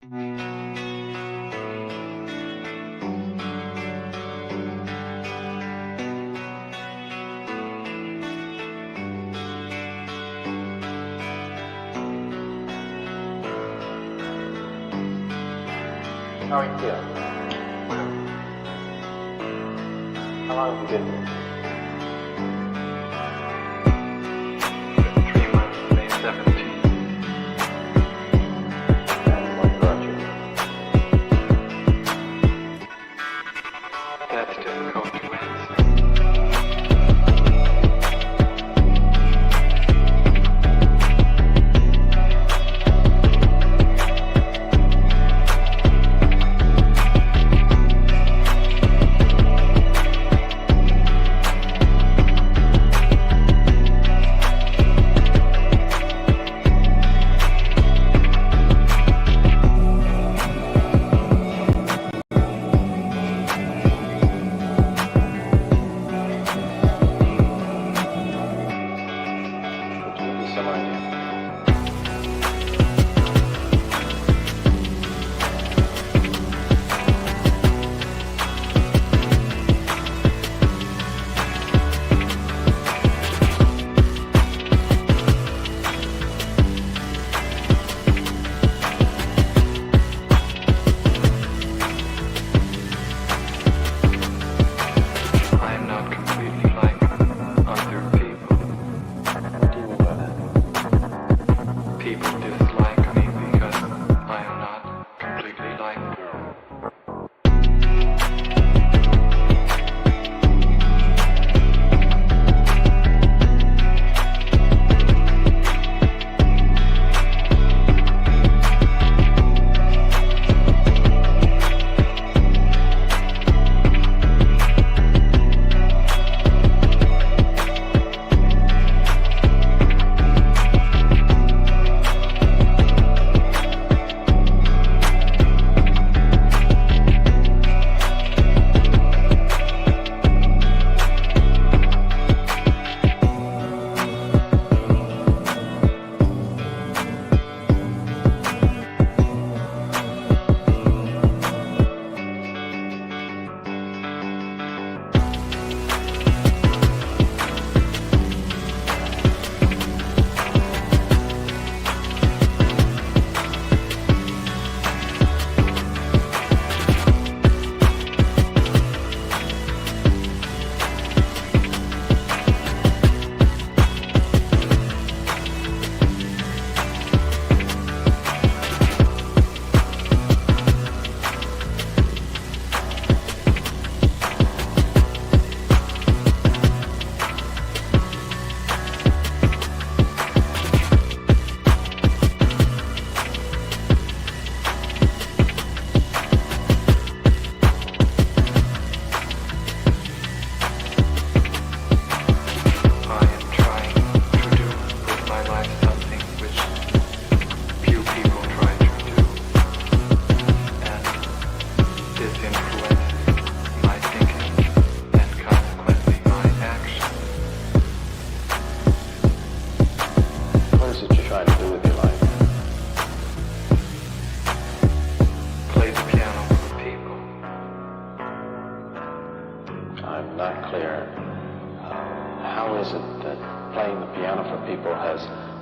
How are you feeling? How long have you been here? 3 months, May 17th. And what brought you? That's difficult to answer.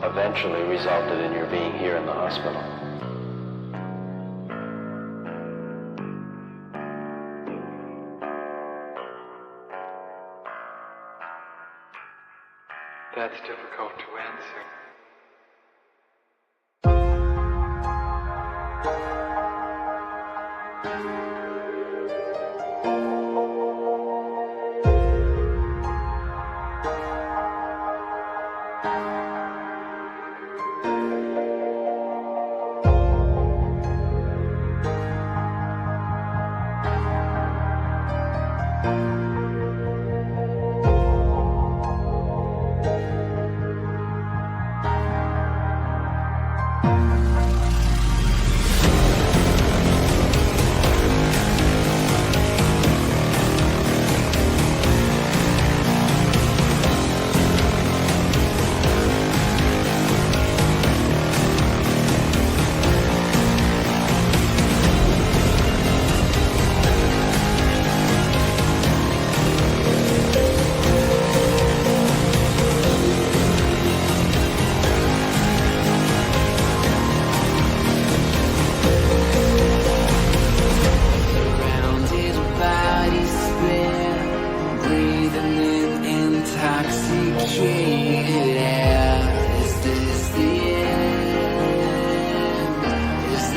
Eventually resulted in your being here in the hospital. That's difficult to answer.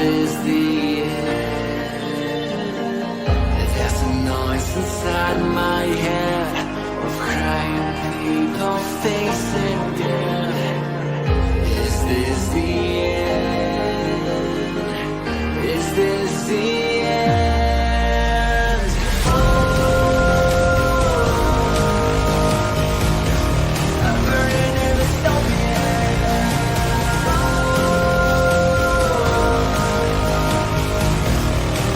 this the end? There's a noise inside my head of crying people facing death. Is this the end? Is this the end? Oh, I'm burning in the dystopia.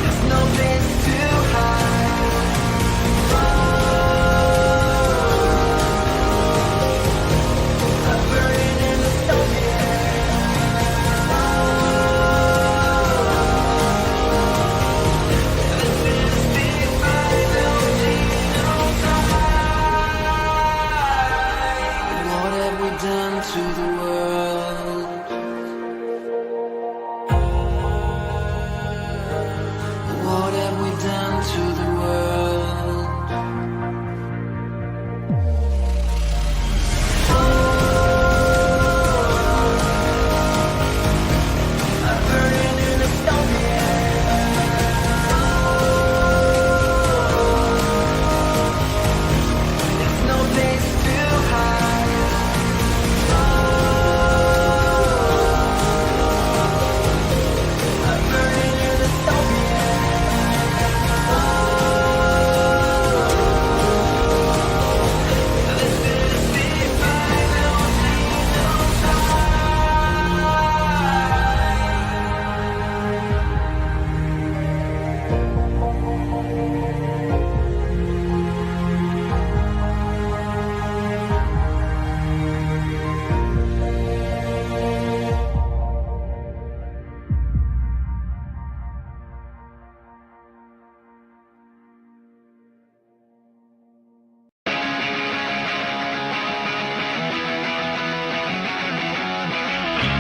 There's no place to hide. I'm burning in the dystopia. This is the final genocide. What have we done to the world? What have we done to the world? I'm burning in dystopia. There's no place to hide. I'm burning in dystopia. This is the final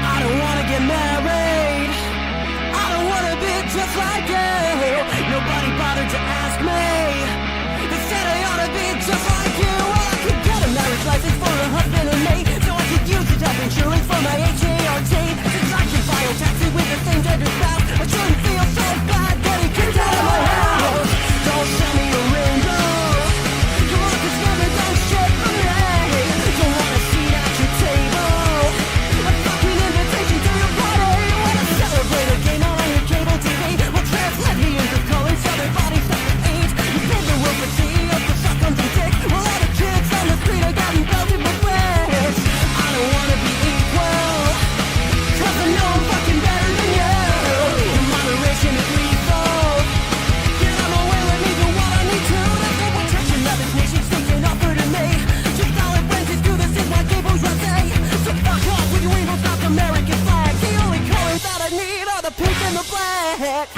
I don't wanna get married. I don't wanna be just like you. Nobody bothered to ask me. They said I ought to be just like you. Well, I could get a marriage license for a husband and me, so I could use the health insurance for my HRC. Since I can buy a taxi with the same gender spouse, I shouldn't feel so bad getting kicked out of my house. Don't send me a rainbow. Your work has never done shit for me. Don't want a seat at your table. A fucking invitation to your party. Wanna celebrate a game on your cable TV? Well, trans lesbians of color, southern bodies stuff to eat. You paid the world for tea, up the shotguns and dick. Well, all the kids on the street are getting belted with whips. I don't wanna be equal, 'cause I know I'm fucking better than you. Your moderation is lethal. Get on my way, let me do what I need to. There's no protection that this nation's taking offer to me. Just solid wenches do this is my gay bourgeoisie. So fuck off with your evil South American flag. The only colors that I need are the pink and the black.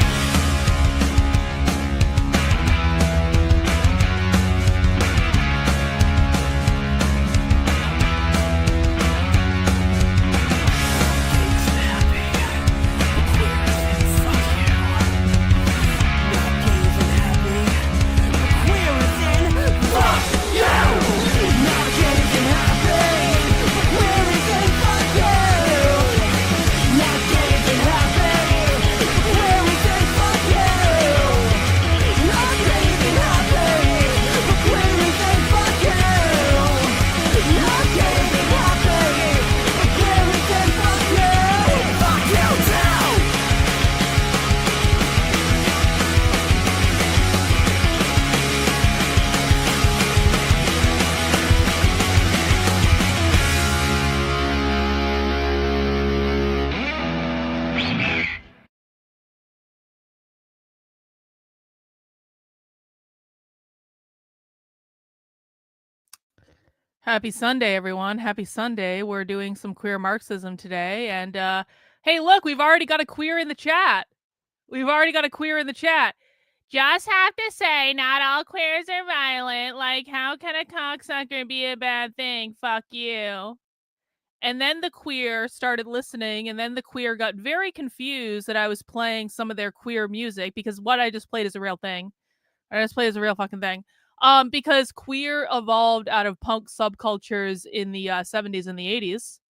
Happy Sunday, everyone. Happy Sunday. We're doing some queer Marxism today. And hey, look, we've already got a queer in the chat. Just have to say, not all queers are violent. Like, how can a cocksucker be a bad thing? Fuck you. And then the queer started listening, and then the queer got very confused that I was playing some of their queer music, because what I just played is a real thing. I just played as a real fucking thing. Because queer evolved out of punk subcultures in the 70s and the 80s.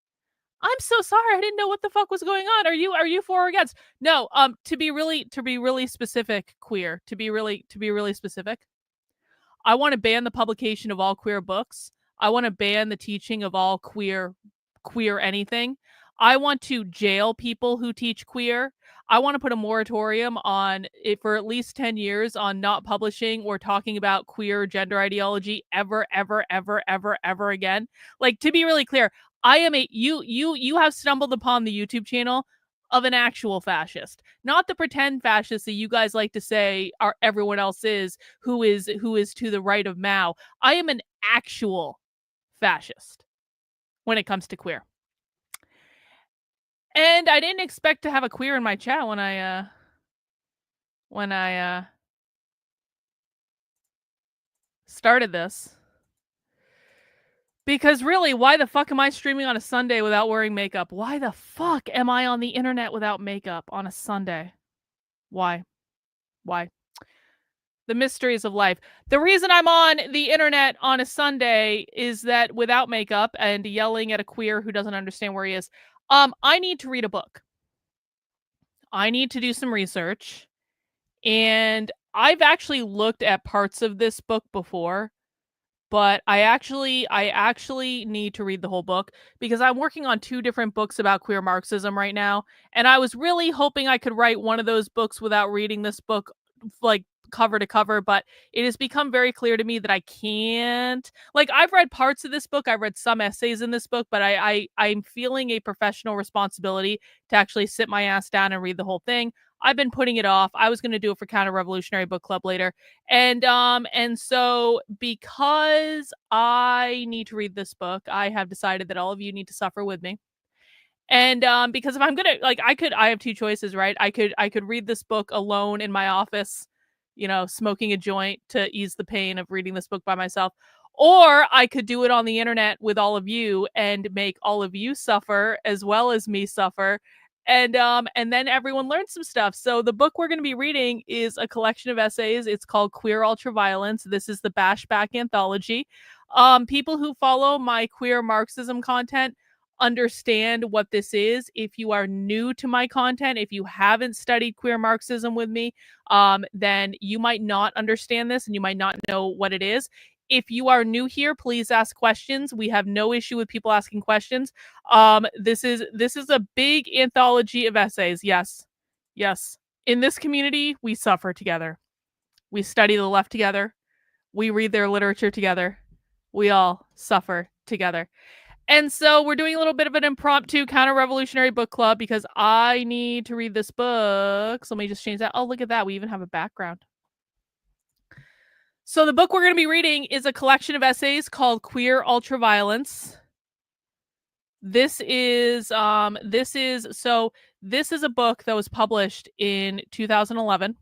I'm so sorry. I didn't know what the fuck was going on. Are you for or against? No, to be really specific, queer, to be really specific, I want to ban the publication of all queer books. I want to ban the teaching of all queer anything. I want to jail people who teach queer. I want to put a moratorium on it for at least 10 years on not publishing or talking about queer gender ideology ever, ever, ever, ever, ever again. Like, to be really clear, I am you have stumbled upon the YouTube channel of an actual fascist, not the pretend fascist that you guys like to say are everyone else is who is to the right of Mao. I am an actual fascist when it comes to queer. And I didn't expect to have a queer in my chat when I started this. Because really, why the fuck am I streaming on a Sunday without wearing makeup? Why the fuck am I on the internet without makeup on a Sunday? Why? The mysteries of life. The reason I'm on the internet on a Sunday is that without makeup and yelling at a queer who doesn't understand where he is, I need to read a book. I need to do some research. And I've actually looked at parts of this book before, but I actually need to read the whole book because I'm working on 2 different books about queer Marxism right now. And I was really hoping I could write one of those books without reading this book, like, cover to cover, but it has become very clear to me that I can't. Like, I've read parts of this book, I've read some essays in this book, but I'm feeling a professional responsibility to actually sit my ass down and read the whole thing. I've been putting it off. I was going to do it for Counter Revolutionary Book Club later. And so because I need to read this book, I have decided that all of you need to suffer with me. And because if I'm gonna, like, I have 2 choices, right? I could read this book alone in my office, smoking a joint to ease the pain of reading this book by myself. Or I could do it on the internet with all of you and make all of you suffer as well as me suffer. And then everyone learns some stuff. So the book we're going to be reading is a collection of essays. It's called Queer Ultraviolence. This is the Bashback anthology. People who follow my queer Marxism content understand what this is. If you are new to my content, if you haven't studied queer Marxism with me, then you might not understand this and you might not know what it is. If you are new here, please ask questions. We have no issue with people asking questions. This is a big anthology of essays. Yes. In this community, we suffer together. We study the left together. We read their literature together. We all suffer together. And so we're doing a little bit of an impromptu counter-revolutionary book club because I need to read this book. So let me just change that. Oh, look at that. We even have a background. So the book we're going to be reading is a collection of essays called Queer Ultraviolence. This is a book that was published in 2011.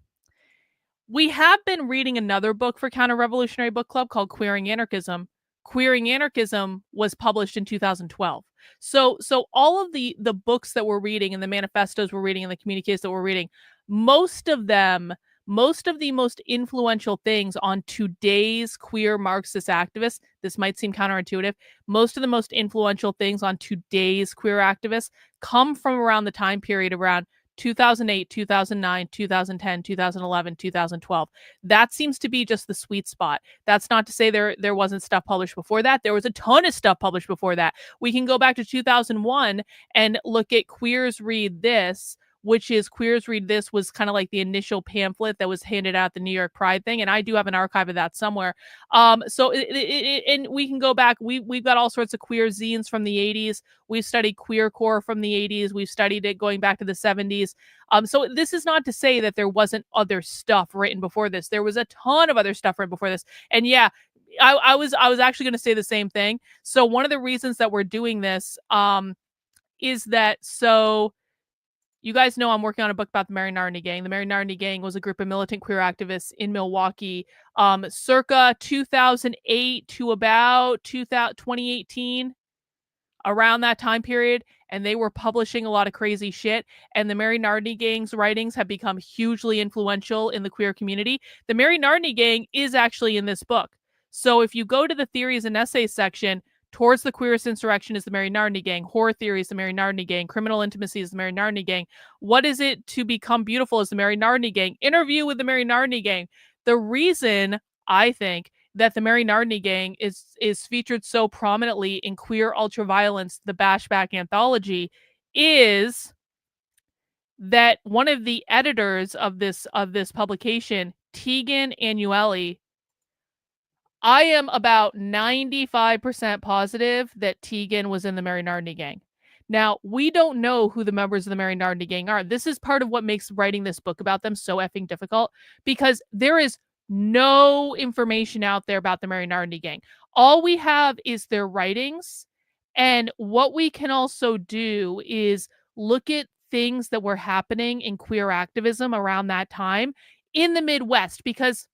We have been reading another book for Counter-Revolutionary Book Club called Queering Anarchism. Queering Anarchism was published in 2012. So all of the books that we're reading and the manifestos we're reading and the communiques that we're reading, most of the most influential things on today's queer Marxist activists, this might seem counterintuitive, most of the most influential things on today's queer activists come from around the time period around 2008, 2009, 2010, 2011, 2012. That seems to be just the sweet spot. That's not to say there wasn't stuff published before that. There was a ton of stuff published before that. We can go back to 2001 and look at Queers Read This, which is Queers Read This was kind of like the initial pamphlet that was handed out at the New York Pride thing. And I do have an archive of that somewhere. And we can go back. We've got all sorts of queer zines from the 80s. We've studied queercore from the 80s. We've studied it going back to the 70s. So this is not to say that there wasn't other stuff written before this. There was a ton of other stuff written before this. And yeah, I was actually going to say the same thing. So one of the reasons that we're doing this is that you guys know I'm working on a book about the Mary Narney Gang. The Mary Narney Gang was a group of militant queer activists in Milwaukee circa 2008 to about 2018, around that time period. And they were publishing a lot of crazy shit. And the Mary Narney Gang's writings have become hugely influential in the queer community. The Mary Narney Gang is actually in this book. So if you go to the theories and essays section, Towards the Queerest Insurrection is the Mary Nardini Gang. Horror Theory is the Mary Nardini Gang. Criminal Intimacy is the Mary Nardini Gang. What is it to become beautiful is the Mary Nardini Gang. Interview with the Mary Nardini Gang. The reason I think that the Mary Nardini Gang is featured so prominently in Queer Ultraviolence, the Bashback anthology, is that one of the editors of this publication, Tegan Annuelli, I am about 95% positive that Tegan was in the Mary Nardini Gang. Now, we don't know who the members of the Mary Nardini Gang are. This is part of what makes writing this book about them so effing difficult, because there is no information out there about the Mary Nardini Gang. All we have is their writings, and what we can also do is look at things that were happening in queer activism around that time in the Midwest, because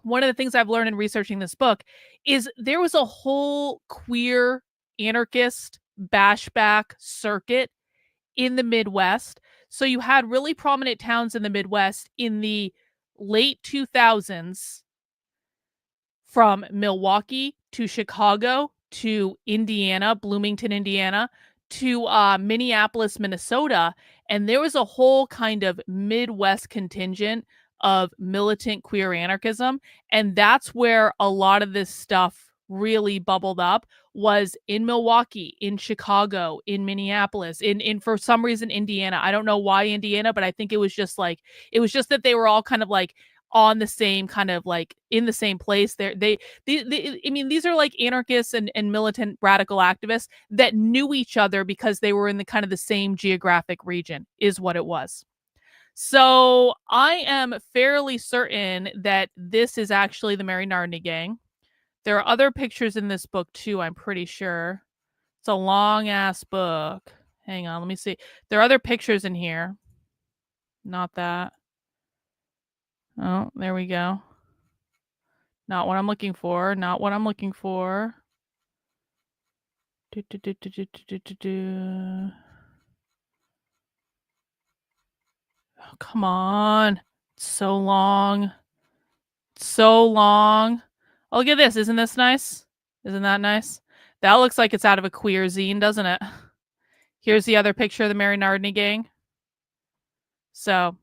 one of the things I've learned in researching this book is there was a whole queer anarchist bashback circuit in the Midwest. So you had really prominent towns in the Midwest in the late 2000s, from Milwaukee to Chicago to Indiana, Bloomington, Indiana, to Minneapolis, Minnesota. And there was a whole kind of Midwest contingent of militant queer anarchism. And that's where a lot of this stuff really bubbled up, was in Milwaukee, in Chicago, in Minneapolis, in for some reason Indiana. I don't know why Indiana, but I think it was just that they were all kind of like on the same kind of like in the same place. I mean, these are like anarchists and militant radical activists that knew each other because they were in the kind of the same geographic region, is what it was. So I am fairly certain that this is actually the Mary Nardini Gang. There are other pictures in this book too, I'm pretty sure. It's a long ass book. Hang on, let me see. There are other pictures in here. Not that. Oh, there we go. Not what I'm looking for. Not what I'm looking for. Oh, come on. It's so long. It's so long. Oh, look at this. Isn't this nice? Isn't that nice? That looks like it's out of a queer zine, doesn't it? Here's the other picture of the Mary Nardini Gang. So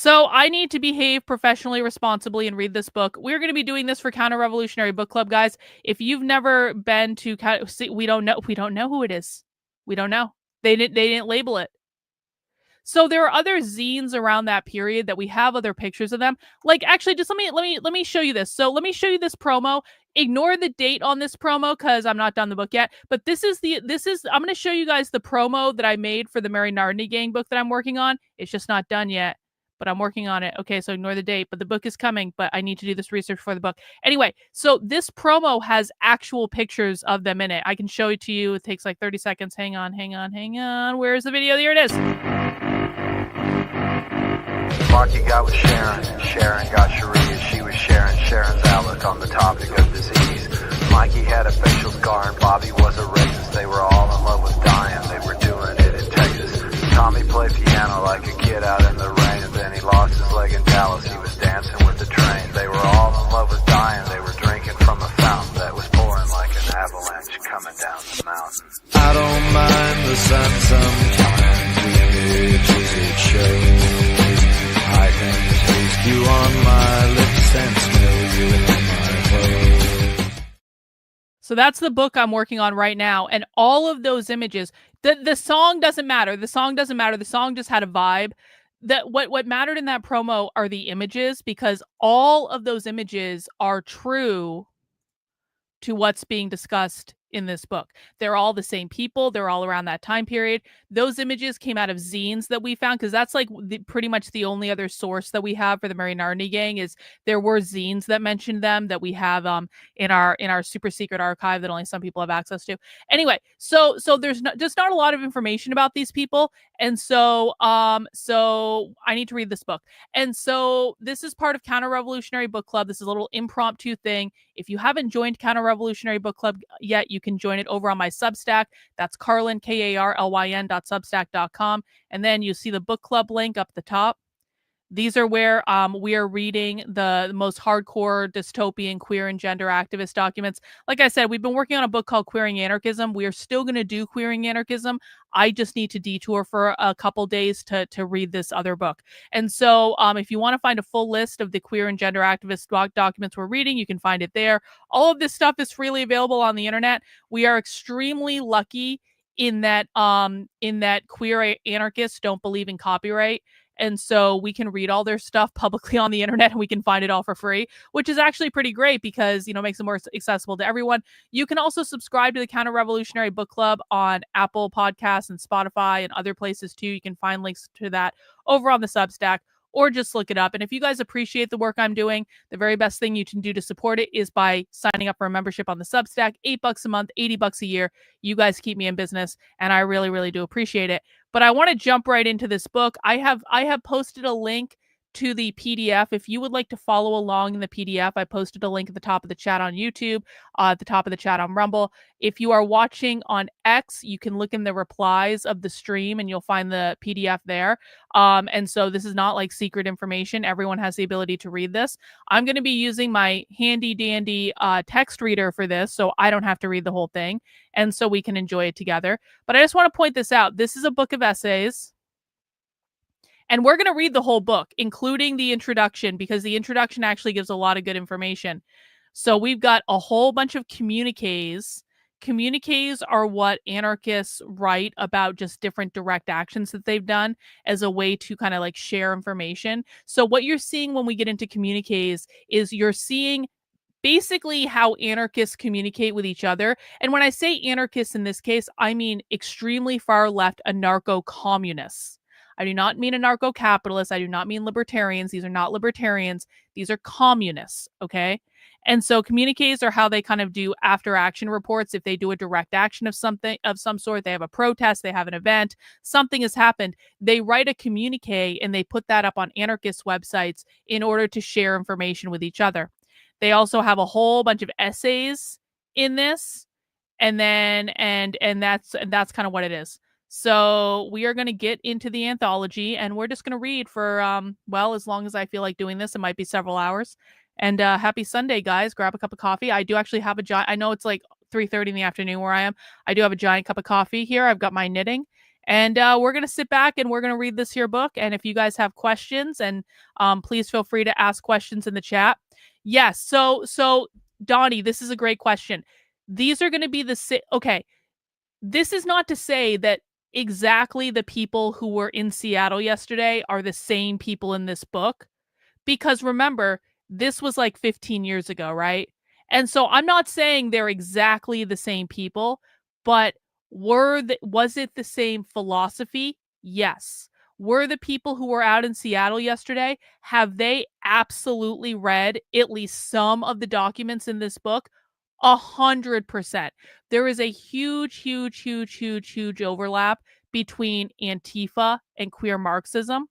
I need to behave professionally, responsibly, and read this book. We're going to be doing this for Counter-Revolutionary Book Club, guys. If you've never been to, we don't know who it is. We don't know. They didn't label it. So there are other zines around that period that we have other pictures of them. Like, actually, just let me show you this. So let me show you this promo. Ignore the date on this promo because I'm not done the book yet. But I'm going to show you guys the promo that I made for the Mary Nardini Gang book that I'm working on. It's just not done yet, but I'm working on it. Okay, so ignore the date, but the book is coming, but I need to do this research for the book. Anyway, so this promo has actual pictures of them in it. I can show it to you. It takes like 30 seconds. Hang on. Where's the video? Here it is. Marky got with Sharon, Sharon got Sharia. She was sharing Sharon's outlook on the topic of disease. Mikey had a facial scar and Bobby was a racist. They were all in love with dying, they were doing it in Texas. Tommy played piano like a kid out in the rain, and then he lost his leg in Dallas. He was dancing with the train. They were all in love with dying, they were drinking from a fountain that was pouring like an avalanche coming down the mountain. I don't mind the sun sometimes, images it shows. I can taste you on my lips and smell you on my clothes. So that's the book I'm working on right now. And all of those images, the song doesn't matter. The song doesn't matter. The song just had a vibe. That what mattered in that promo are the images, because all of those images are true to what's being discussed in this book. They're all the same people. They're all around that time period. Those images came out of zines that we found, because that's like pretty much the only other source that we have for the Mary Nardini Gang. Is there were zines that mentioned them that we have in our super secret archive that only some people have access to. Anyway, so there's just not a lot of information about these people, and so I need to read this book. And so this is part of Counter-Revolutionary Book Club. This is a little impromptu thing. If you haven't joined Counter-Revolutionary Book Club yet, you can join it over on my Substack. That's Karlyn, Karlyn.substack.com. And then you see the book club link up the top. These are where we are reading the most hardcore dystopian queer and gender activist documents. Like I said, we've been working on a book called Queering Anarchism. We are still going to do Queering Anarchism. I just need to detour for a couple days to read this other book. And so if you want to find a full list of the queer and gender activist documents we're reading, you can find it there. All of this stuff is freely available on the internet. We are extremely lucky in that queer anarchists don't believe in copyright. And so we can read all their stuff publicly on the internet and we can find it all for free, which is actually pretty great because, makes it more accessible to everyone. You can also subscribe to the Counter Revolutionary Book Club on Apple Podcasts and Spotify and other places too. You can find links to that over on the Substack, or just look it up. And if you guys appreciate the work I'm doing, the very best thing you can do to support it is by signing up for a membership on the Substack. $8 a month, $80 a year. You guys keep me in business, and I really, really do appreciate it. But I want to jump right into this book. I have posted a link to the PDF. If you would like to follow along in the PDF, I posted a link at the top of the chat on YouTube, at the top of the chat on Rumble. If you are watching on X, you can look in the replies of the stream and you'll find the PDF there. And so this is not like secret information. Everyone has the ability to read this. I'm going to be using my handy dandy text reader for this, so I don't have to read the whole thing. And so we can enjoy it together. But I just want to point this out. This is a book of essays. And we're going to read the whole book, including the introduction, because the introduction actually gives a lot of good information. So we've got a whole bunch of communiques. Communiques are what anarchists write about just different direct actions that they've done as a way to kind of like share information. So what you're seeing when we get into communiques is you're seeing basically how anarchists communicate with each other. And when I say anarchists in this case, I mean extremely far left anarcho-communists. I do not mean anarcho-capitalists. I do not mean libertarians. These are not libertarians. These are communists, okay? And so communiques are how they kind of do after action reports. If they do a direct action of something of some sort, they have a protest, they have an event, something has happened, they write a communique and they put that up on anarchist websites in order to share information with each other. They also have a whole bunch of essays in this, and then and that's kind of what it is. So we are going to get into the anthology, and we're just going to read for as long as I feel like doing this. It might be several hours. And happy Sunday, guys. Grab a cup of coffee. I do actually have a giant. I know it's like 3:30 in the afternoon where I am. I do have a giant cup of coffee here. I've got my knitting. And we're going to sit back and we're going to read this here book. And if you guys have questions, and please feel free to ask questions in the chat. Yes. So Donnie, this is a great question. These are going to be okay. This is not to say that exactly the people who were in Seattle yesterday are the same people in this book. Because remember, this was like 15 years ago, right? And so I'm not saying they're exactly the same people, but was it the same philosophy? Yes. Were the people who were out in Seattle yesterday, have they absolutely read at least some of the documents in this book? 100%. There is a huge overlap between Antifa and queer Marxism.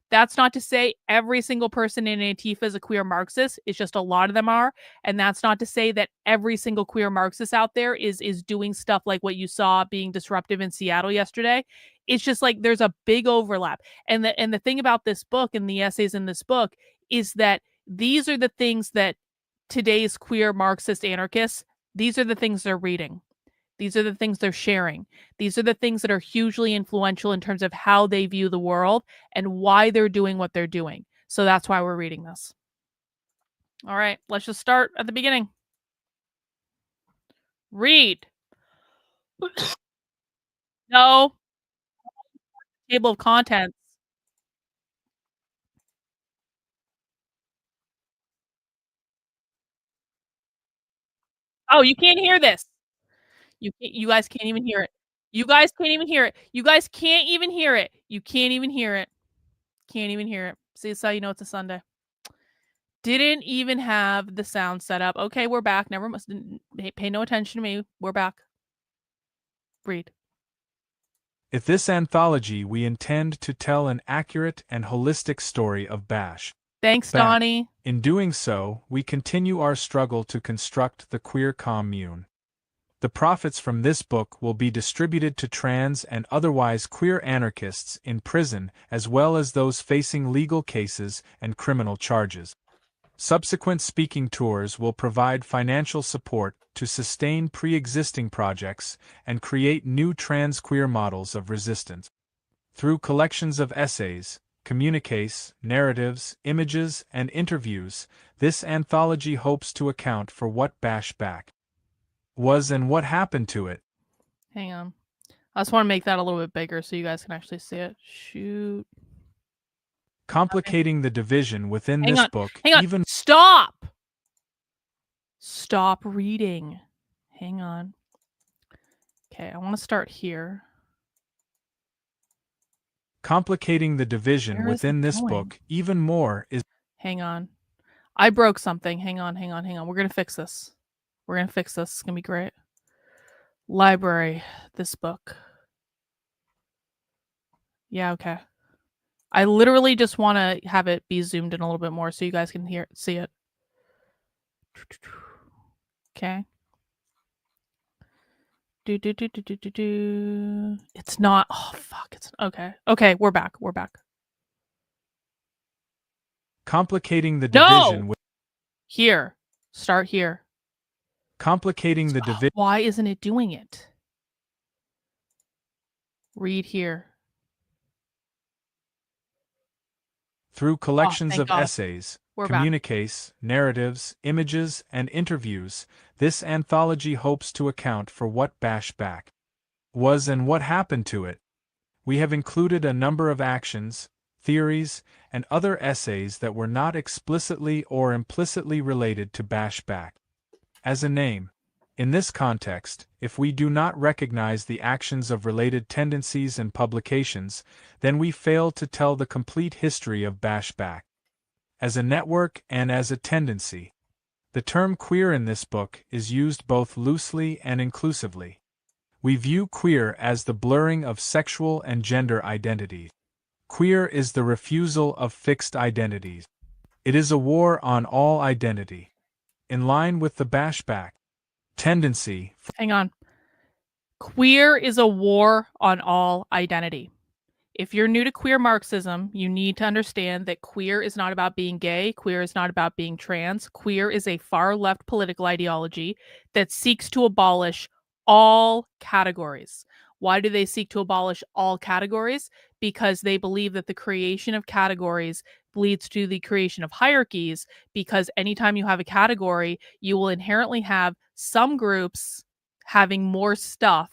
That's not to say every single person in Antifa is a queer Marxist. It's just a lot of them are. And that's not to say that every single queer Marxist out there is doing stuff like what you saw being disruptive in Seattle yesterday. It's just like there's a big overlap. And the thing about this book and the essays in this book is that these are the things that today's queer Marxist anarchists, these are the things they're reading. These are the things they're sharing. These are the things that are hugely influential in terms of how they view the world and why they're doing what they're doing. So that's why we're reading this. All right, let's just start at the beginning. Read. No. Table of contents. Oh, you can't hear this. You guys can't even hear it. You guys can't even hear it. You guys can't even hear it. You can't even hear it. Can't even hear it. See, that's how you know it's a Sunday. Didn't even have the sound set up. Okay, we're back. Never must pay no attention to me. We're back. Read. In this anthology, we intend to tell an accurate and holistic story of Bash. Thanks, Donnie. In doing so, we continue our struggle to construct the queer commune. The profits from this book will be distributed to trans and otherwise queer anarchists in prison as well as those facing legal cases and criminal charges. Subsequent speaking tours will provide financial support to sustain pre-existing projects and create new trans-queer models of resistance. Through collections of essays, communiques, narratives, images, and interviews, this anthology hopes to account for what bashback was and what happened to it. Hang on. I just want to make that a little bit bigger so you guys can actually see it. Shoot. Complicating the division within Hang this on. book Hang on. even Stop! Stop reading. Hang on. Okay, I want to start here. complicating the division Where is within it this going? book even more is Hang on. I broke something. Hang on. We're going to fix this. It's going to be great. Library. This book. Yeah, okay. I literally just want to have it be zoomed in a little bit more so you guys can see it. Okay. It's not. Oh, fuck. It's okay. Okay, we're back. complicating the No! division with Here. Start here. complicating the division Why isn't it doing it? Read here. through collections thank of God. essays, We're back. communiques, narratives, images, and interviews. This anthology hopes to account for what bashback was and what happened to it. We have included a number of actions, theories, and other essays that were not explicitly or implicitly related to bashback as a name. In this context, if we do not recognize the actions of related tendencies and publications, then we fail to tell the complete history of bashback as a network and as a tendency. The term queer in this book is used both loosely and inclusively. We view queer as the blurring of sexual and gender identities. Queer is the refusal of fixed identities. It is a war on all identity. In line with the bashback tendency. Hang on. Queer is a war on all identity. If you're new to queer Marxism, you need to understand that queer is not about being gay, queer is not about being trans. Queer is a far-left political ideology that seeks to abolish all categories. Why do they seek to abolish all categories? Because they believe that the creation of categories leads to the creation of hierarchies, because anytime you have a category, you will inherently have some groups having more stuff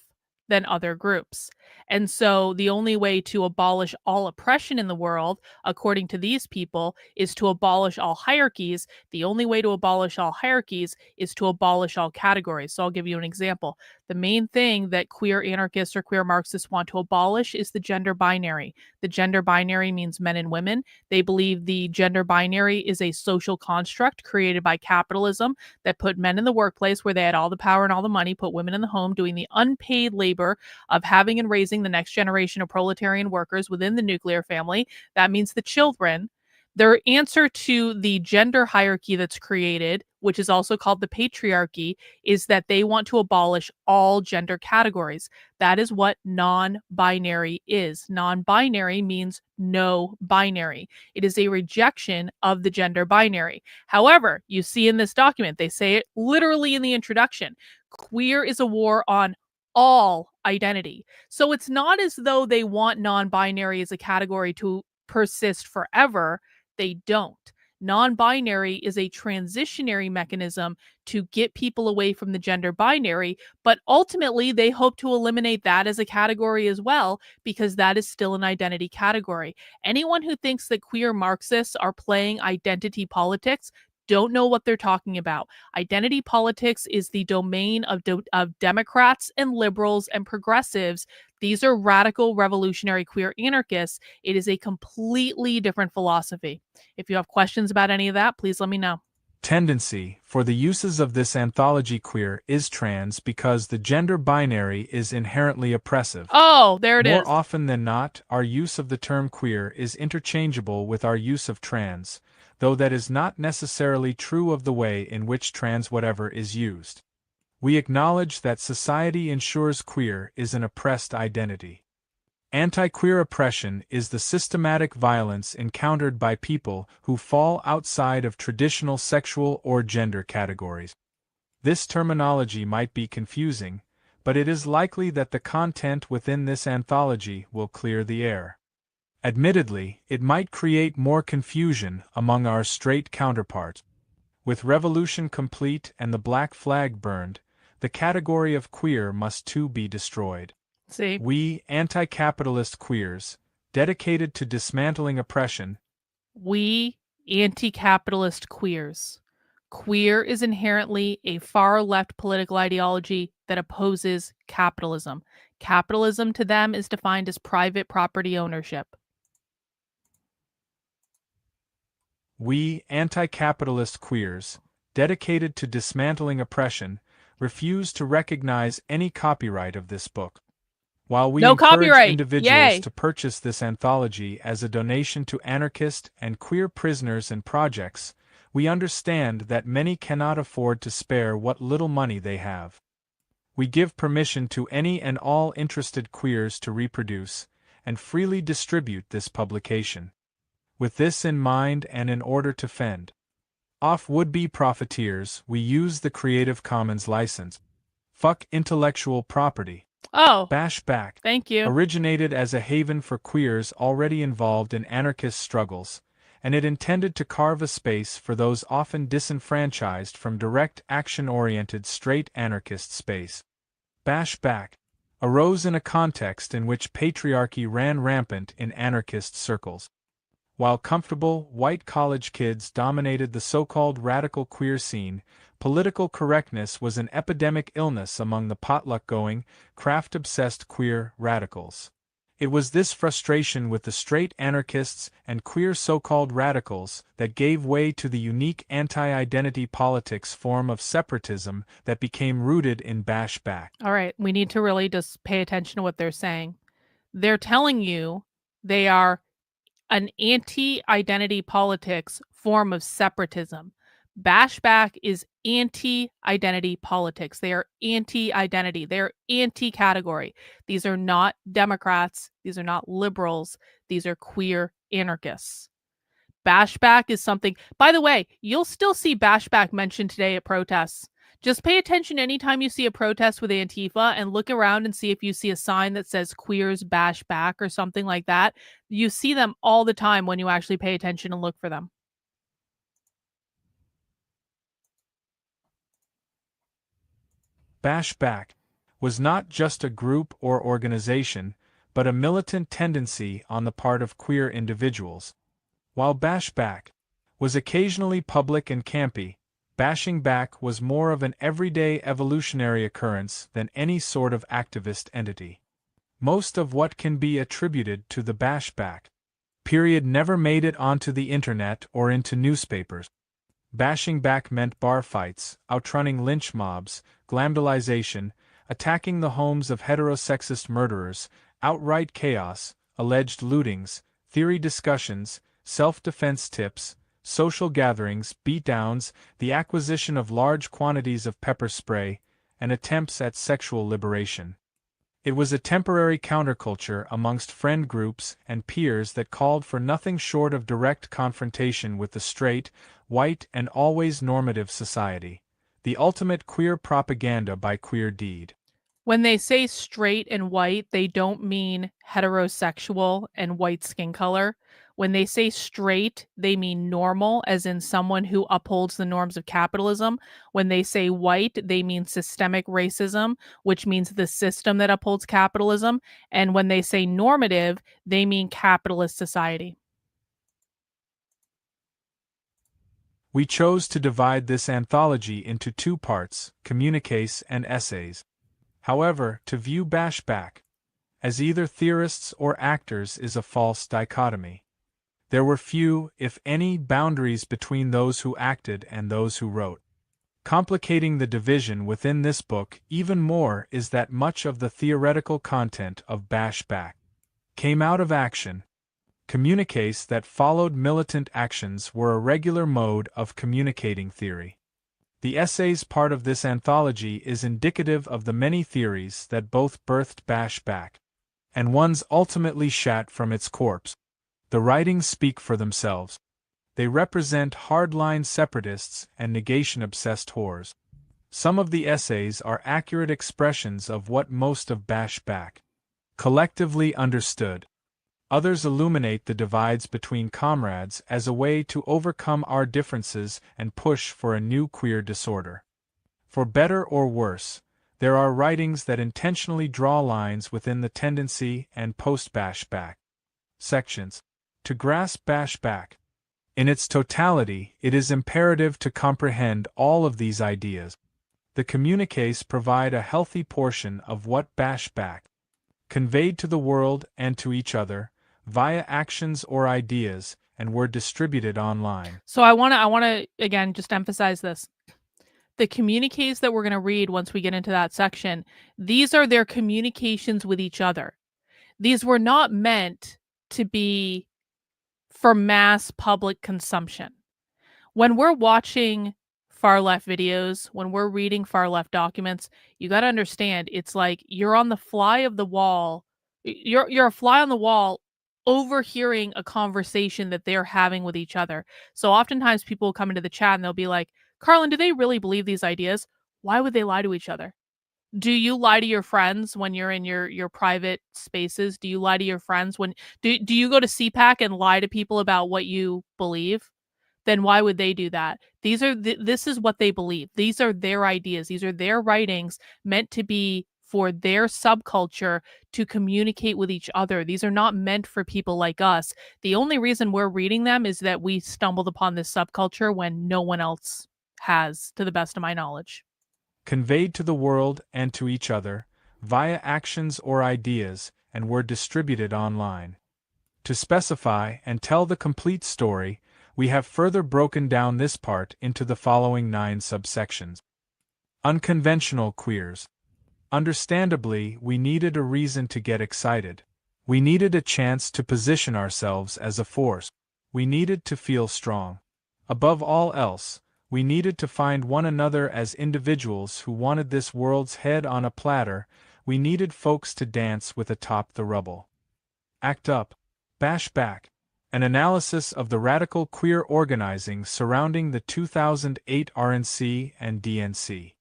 than other groups. And so the only way to abolish all oppression in the world, according to these people, is to abolish all hierarchies. The only way to abolish all hierarchies is to abolish all categories. So I'll give you an example. The main thing that queer anarchists or queer Marxists want to abolish is the gender binary. The gender binary means men and women. They believe the gender binary is a social construct created by capitalism that put men in the workplace where they had all the power and all the money, put women in the home doing the unpaid labor of having and raising the next generation of proletarian workers within the nuclear family. That means the children. Their answer to the gender hierarchy that's created, which is also called the patriarchy, is that they want to abolish all gender categories. That is what non-binary is. Non-binary means no binary. It is a rejection of the gender binary. However, you see in this document, they say it literally in the introduction, queer is a war on all identity. So it's not as though they want non-binary as a category to persist forever. They don't. Non-binary is a transitionary mechanism to get people away from the gender binary, but ultimately they hope to eliminate that as a category as well, because that is still an identity category. Anyone who thinks that queer Marxists are playing identity politics don't know what they're talking about. Identity politics is the domain of Democrats and liberals and progressives. These are radical revolutionary queer anarchists. It is a completely different philosophy. If you have questions about any of that, please let me know. Tendency for the uses of this anthology queer is trans because the gender binary is inherently oppressive. Oh, there it is. More often than not, our use of the term queer is interchangeable with our use of trans, though that is not necessarily true of the way in which trans whatever is used. We acknowledge that society ensures queer is an oppressed identity. Anti-queer oppression is the systematic violence encountered by people who fall outside of traditional sexual or gender categories. This terminology might be confusing, but it is likely that the content within this anthology will clear the air. Admittedly, it might create more confusion among our straight counterparts. With revolution complete and the black flag burned, the category of queer must too be destroyed. See? We, anti-capitalist queers, dedicated to dismantling oppression. We, anti-capitalist queers. Queer is inherently a far-left political ideology that opposes capitalism. Capitalism to them is defined as private property ownership. We, anti-capitalist queers, dedicated to dismantling oppression, refuse to recognize any copyright of this book. While we No encourage copyright! individuals Yay! to purchase this anthology as a donation to anarchist and queer prisoners and projects, we understand that many cannot afford to spare what little money they have. We give permission to any and all interested queers to reproduce and freely distribute this publication. With this in mind and in order to fend off would-be profiteers, we use the Creative Commons license. Fuck intellectual property. Oh, Bashback thank you. originated as a haven for queers already involved in anarchist struggles, and it intended to carve a space for those often disenfranchised from direct action-oriented straight anarchist space. Bashback arose in a context in which patriarchy ran rampant in anarchist circles. While comfortable, white college kids dominated the so-called radical queer scene, political correctness was an epidemic illness among the potluck-going, craft-obsessed queer radicals. It was this frustration with the straight anarchists and queer so-called radicals that gave way to the unique anti-identity politics form of separatism that became rooted in Bashback. All right, we need to really just pay attention to what they're saying. They're telling you they are an anti-identity politics form of separatism. Bashback is anti-identity politics. They are anti-identity. They are anti-category. These are not Democrats. These are not liberals. These are queer anarchists. Bashback is something, by the way, you'll still see Bashback mentioned today at protests. Just pay attention anytime you see a protest with Antifa and look around and see if you see a sign that says queers bash back or something like that. You see them all the time when you actually pay attention and look for them. Bashback was not just a group or organization, but a militant tendency on the part of queer individuals. While Bashback was occasionally public and campy, bashing back was more of an everyday evolutionary occurrence than any sort of activist entity. Most of what can be attributed to the Bashback period never made it onto the internet or into newspapers. Bashing back meant bar fights, outrunning lynch mobs, glamdalization, attacking the homes of heterosexist murderers, outright chaos, alleged lootings, theory discussions, self-defense tips, social gatherings, beatdowns, the acquisition of large quantities of pepper spray, and attempts at sexual liberation. It was a temporary counterculture amongst friend groups and peers that called for nothing short of direct confrontation with the straight, white, and always normative society. The ultimate queer propaganda by queer deed. When they say straight and white, they don't mean heterosexual and white skin color. When they say straight, they mean normal, as in someone who upholds the norms of capitalism. When they say white, they mean systemic racism, which means the system that upholds capitalism. And when they say normative, they mean capitalist society. We chose to divide this anthology into two parts, communiques and essays. However, to view Bashback as either theorists or actors is a false dichotomy. There were few, if any, boundaries between those who acted and those who wrote. Complicating the division within this book even more is that much of the theoretical content of Bashback came out of action. Communiques that followed militant actions were a regular mode of communicating theory. The essays part of this anthology is indicative of the many theories that both birthed Bash Back, and ones ultimately shat from its corpse. The writings speak for themselves. They represent hardline separatists and negation-obsessed whores. Some of the essays are accurate expressions of what most of Bash Back collectively understood. Others illuminate the divides between comrades as a way to overcome our differences and push for a new queer disorder. For better or worse, there are writings that intentionally draw lines within the tendency and post-Bash Back sections. To grasp Bash Back in its totality, it is imperative to comprehend all of these ideas. The communiques provide a healthy portion of what Bash Back conveyed to the world and to each other via actions or ideas, and were distributed online. So I want to again just emphasize this. The communiques that we're going to read once we get into that section, these are their communications with each other. These were not meant to be for mass public consumption. When we're watching far left videos, when we're reading far left documents, you got to understand it's like you're on the fly of the wall. You're a fly on the wall overhearing a conversation that they're having with each other. So oftentimes people will come into the chat and they'll be like, Karlyn, do they really believe these ideas? Why would they lie to each other? Do you lie to your friends when you're in your private spaces? Do you lie to your friends when do you go to CPAC and lie to people about what you believe? Then why would they do that? This is what they believe. These are their ideas. These are their writings meant to be for their subculture to communicate with each other. These are not meant for people like us. The only reason we're reading them is that we stumbled upon this subculture when no one else has, to the best of my knowledge. Conveyed to the world and to each other via actions or ideas, and were distributed online. To specify and tell the complete story, we have further broken down this part into the following 9 subsections. Unconventional queers. Understandably, we needed a reason to get excited. We needed a chance to position ourselves as a force. We needed to feel strong. Above all else, we needed to find one another as individuals who wanted this world's head on a platter. We needed folks to dance with atop the rubble. Act Up, Bash Back. An analysis of the radical queer organizing surrounding the 2008 RNC and DNC.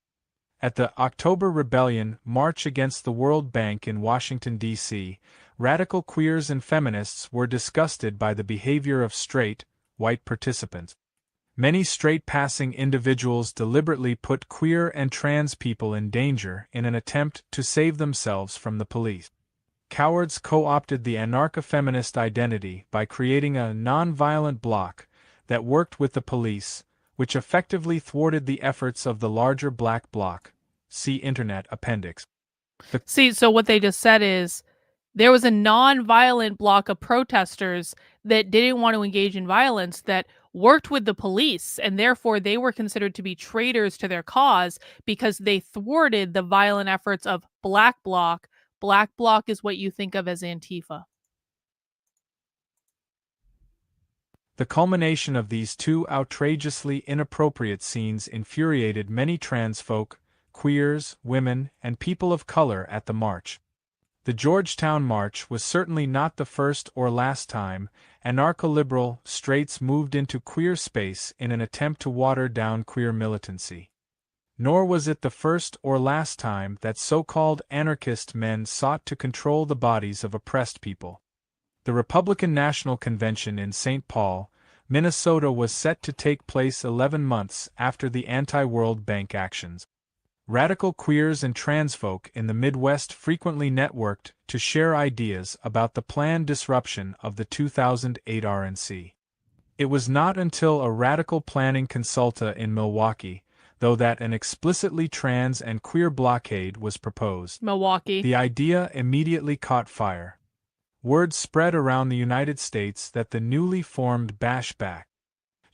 At the October Rebellion March against the World Bank in Washington, D.C., radical queers and feminists were disgusted by the behavior of straight, white participants. Many straight-passing individuals deliberately put queer and trans people in danger in an attempt to save themselves from the police. Cowards co-opted the anarcho-feminist identity by creating a non-violent bloc that worked with the police, which effectively thwarted the efforts of the larger black bloc. See Internet Appendix. So what they just said is there was a non-violent bloc of protesters that didn't want to engage in violence that worked with the police, and therefore they were considered to be traitors to their cause because they thwarted the violent efforts of Black Bloc. Black Bloc is what you think of as Antifa. The culmination of these 2 outrageously inappropriate scenes infuriated many trans folk, queers, women, and people of color at the march. The Georgetown March was certainly not the first or last time anarcho-liberal straights moved into queer space in an attempt to water down queer militancy. Nor was it the first or last time that so-called anarchist men sought to control the bodies of oppressed people. The Republican National Convention in St. Paul, Minnesota was set to take place 11 months after the anti-World Bank actions. Radical queers and trans folk in the Midwest frequently networked to share ideas about the planned disruption of the 2008 RNC. It was not until a radical planning consulta in Milwaukee, though, that an explicitly trans and queer blockade was proposed. Milwaukee. The idea immediately caught fire. Word spread around the United States that the newly formed Bash Back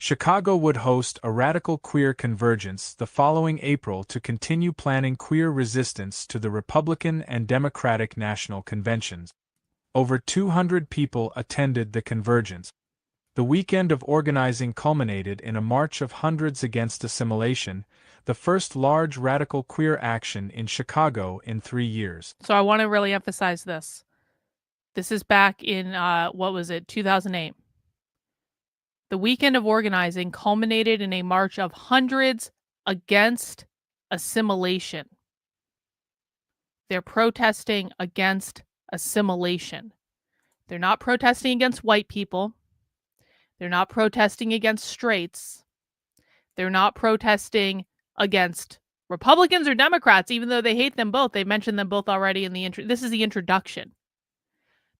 Chicago would host a radical queer convergence the following April to continue planning queer resistance to the Republican and Democratic national conventions. Over 200 people attended the convergence. The weekend of organizing culminated in a march of hundreds against assimilation, the first large radical queer action in Chicago in 3 years. So I want to really emphasize this. This is back in, 2008. The weekend of organizing culminated in a march of hundreds against assimilation. They're protesting against assimilation. They're not protesting against white people. They're not protesting against straights. They're not protesting against Republicans or Democrats, even though they hate them both. They mentioned them both already in the intro. This is the introduction.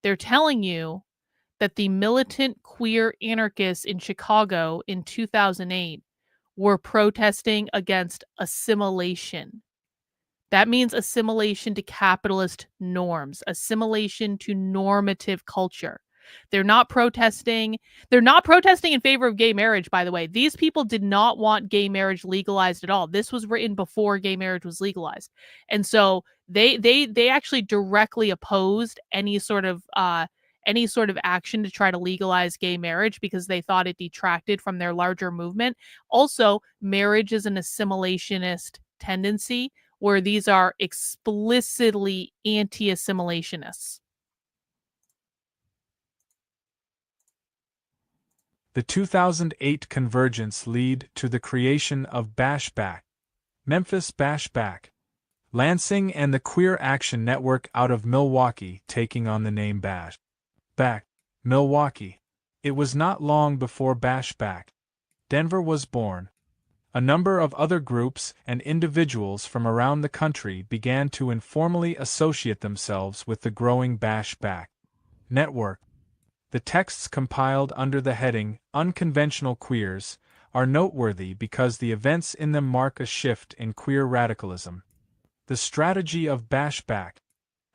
They're telling you that the militant queer anarchists in Chicago in 2008 were protesting against assimilation. That means assimilation to capitalist norms, assimilation to normative culture. They're not protesting in favor of gay marriage, by the way. These people did not want gay marriage legalized at all. This was written before gay marriage was legalized. And so they actually directly opposed any sort of action to try to legalize gay marriage because they thought it detracted from their larger movement. Also, marriage is an assimilationist tendency where these are explicitly anti-assimilationists. The 2008 convergence lead to the creation of Bashback, Memphis Bashback, Lansing, and the Queer Action Network out of Milwaukee taking on the name Back, Milwaukee. It was not long before Bashback, Denver was born. A number of other groups and individuals from around the country began to informally associate themselves with the growing Bashback network. The texts compiled under the heading Unconventional Queers are noteworthy because the events in them mark a shift in queer radicalism. The strategy of Bashback,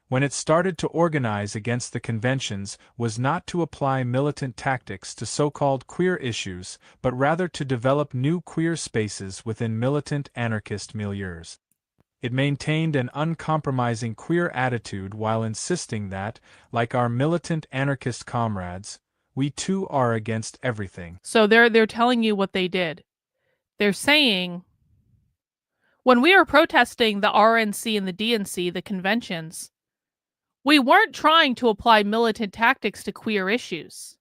when it started to organize against the conventions, was not to apply militant tactics to so-called queer issues, but rather to develop new queer spaces within militant anarchist milieus. It maintained an uncompromising queer attitude while insisting that, like our militant anarchist comrades, we too are against everything. So they're telling you what they did. They're saying, when we were protesting the RNC and the DNC, the conventions, we weren't trying to apply militant tactics to queer issues.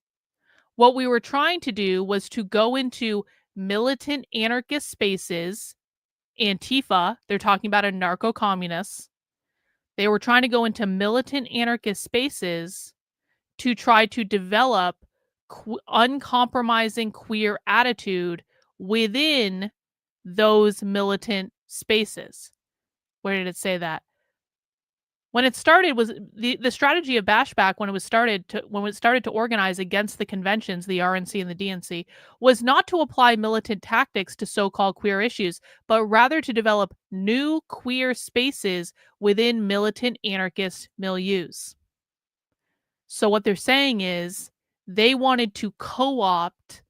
What we were trying to do was to go into militant anarchist spaces. Antifa, they're talking about anarcho-communists. They were trying to go into militant anarchist spaces to try to develop uncompromising queer attitude within those militant spaces. Where did it say that? When it started was the strategy of Bashback when it started to organize against the conventions, the RNC and the DNC, was not to apply militant tactics to so-called queer issues, but rather to develop new queer spaces within militant anarchist milieus. So what they're saying is they wanted to co-opt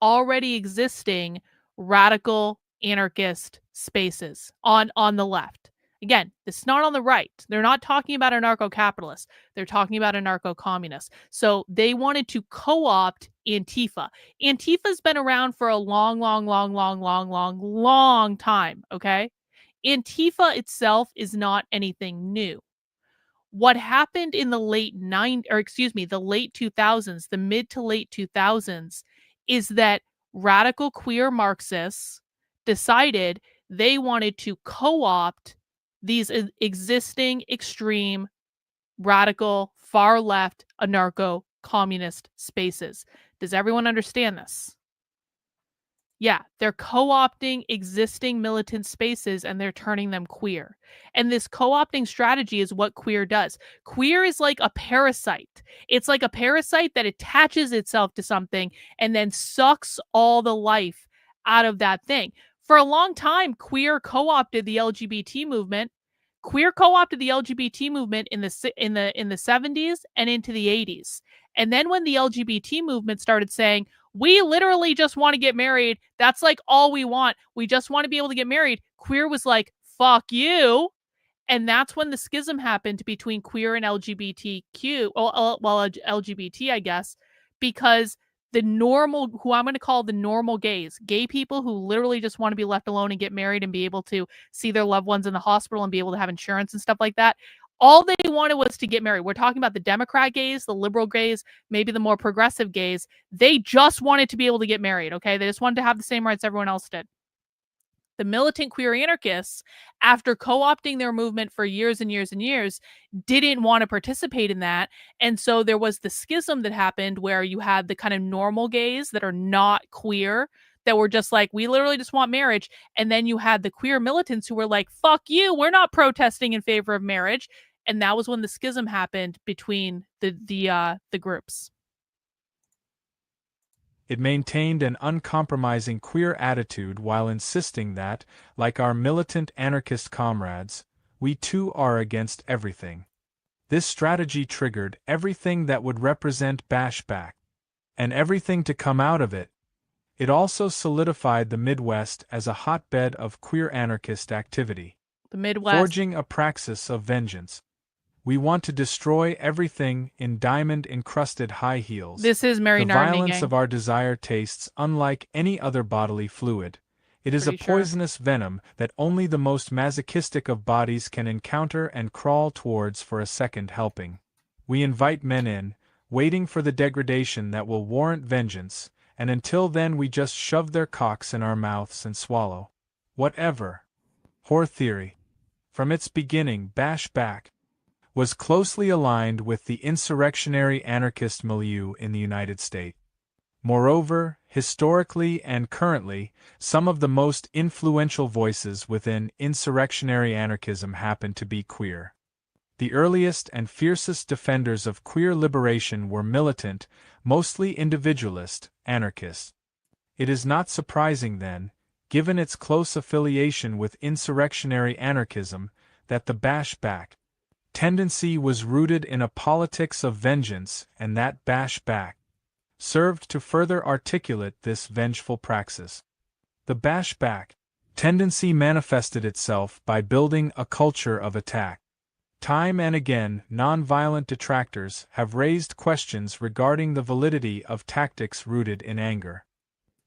already existing radical anarchist spaces on the left. Again, this is not on the right. They're not talking about anarcho-capitalists. They're talking about anarcho-communists. So they wanted to co-opt Antifa. Antifa's been around for a long time, okay? Antifa itself is not anything new. What happened in the late 2000s, the mid to late 2000s, is that radical queer Marxists decided they wanted to co-opt these existing extreme, radical, far-left, anarcho-communist spaces. Does everyone understand this? Yeah, they're co-opting existing militant spaces and they're turning them queer. And this co-opting strategy is what queer does. Queer is like a parasite. It's like a parasite that attaches itself to something and then sucks all the life out of that thing. For a long time, queer co-opted the LGBT movement. Queer co-opted the LGBT movement in the 70s and into the 80s. And then when the LGBT movement started saying, we literally just want to get married, that's like all we want, we just want to be able to get married, queer was like, fuck you. And that's when the schism happened between queer and LGBTQ, LGBT, I guess, because the normal, who I'm going to call the normal gays, gay people who literally just want to be left alone and get married and be able to see their loved ones in the hospital and be able to have insurance and stuff like that. All they wanted was to get married. We're talking about the Democrat gays, the liberal gays, maybe the more progressive gays. They just wanted to be able to get married, okay? They just wanted to have the same rights everyone else did. The militant queer anarchists, after co-opting their movement for years and years and years, didn't want to participate in that. And so there was the schism that happened where you had the kind of normal gays that are not queer, that were just like, we literally just want marriage. And then you had the queer militants who were like, fuck you, we're not protesting in favor of marriage. And that was when the schism happened between the groups. It maintained an uncompromising queer attitude while insisting that, like our militant anarchist comrades, we too are against everything. This strategy triggered everything that would represent bashback, and everything to come out of it. It also solidified the Midwest as a hotbed of queer anarchist activity, The Midwest. forging a praxis of vengeance. We want to destroy everything in diamond-encrusted high heels. This is Mary The Narney violence gang. of our desire tastes unlike any other bodily fluid. It is a Pretty sure. poisonous venom that only the most masochistic of bodies can encounter and crawl towards for a second helping. We invite men in, waiting for the degradation that will warrant vengeance, and until then we just shove their cocks in our mouths and swallow. Whatever. Whore theory. From its beginning, bashback was closely aligned with the insurrectionary anarchist milieu in the United States. Moreover, historically and currently, some of the most influential voices within insurrectionary anarchism happen to be queer. The earliest and fiercest defenders of queer liberation were militant, mostly individualist, anarchists. It is not surprising then, given its close affiliation with insurrectionary anarchism, that the bashback tendency was rooted in a politics of vengeance, and that bashback served to further articulate this vengeful praxis. The bashback tendency manifested itself by building a culture of attack. Time and again, nonviolent detractors have raised questions regarding the validity of tactics rooted in anger.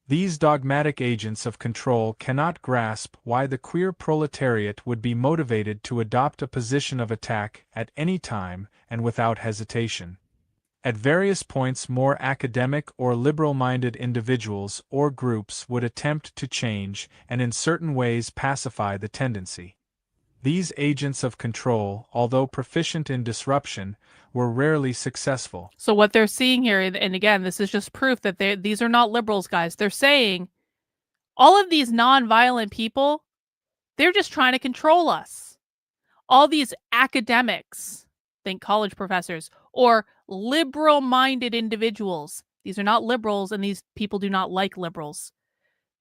These dogmatic agents of control cannot grasp why the queer proletariat would be motivated to adopt a position of attack at any time and without hesitation. At various points, more academic or liberal-minded individuals or groups would attempt to change and in certain ways pacify the tendency. These agents of control, although proficient in disruption, were rarely successful. So what they're seeing here, and again, this is just proof that these are not liberals, guys. They're saying all of these non-violent people, they're just trying to control us. All these academics, think college professors, or liberal-minded individuals. These are not liberals, and these people do not like liberals.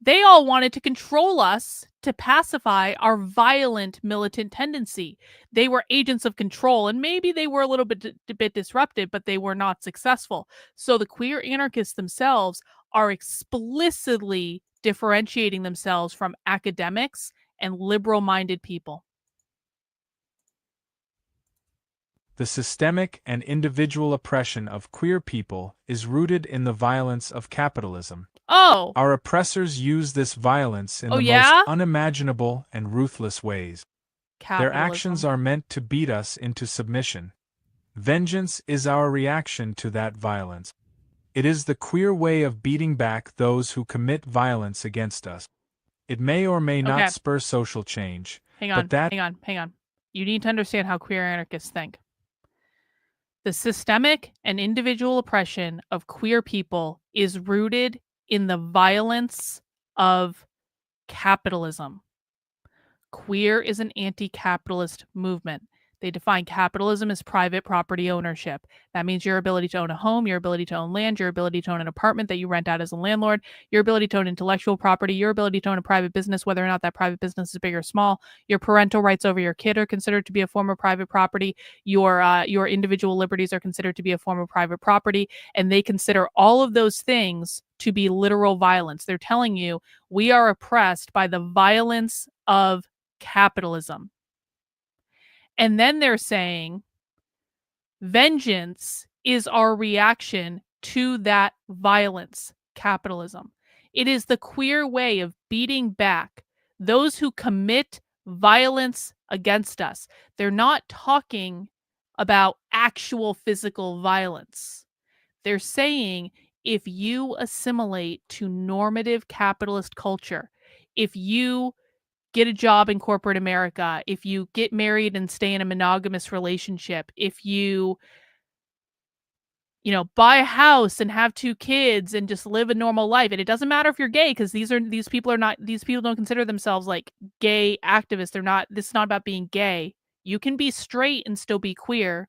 They all wanted to control us to pacify our violent militant tendency. They were agents of control, and maybe they were a little bit disruptive, but they were not successful. So the queer anarchists themselves are explicitly differentiating themselves from academics and liberal-minded people. The systemic and individual oppression of queer people is rooted in the violence of capitalism. Oh! Our oppressors use this violence in the yeah? most unimaginable and ruthless ways. Their actions are meant to beat us into submission. Vengeance is our reaction to that violence. It is the queer way of beating back those who commit violence against us. It may or may not spur social change. Hang on, but that hang on. You need to understand how queer anarchists think. The systemic and individual oppression of queer people is rooted in the violence of capitalism. Queer is an anti-capitalist movement. They define capitalism as private property ownership. That means your ability to own a home, your ability to own land, your ability to own an apartment that you rent out as a landlord, your ability to own intellectual property, your ability to own a private business, whether or not that private business is big or small. Your parental rights over your kid are considered to be a form of private property. Your individual liberties are considered to be a form of private property. And they consider all of those things to be literal violence. They're telling you we are oppressed by the violence of capitalism. And then they're saying vengeance is our reaction to that violence, capitalism. It is the queer way of beating back those who commit violence against us. They're not talking about actual physical violence. They're saying if you assimilate to normative capitalist culture, if you get a job in corporate America, if you get married and stay in a monogamous relationship, if you buy a house and have 2 kids and just live a normal life. And it doesn't matter if you're gay, because these people don't consider themselves like gay activists. This is not about being gay. You can be straight and still be queer.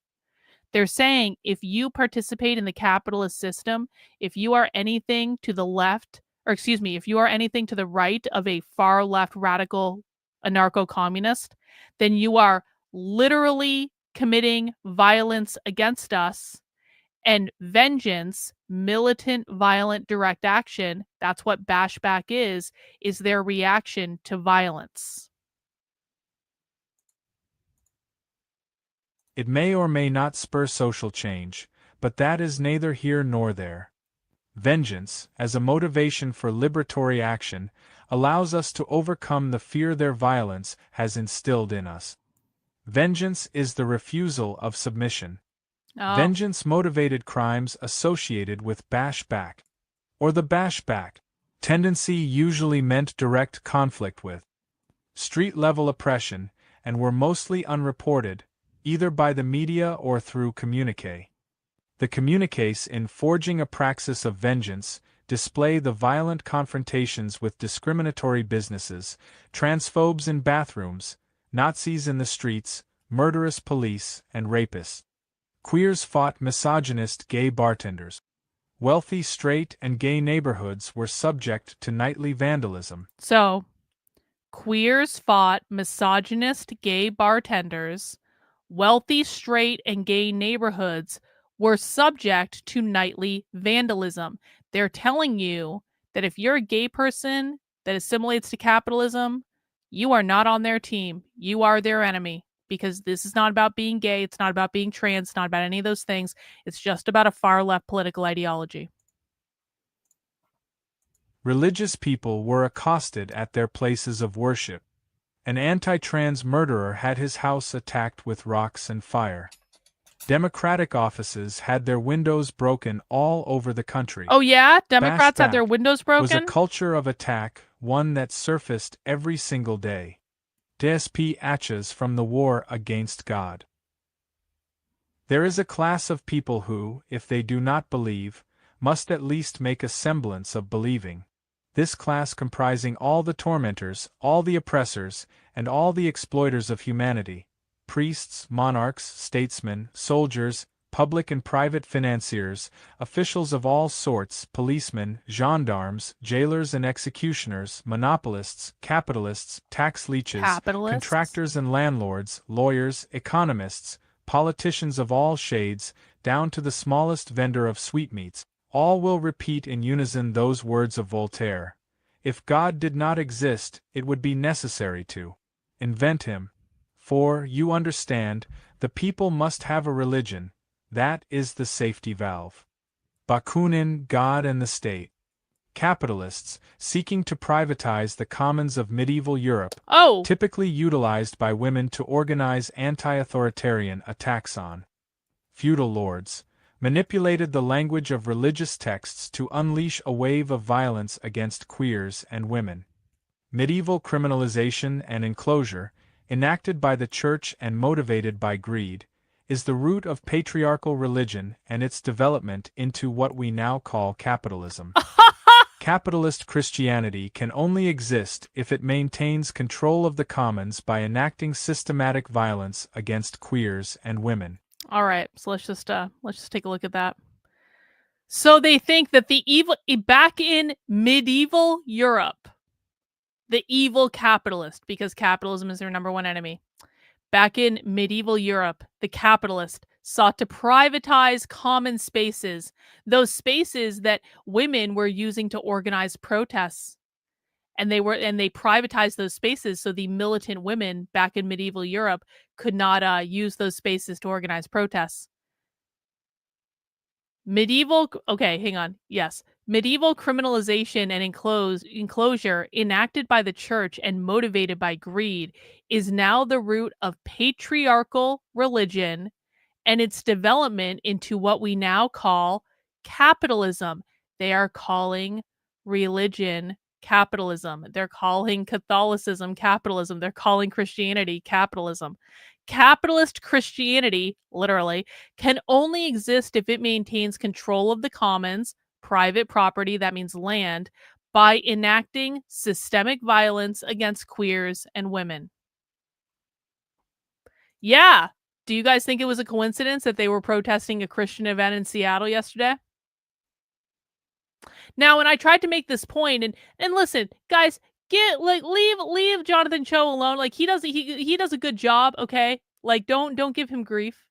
They're saying if you participate in the capitalist system, if you are anything to the left, or excuse me, if you are anything to the right of a far left radical anarcho-communist, then you are literally committing violence against us. And vengeance, militant, violent, direct action, that's what bashback is their reaction to violence. It may or may not spur social change, but that is neither here nor there. Vengeance, as a motivation for liberatory action, allows us to overcome the fear their violence has instilled in us. Vengeance is the refusal of submission. Oh. Vengeance-motivated crimes associated with bashback, or the bashback tendency, usually meant direct conflict with street-level oppression, and were mostly unreported, either by the media or through communique. The communiques in forging a praxis of vengeance display the violent confrontations with discriminatory businesses, transphobes in bathrooms, Nazis in the streets, murderous police, and rapists. Queers fought misogynist gay bartenders. Wealthy straight and gay neighborhoods were subject to nightly vandalism. So, queers fought misogynist gay bartenders. Wealthy straight and gay neighborhoods were subject to nightly vandalism. They're telling you that if you're a gay person that assimilates to capitalism, you are not on their team. You are their enemy. Because this is not about being gay, it's not about being trans, it's not about any of those things. It's just about a far-left political ideology. Religious people were accosted at their places of worship. An anti-trans murderer had his house attacked with rocks and fire. Democratic offices had their windows broken all over the country. Oh yeah? Democrats had their Bashback windows broken? was a culture of attack, one that surfaced every single day. DSP Atches from the war against God. There is a class of people who, if they do not believe, must at least make a semblance of believing. This class comprising all the tormentors, all the oppressors, and all the exploiters of humanity, priests, monarchs, statesmen, soldiers, public and private financiers, officials of all sorts, policemen, gendarmes, jailers and executioners, monopolists, capitalists, tax leeches, contractors and landlords, lawyers, economists, politicians of all shades, down to the smallest vendor of sweetmeats, all will repeat in unison those words of Voltaire. If God did not exist, it would be necessary to invent him. For, you understand, the people must have a religion. That is the safety valve. Bakunin, God and the state. Capitalists, seeking to privatize the commons of medieval Europe, typically utilized by women to organize anti-authoritarian attacks on feudal lords, manipulated the language of religious texts to unleash a wave of violence against queers and women. Medieval criminalization and enclosure, enacted by the church and motivated by greed, is the root of patriarchal religion and its development into what we now call capitalism. Capitalist Christianity can only exist if it maintains control of the commons by enacting systematic violence against queers and women. All right, so let's just take a look at that. So they think that back in medieval Europe, the evil capitalist, because capitalism is their number one enemy. Back in medieval Europe, the capitalist sought to privatize common spaces, those spaces that women were using to organize protests. And they privatized those spaces so the militant women back in medieval Europe could not use those spaces to organize protests. Okay, hang on. Yes. Medieval criminalization and enclosure enacted by the church and motivated by greed is now the root of patriarchal religion and its development into what we now call capitalism. They are calling religion capitalism. They're calling Catholicism capitalism. They're calling Christianity capitalism. Capitalist Christianity, literally, can only exist if it maintains control of the commons, private property, that means land, by enacting systemic violence against queers and women. Yeah. Do you guys think it was a coincidence that they were protesting a Christian event in Seattle yesterday? Now, when I tried to make this point, and listen, guys, leave Jonathan Cho alone. Like he does a good job, okay? Like don't give him grief.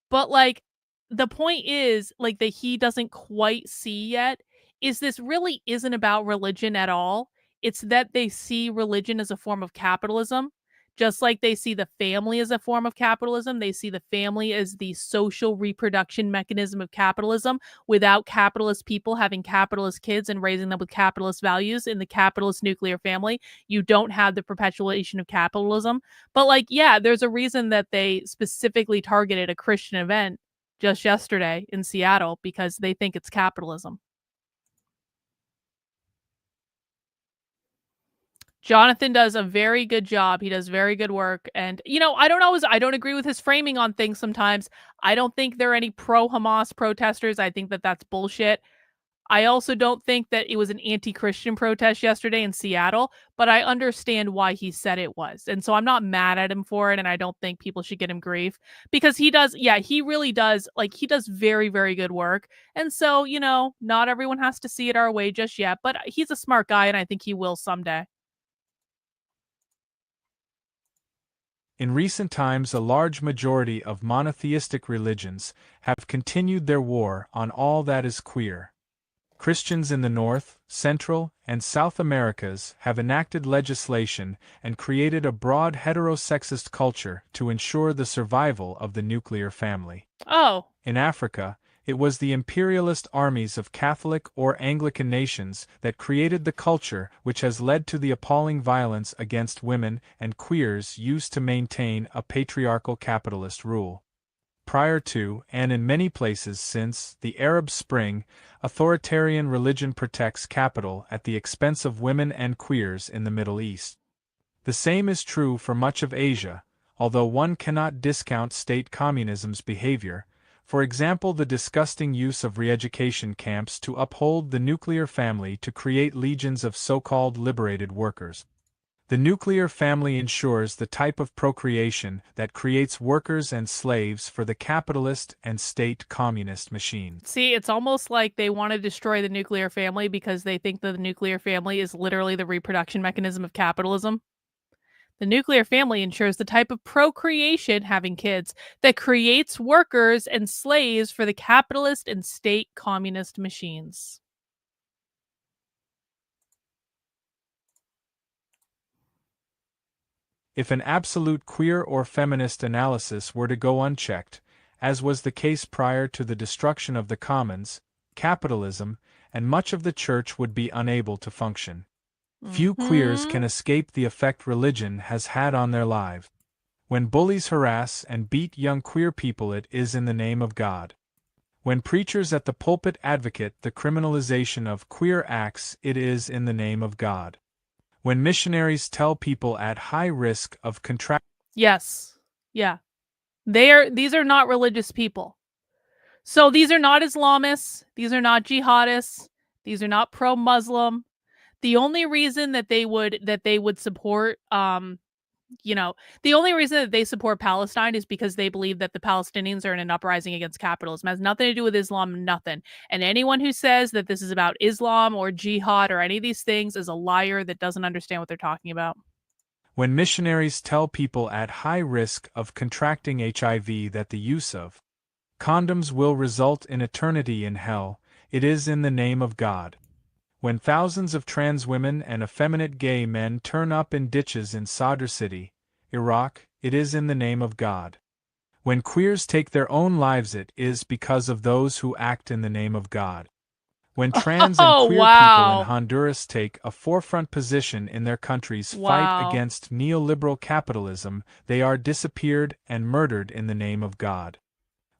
But like the point is like that he doesn't quite see yet is this really isn't about religion at all. It's that they see religion as a form of capitalism. Just like they see the family as a form of capitalism, they see the family as the social reproduction mechanism of capitalism. Without capitalist people having capitalist kids and raising them with capitalist values in the capitalist nuclear family, you don't have the perpetuation of capitalism. But like, yeah, there's a reason that they specifically targeted a Christian event just yesterday in Seattle because they think it's capitalism. Jonathan does a very good job. He does very good work. And, I don't agree with his framing on things sometimes. I don't think there are any pro-Hamas protesters. I think that that's bullshit. I also don't think that it was an anti-Christian protest yesterday in Seattle, but I understand why he said it was. And so I'm not mad at him for it, and I don't think people should get him grief because he really does, he does very, very good work. And so, not everyone has to see it our way just yet, but he's a smart guy, and I think he will someday. In recent times, a large majority of monotheistic religions have continued their war on all that is queer. Christians in the North, Central, and South Americas have enacted legislation and created a broad heterosexist culture to ensure the survival of the nuclear family. Oh. In Africa, it was the imperialist armies of Catholic or Anglican nations that created the culture which has led to the appalling violence against women and queers used to maintain a patriarchal capitalist rule. Prior to, and in many places since, the Arab Spring, authoritarian religion protects capital at the expense of women and queers in the Middle East. The same is true for much of Asia, although one cannot discount state communism's behavior. For example, the disgusting use of re-education camps to uphold the nuclear family to create legions of so-called liberated workers. The nuclear family ensures the type of procreation that creates workers and slaves for the capitalist and state communist machine. See, it's almost like they want to destroy the nuclear family because they think that the nuclear family is literally the reproduction mechanism of capitalism. The nuclear family ensures the type of procreation, having kids, that creates workers and slaves for the capitalist and state communist machines. If an absolute queer or feminist analysis were to go unchecked, as was the case prior to the destruction of the commons, capitalism, and much of the church would be unable to function. Few queers can escape the effect religion has had on their lives. When bullies harass and beat young queer people, it is in the name of God. When preachers at the pulpit advocate the criminalization of queer acts, it is in the name of God. When missionaries tell people at high risk of contracting... Yes. Yeah. These are not religious people. So these are not Islamists. These are not jihadists. These are not pro-Muslim. The only reason that they would support, the only reason that they support Palestine is because they believe that the Palestinians are in an uprising against capitalism. It has nothing to do with Islam, nothing. And anyone who says that this is about Islam or jihad or any of these things is a liar that doesn't understand what they're talking about. When missionaries tell people at high risk of contracting HIV that the use of condoms will result in eternity in hell, it is in the name of God. When thousands of trans women and effeminate gay men turn up in ditches in Sadr City, Iraq, it is in the name of God. When queers take their own lives, it is because of those who act in the name of God. When trans and Oh, queer people wow. in Honduras take a forefront position in their country's fight Wow. against neoliberal capitalism, they are disappeared and murdered in the name of God.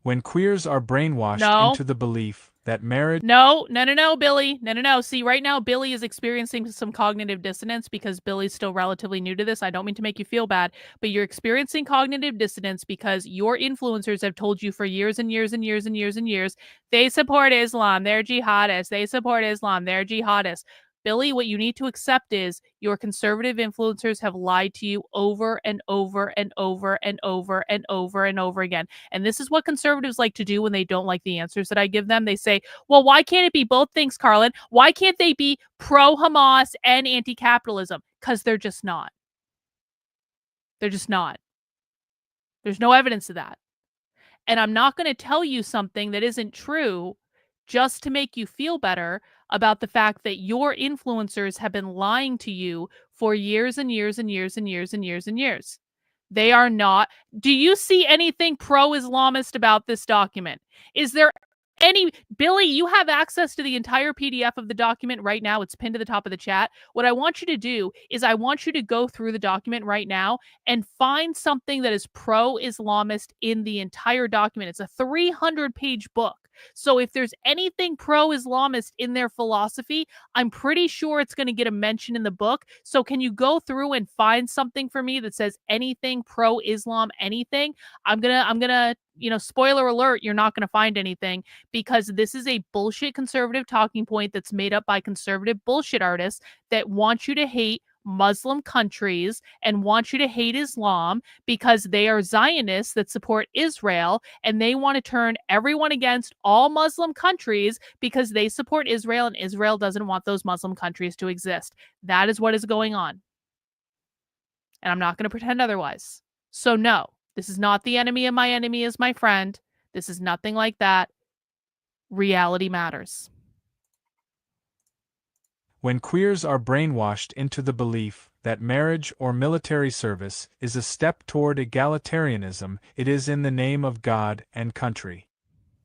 When queers are brainwashed No. into the belief that marriage No, Billy. No. See, right now, Billy is experiencing some cognitive dissonance because Billy's still relatively new to this. I don't mean to make you feel bad, but you're experiencing cognitive dissonance because your influencers have told you for years and years and years and years and years, they support Islam, they're jihadists, they support Islam, they're jihadists. Billy, what you need to accept is your conservative influencers have lied to you over and over and over and over and over and over again. And this is what conservatives like to do when they don't like the answers that I give them. They say, well, why can't it be both things, Karlyn? Why can't they be pro-Hamas and anti-capitalism? Because they're just not. They're just not. There's no evidence of that. And I'm not going to tell you something that isn't true just to make you feel better about the fact that your influencers have been lying to you for years and years and years and years and years and years. They are not. Do you see anything pro-Islamist about this document? Is there any, Billy, you have access to the entire PDF of the document right now. It's pinned to the top of the chat. What I want you to do is I want you to go through the document right now and find something that is pro-Islamist in the entire document. It's a 300-page book. So if there's anything pro-Islamist in their philosophy, I'm pretty sure it's going to get a mention in the book. So can you go through and find something for me that says anything pro-Islam, anything? I'm gonna, spoiler alert, you're not gonna find anything because this is a bullshit conservative talking point that's made up by conservative bullshit artists that want you to hate Muslim countries and want you to hate Islam because they are Zionists that support Israel and they want to turn everyone against all Muslim countries because they support Israel and Israel doesn't want those Muslim countries to exist. That is what is going on. And I'm not going to pretend otherwise. So no, this is not the enemy of my enemy is my friend. This is nothing like that. Reality matters. When queers are brainwashed into the belief that marriage or military service is a step toward egalitarianism, it is in the name of God and country.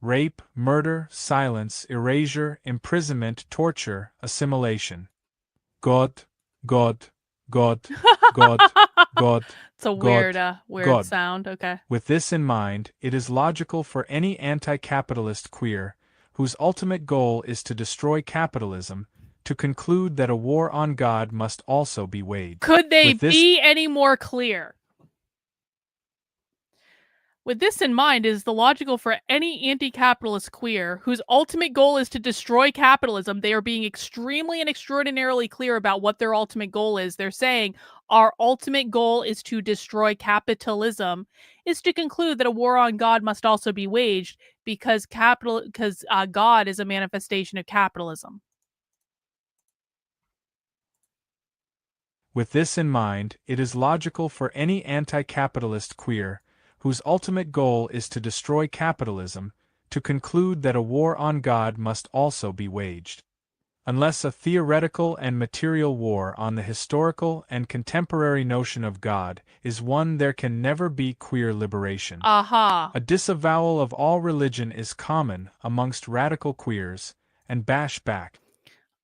Rape, murder, silence, erasure, imprisonment, torture, assimilation. God, God, God, God, God. It's a God, weird God. sound. Okay. With this in mind, it is logical for any anti-capitalist queer, whose ultimate goal is to destroy capitalism, to conclude that a war on God must also be waged. Could they With this- be any more clear? With this in mind, it is the logical for any anti-capitalist queer whose ultimate goal is to destroy capitalism. They are being extremely and extraordinarily clear about what their ultimate goal is. They're saying our ultimate goal is to destroy capitalism, is to conclude that a war on God must also be waged because God is a manifestation of capitalism. With this in mind, it is logical for any anti-capitalist queer, whose ultimate goal is to destroy capitalism, to conclude that a war on God must also be waged. Unless a theoretical and material war on the historical and contemporary notion of God is won, there can never be queer liberation. Aha. A disavowal of all religion is common amongst radical queers, and bashback.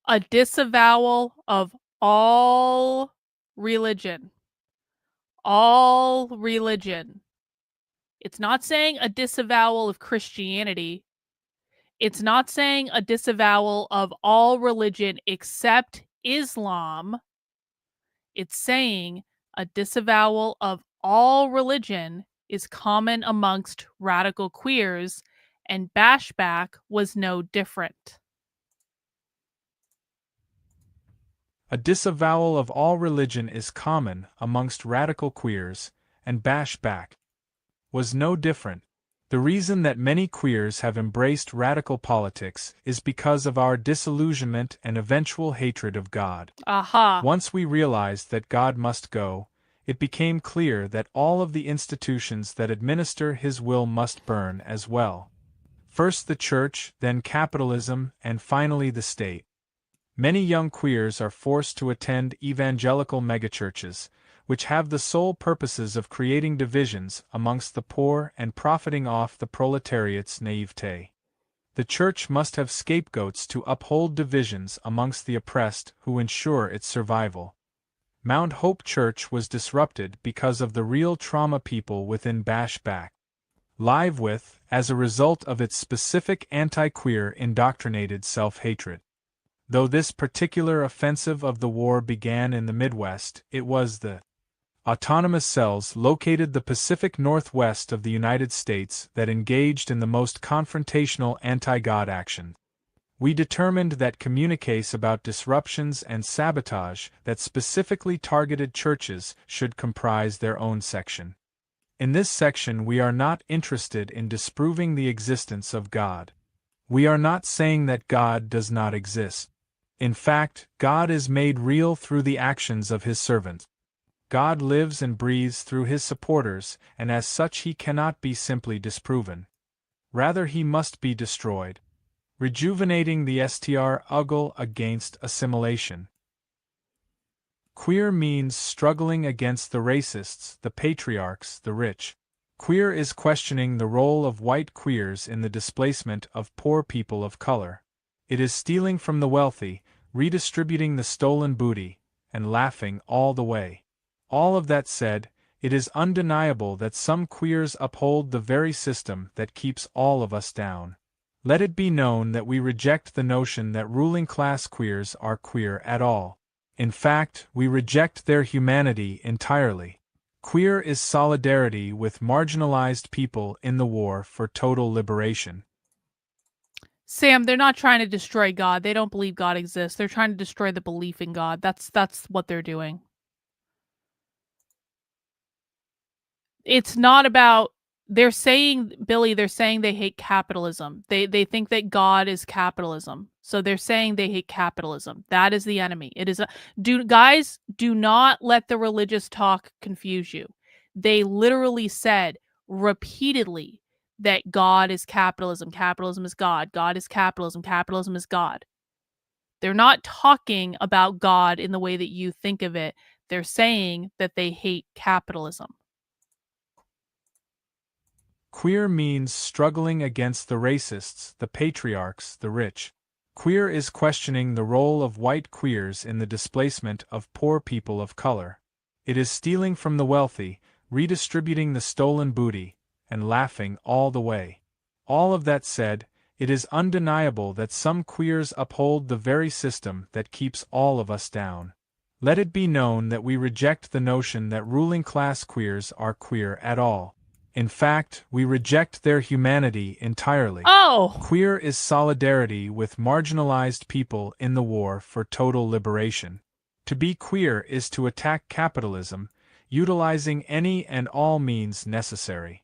A disavowal of all religion. All religion. It's not saying a disavowal of Christianity. It's not saying a disavowal of all religion except Islam. It's saying a disavowal of all religion is common amongst radical queers, and bashback was no different. A disavowal of all religion is common amongst radical queers, and bashback was no different. The reason that many queers have embraced radical politics is because of our disillusionment and eventual hatred of God. Aha. Once we realized that God must go, it became clear that all of the institutions that administer His will must burn as well. First the church, then capitalism, and finally the state. Many young queers are forced to attend evangelical megachurches, which have the sole purposes of creating divisions amongst the poor and profiting off the proletariat's naivete. The Church must have scapegoats to uphold divisions amongst the oppressed who ensure its survival. Mount Hope Church was disrupted because of the real trauma people within Bashback live with, as a result of its specific anti-queer indoctrinated self-hatred. Though this particular offensive of the war began in the Midwest, it was the autonomous cells located the Pacific Northwest of the United States that engaged in the most confrontational anti-God action. We determined that communiques about disruptions and sabotage that specifically targeted churches should comprise their own section. In this section, we are not interested in disproving the existence of God. We are not saying that God does not exist. In fact, God is made real through the actions of His servants. God lives and breathes through His supporters, and as such He cannot be simply disproven. Rather, He must be destroyed. Rejuvenating the struggle against assimilation. Queer means struggling against the racists, the patriarchs, the rich. Queer is questioning the role of white queers in the displacement of poor people of color. It is stealing from the wealthy, redistributing the stolen booty, and laughing all the way. All of that said, it is undeniable that some queers uphold the very system that keeps all of us down. Let it be known that we reject the notion that ruling class queers are queer at all. In fact, we reject their humanity entirely. Queer is solidarity with marginalized people in the war for total liberation. Sam, they're not trying to destroy God. They don't believe God exists. They're trying to destroy the belief in God. That's what they're doing. It's not about, they're saying, Billy, they're saying they hate capitalism. They think that God is capitalism. So they're saying they hate capitalism. That is the enemy. It is guys, do not let the religious talk confuse you. They literally said repeatedly that God is capitalism. Capitalism is God. God is capitalism. Capitalism is God. They're not talking about God in the way that you think of it. They're saying that they hate capitalism. Queer means struggling against the racists, the patriarchs, the rich. Queer is questioning the role of white queers in the displacement of poor people of color. It is stealing from the wealthy, redistributing the stolen booty, and laughing all the way. All of that said, it is undeniable that some queers uphold the very system that keeps all of us down. Let it be known that we reject the notion that ruling class queers are queer at all. In fact, we reject their humanity entirely. Oh! Queer is solidarity with marginalized people in the war for total liberation. To be queer is to attack capitalism, utilizing any and all means necessary.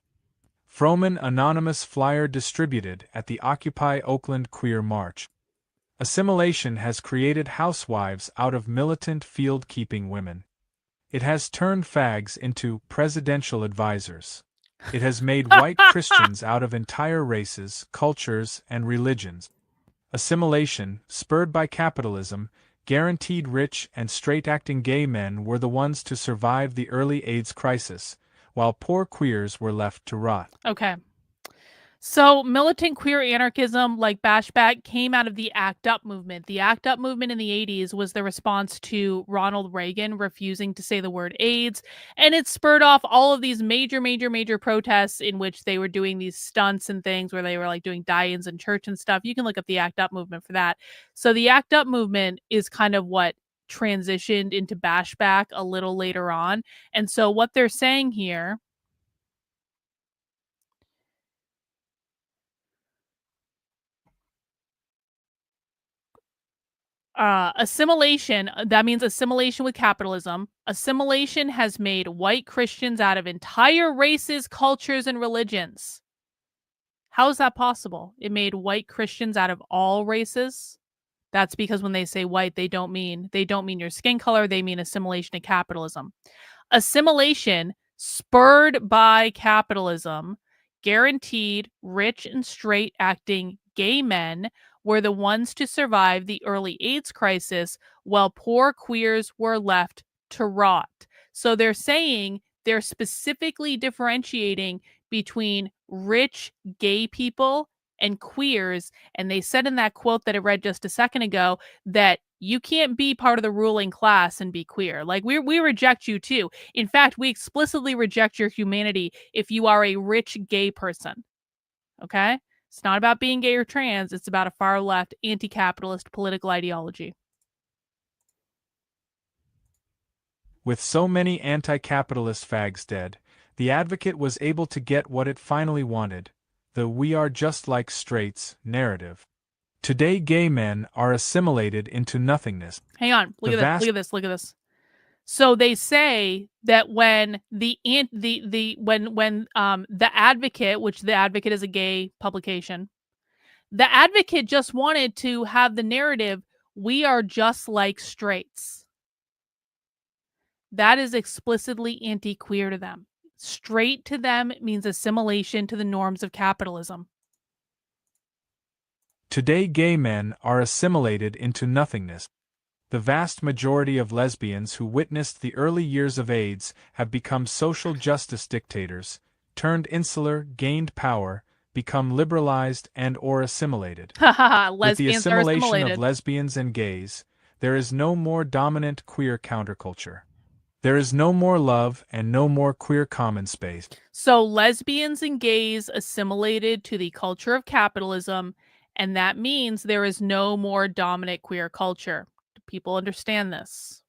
Froman anonymous flyer distributed at the Occupy Oakland Queer March. Assimilation has created housewives out of militant field-keeping women. It has turned fags into presidential advisors. It has made white Christians out of entire races, cultures, and religions. Assimilation, spurred by capitalism, guaranteed rich and straight-acting gay men were the ones to survive the early AIDS crisis, while poor queers were left to rot. Okay. So militant queer anarchism like Bashback came out of the ACT UP movement. The ACT UP movement in the 80s was the response to Ronald Reagan refusing to say the word AIDS. And it spurred off all of these major protests in which they were doing these stunts and things where they were like doing die-ins in church and stuff. You can look up the ACT UP movement for that. So the ACT UP movement is kind of what transitioned into Bashback a little later on. And so what they're saying here assimilation, that means assimilation with capitalism. Assimilation has made white Christians out of entire races, cultures, and religions. How is that possible? It made white Christians out of all races? That's because when they say white, they don't mean your skin color, they mean assimilation to capitalism. Assimilation spurred by capitalism guaranteed rich and straight acting gay men were the ones to survive the early AIDS crisis while poor queers were left to rot. So they're saying they're specifically differentiating between rich gay people and queers. And they said in that quote that I read just a second ago that you can't be part of the ruling class and be queer. Like we reject you too. In fact, we explicitly reject your humanity if you are a rich gay person. Okay? It's not about being gay or trans. It's about a far left anti-capitalist political ideology. With so many anti-capitalist fags dead, the Advocate was able to get what it finally wanted, the "we are just like straights" narrative. Today gay men are assimilated into nothingness. Hang on, look at this. So they say that when the Advocate, which the Advocate is a gay publication, the Advocate just wanted to have the narrative, we are just like straights. That is explicitly anti-queer to them. Straight to them means assimilation to the norms of capitalism. Today gay men are assimilated into nothingness. The vast majority of lesbians who witnessed the early years of AIDS have become social justice dictators, turned insular, gained power, become liberalized and or assimilated. With the assimilation of lesbians and gays, there is no more dominant queer counterculture. There is no more love and no more queer common space. So lesbians and gays assimilated to the culture of capitalism, and that means there is no more dominant queer culture. Do people understand this?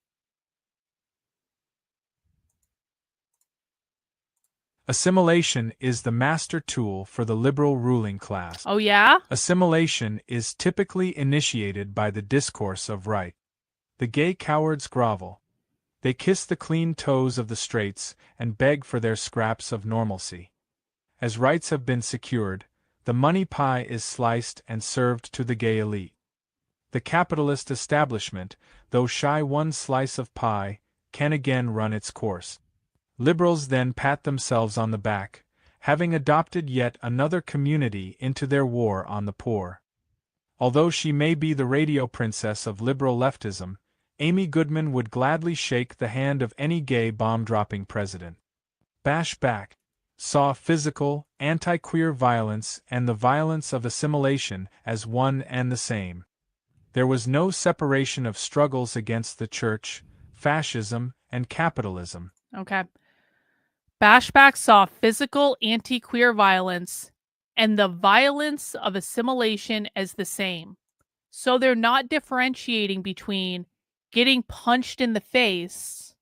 Assimilation is the master tool for the liberal ruling class. Oh yeah? Assimilation is typically initiated by the discourse of right. The gay cowards grovel. They kiss the clean toes of the straights and beg for their scraps of normalcy. As rights have been secured, the money pie is sliced and served to the gay elite. The capitalist establishment, though shy one slice of pie, can again run its course. Liberals then pat themselves on the back, having adopted yet another community into their war on the poor. Although she may be the radio princess of liberal leftism, Amy Goodman would gladly shake the hand of any gay bomb-dropping president. Bash Back saw physical, anti-queer violence and the violence of assimilation as one and the same. There was no separation of struggles against the church, fascism, and capitalism. Okay. Bashback saw physical anti-queer violence and the violence of assimilation as the same. So they're not differentiating between getting punched in the face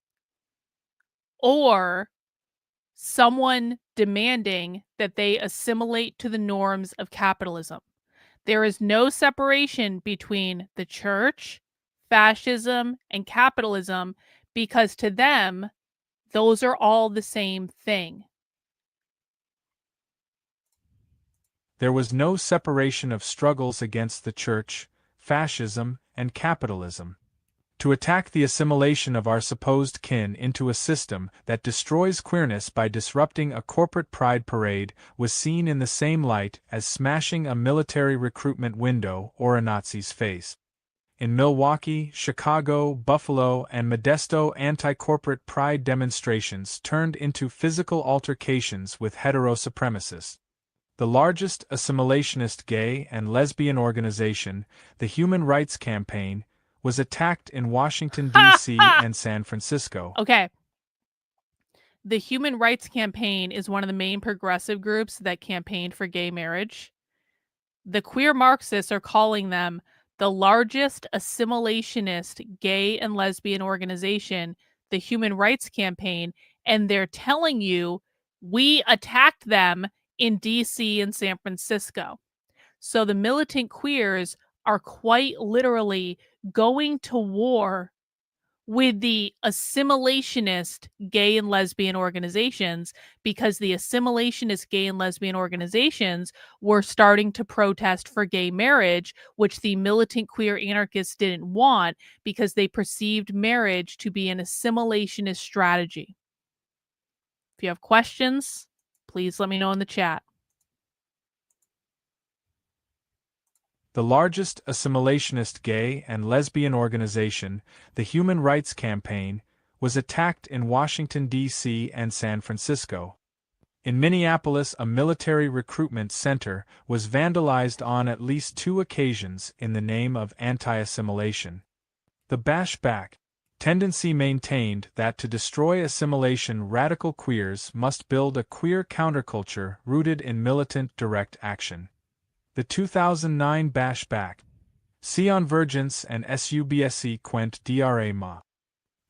or someone demanding that they assimilate to the norms of capitalism. There is no separation between the church, fascism, and capitalism because to them, those are all the same thing. There was no separation of struggles against the church, fascism, and capitalism. To attack the assimilation of our supposed kin into a system that destroys queerness by disrupting a corporate pride parade was seen in the same light as smashing a military recruitment window or a Nazi's face. In Milwaukee, Chicago, Buffalo, and Modesto, anti-corporate pride demonstrations turned into physical altercations with hetero-supremacists. The largest assimilationist gay and lesbian organization, the Human Rights Campaign, was attacked in Washington, D.C. and San Francisco. Okay. The Human Rights Campaign is one of the main progressive groups that campaigned for gay marriage. The queer Marxists are calling them the largest assimilationist gay and lesbian organization, the Human Rights Campaign, and they're telling you we attacked them in D.C. and San Francisco. So the militant queers are quite literally going to war with the assimilationist gay and lesbian organizations because the assimilationist gay and lesbian organizations were starting to protest for gay marriage, which the militant queer anarchists didn't want because they perceived marriage to be an assimilationist strategy. If you have questions, please let me know in the chat. The largest assimilationist gay and lesbian organization, the Human Rights Campaign, was attacked in Washington, D.C. and San Francisco. In Minneapolis, a military recruitment center was vandalized on at least 2 occasions in the name of anti-assimilation. The bashback tendency maintained that to destroy assimilation, radical queers must build a queer counterculture rooted in militant direct action. The 2009 bashback. See Convergence and Subse Quent Dra Ma.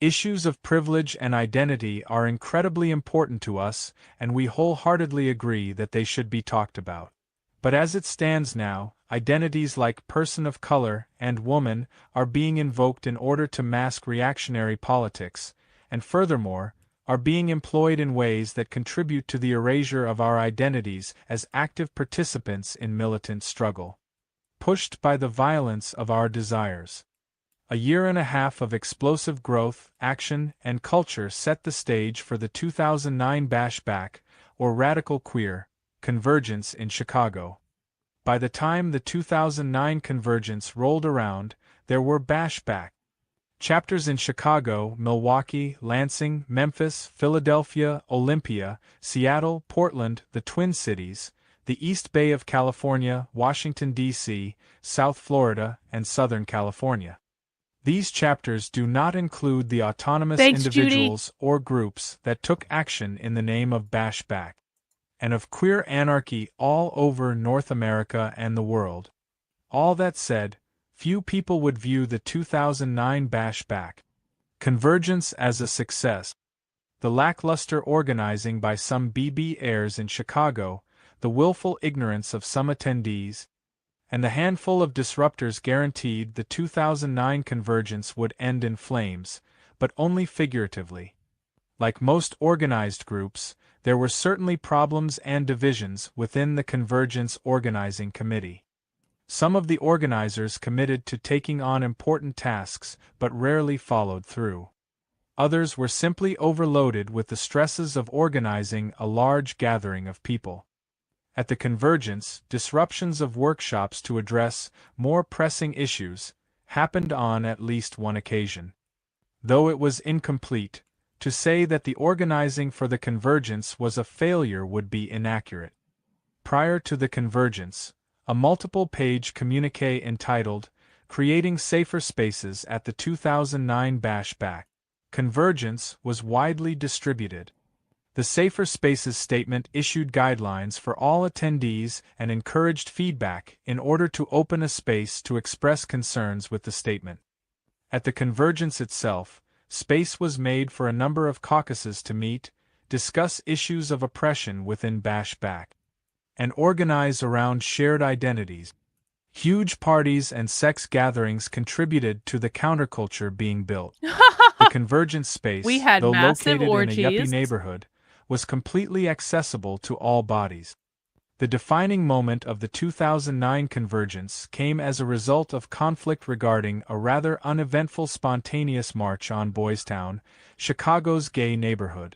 Issues of privilege and identity are incredibly important to us, and we wholeheartedly agree that they should be talked about. But as it stands now, identities like person of color and woman are being invoked in order to mask reactionary politics, and furthermore, are being employed in ways that contribute to the erasure of our identities as active participants in militant struggle. Pushed by the violence of our desires. A year and a half of explosive growth, action, and culture set the stage for the 2009 bashback, or radical queer, convergence in Chicago. By the time the 2009 convergence rolled around, there were bashback chapters in Chicago, Milwaukee, Lansing, Memphis, Philadelphia, Olympia, Seattle, Portland, the Twin Cities, the East Bay of California, Washington, D.C., South Florida, and Southern California. These chapters do not include the autonomous individuals or groups that took action in the name of bashback and of queer anarchy all over North America and the world. All that said, few people would view the 2009 bashback convergence as a success. The lackluster organizing by some BB-airs in Chicago, the willful ignorance of some attendees, and the handful of disruptors guaranteed the 2009 convergence would end in flames, but only figuratively. Like most organized groups, there were certainly problems and divisions within the convergence organizing committee. Some of the organizers committed to taking on important tasks but rarely followed through. Others were simply overloaded with the stresses of organizing a large gathering of people. At the convergence, disruptions of workshops to address more pressing issues happened on at least one occasion. Though it was incomplete, to say that the organizing for the convergence was a failure would be inaccurate. Prior to the convergence, a multiple-page communiqué entitled Creating Safer Spaces at the 2009 Bashback Convergence was widely distributed. The Safer Spaces statement issued guidelines for all attendees and encouraged feedback in order to open a space to express concerns with the statement. At the convergence itself, space was made for a number of caucuses to meet, discuss issues of oppression within bashback, and organize around shared identities. Huge parties and sex gatherings contributed to the counterculture being built. The convergence space, We had though massive located orgies. in a yuppie neighborhood, was completely accessible to all bodies. The defining moment of the 2009 convergence came as a result of conflict regarding a rather uneventful spontaneous march on Boys Town, Chicago's gay neighborhood.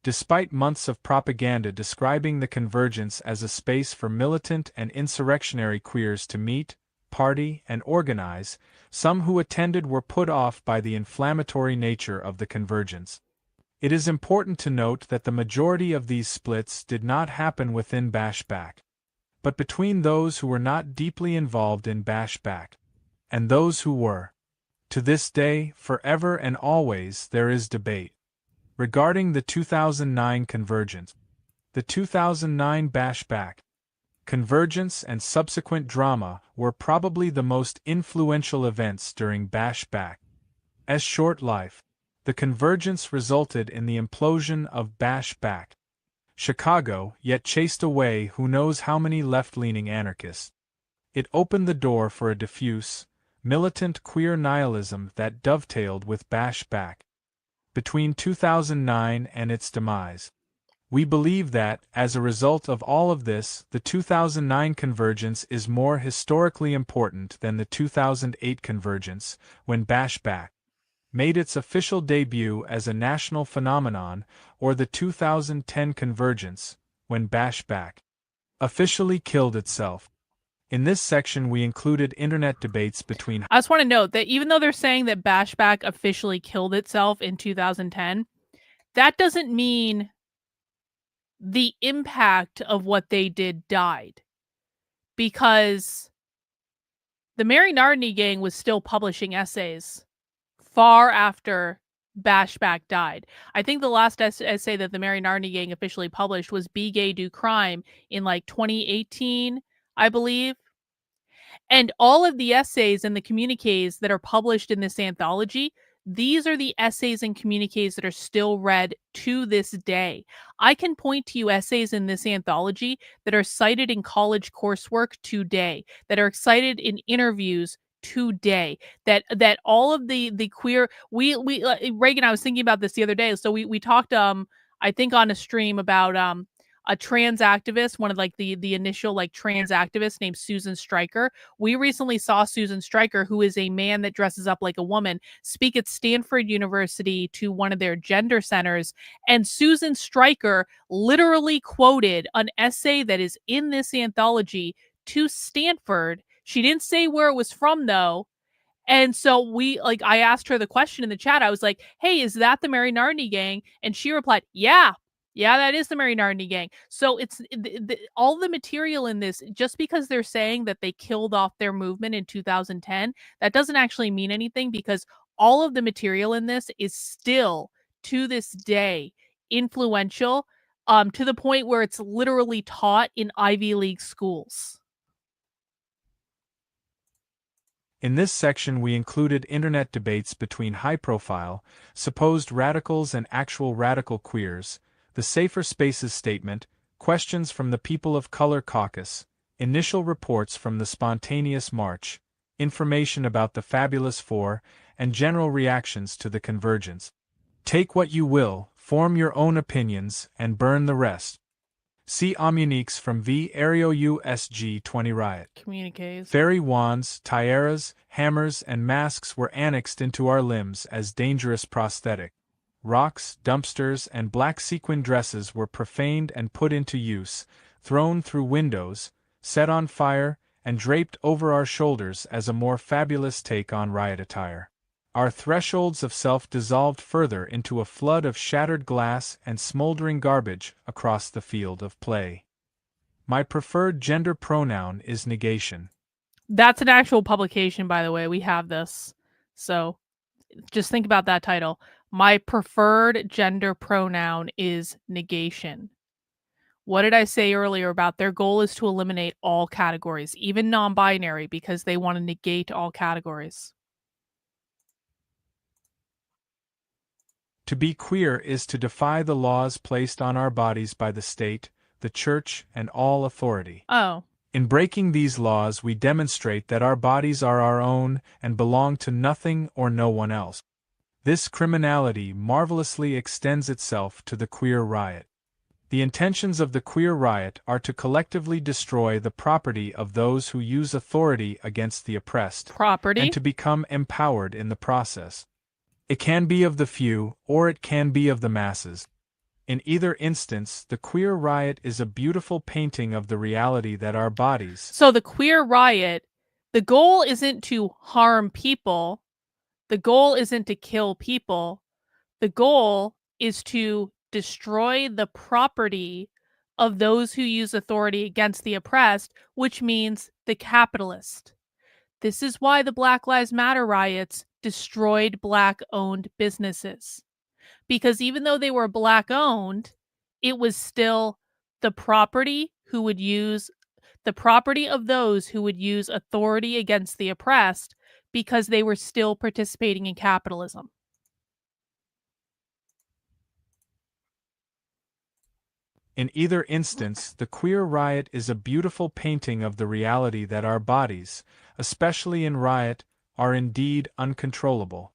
Despite months of propaganda describing the convergence as a space for militant and insurrectionary queers to meet, party, and organize, some who attended were put off by the inflammatory nature of the convergence. It is important to note that the majority of these splits did not happen within bashback, but between those who were not deeply involved in bashback and those who were. To this day, forever and always, there is debate regarding the 2009 convergence. The 2009 bashback convergence and subsequent drama were probably the most influential events during bashback's short life. The convergence resulted in the implosion of bashback Chicago, yet chased away who knows how many left-leaning anarchists. It opened the door for a diffuse, militant queer nihilism that dovetailed with bashback. Between 2009 and its demise, we believe that, as a result of all of this, the 2009 convergence is more historically important than the 2008 convergence, when bashback made its official debut as a national phenomenon, or the 2010 convergence, when bashback officially killed itself. In this section, we included internet debates between. I just want to note that even though they're saying that Bashback officially killed itself in 2010, that doesn't mean the impact of what they did died. Because the Mary Nardini gang was still publishing essays far after Bashback died. I think the last essay that the Mary Nardini gang officially published was Be Gay, Do Crime in like 2018, I believe. And all of the essays and the communiques that are published in this anthology, these are the essays and communiques that are still read to this day. I can point to you essays in this anthology that are cited in college coursework today, that are cited in interviews today, that all of the queer Reagan, I was thinking about this the other day. So we talked I think on a stream about a trans activist, one of like the initial like trans activists named Susan Stryker. We recently saw Susan Stryker, who is a man that dresses up like a woman, speak at Stanford University to one of their gender centers. And Susan Stryker literally quoted an essay that is in this anthology to Stanford. She didn't say where it was from though. And so I asked her the question in the chat. I was like, hey, is that the Mary Nardini gang? And she replied, yeah, that is the Mary Nardini gang. So it's all the material in this, just because they're saying that they killed off their movement in 2010, that doesn't actually mean anything, because all of the material in this is still, to this day, influential, to the point where it's literally taught in Ivy League schools. In this section, we included internet debates between high-profile, supposed radicals and actual radical queers, the Safer Spaces Statement, questions from the People of Color Caucus, initial reports from the Spontaneous March, information about the Fabulous Four, and general reactions to the Convergence. Take what you will, form your own opinions, and burn the rest. See Amuniques from V. Aereo USG 20 Riot. Communiques. Fairy wands, tiaras, hammers, and masks were annexed into our limbs as dangerous prosthetic. Rocks, dumpsters, and black sequin dresses were profaned and put into use, thrown through windows, set on fire, and draped over our shoulders as a more fabulous take on riot attire. Our thresholds of self dissolved further into a flood of shattered glass and smoldering garbage across the field of play. My preferred gender pronoun is negation. That's an actual publication, by the way. We have this. So just think about that title. My preferred gender pronoun is negation. What did I say earlier about their goal is to eliminate all categories, even non-binary, because they want to negate all categories? To be queer is to defy the laws placed on our bodies by the state, the church, and all authority. Oh. In breaking these laws, we demonstrate that our bodies are our own and belong to nothing or no one else. This criminality marvelously extends itself to the queer riot. The intentions of the queer riot are to collectively destroy the property of those who use authority against the oppressed, and to become empowered in the process. It can be of the few, or it can be of the masses. In either instance, the queer riot is a beautiful painting of the reality that our bodies... So the queer riot, the goal isn't to harm people. The goal isn't to kill people. The goal is to destroy the property of those who use authority against the oppressed, which means the capitalist. This is why the Black Lives Matter riots destroyed Black-owned businesses. Because even though they were Black-owned, it was still the property of those who would use authority against the oppressed, because they were still participating in capitalism. In either instance, the queer riot is a beautiful painting of the reality that our bodies, especially in riot, are indeed uncontrollable.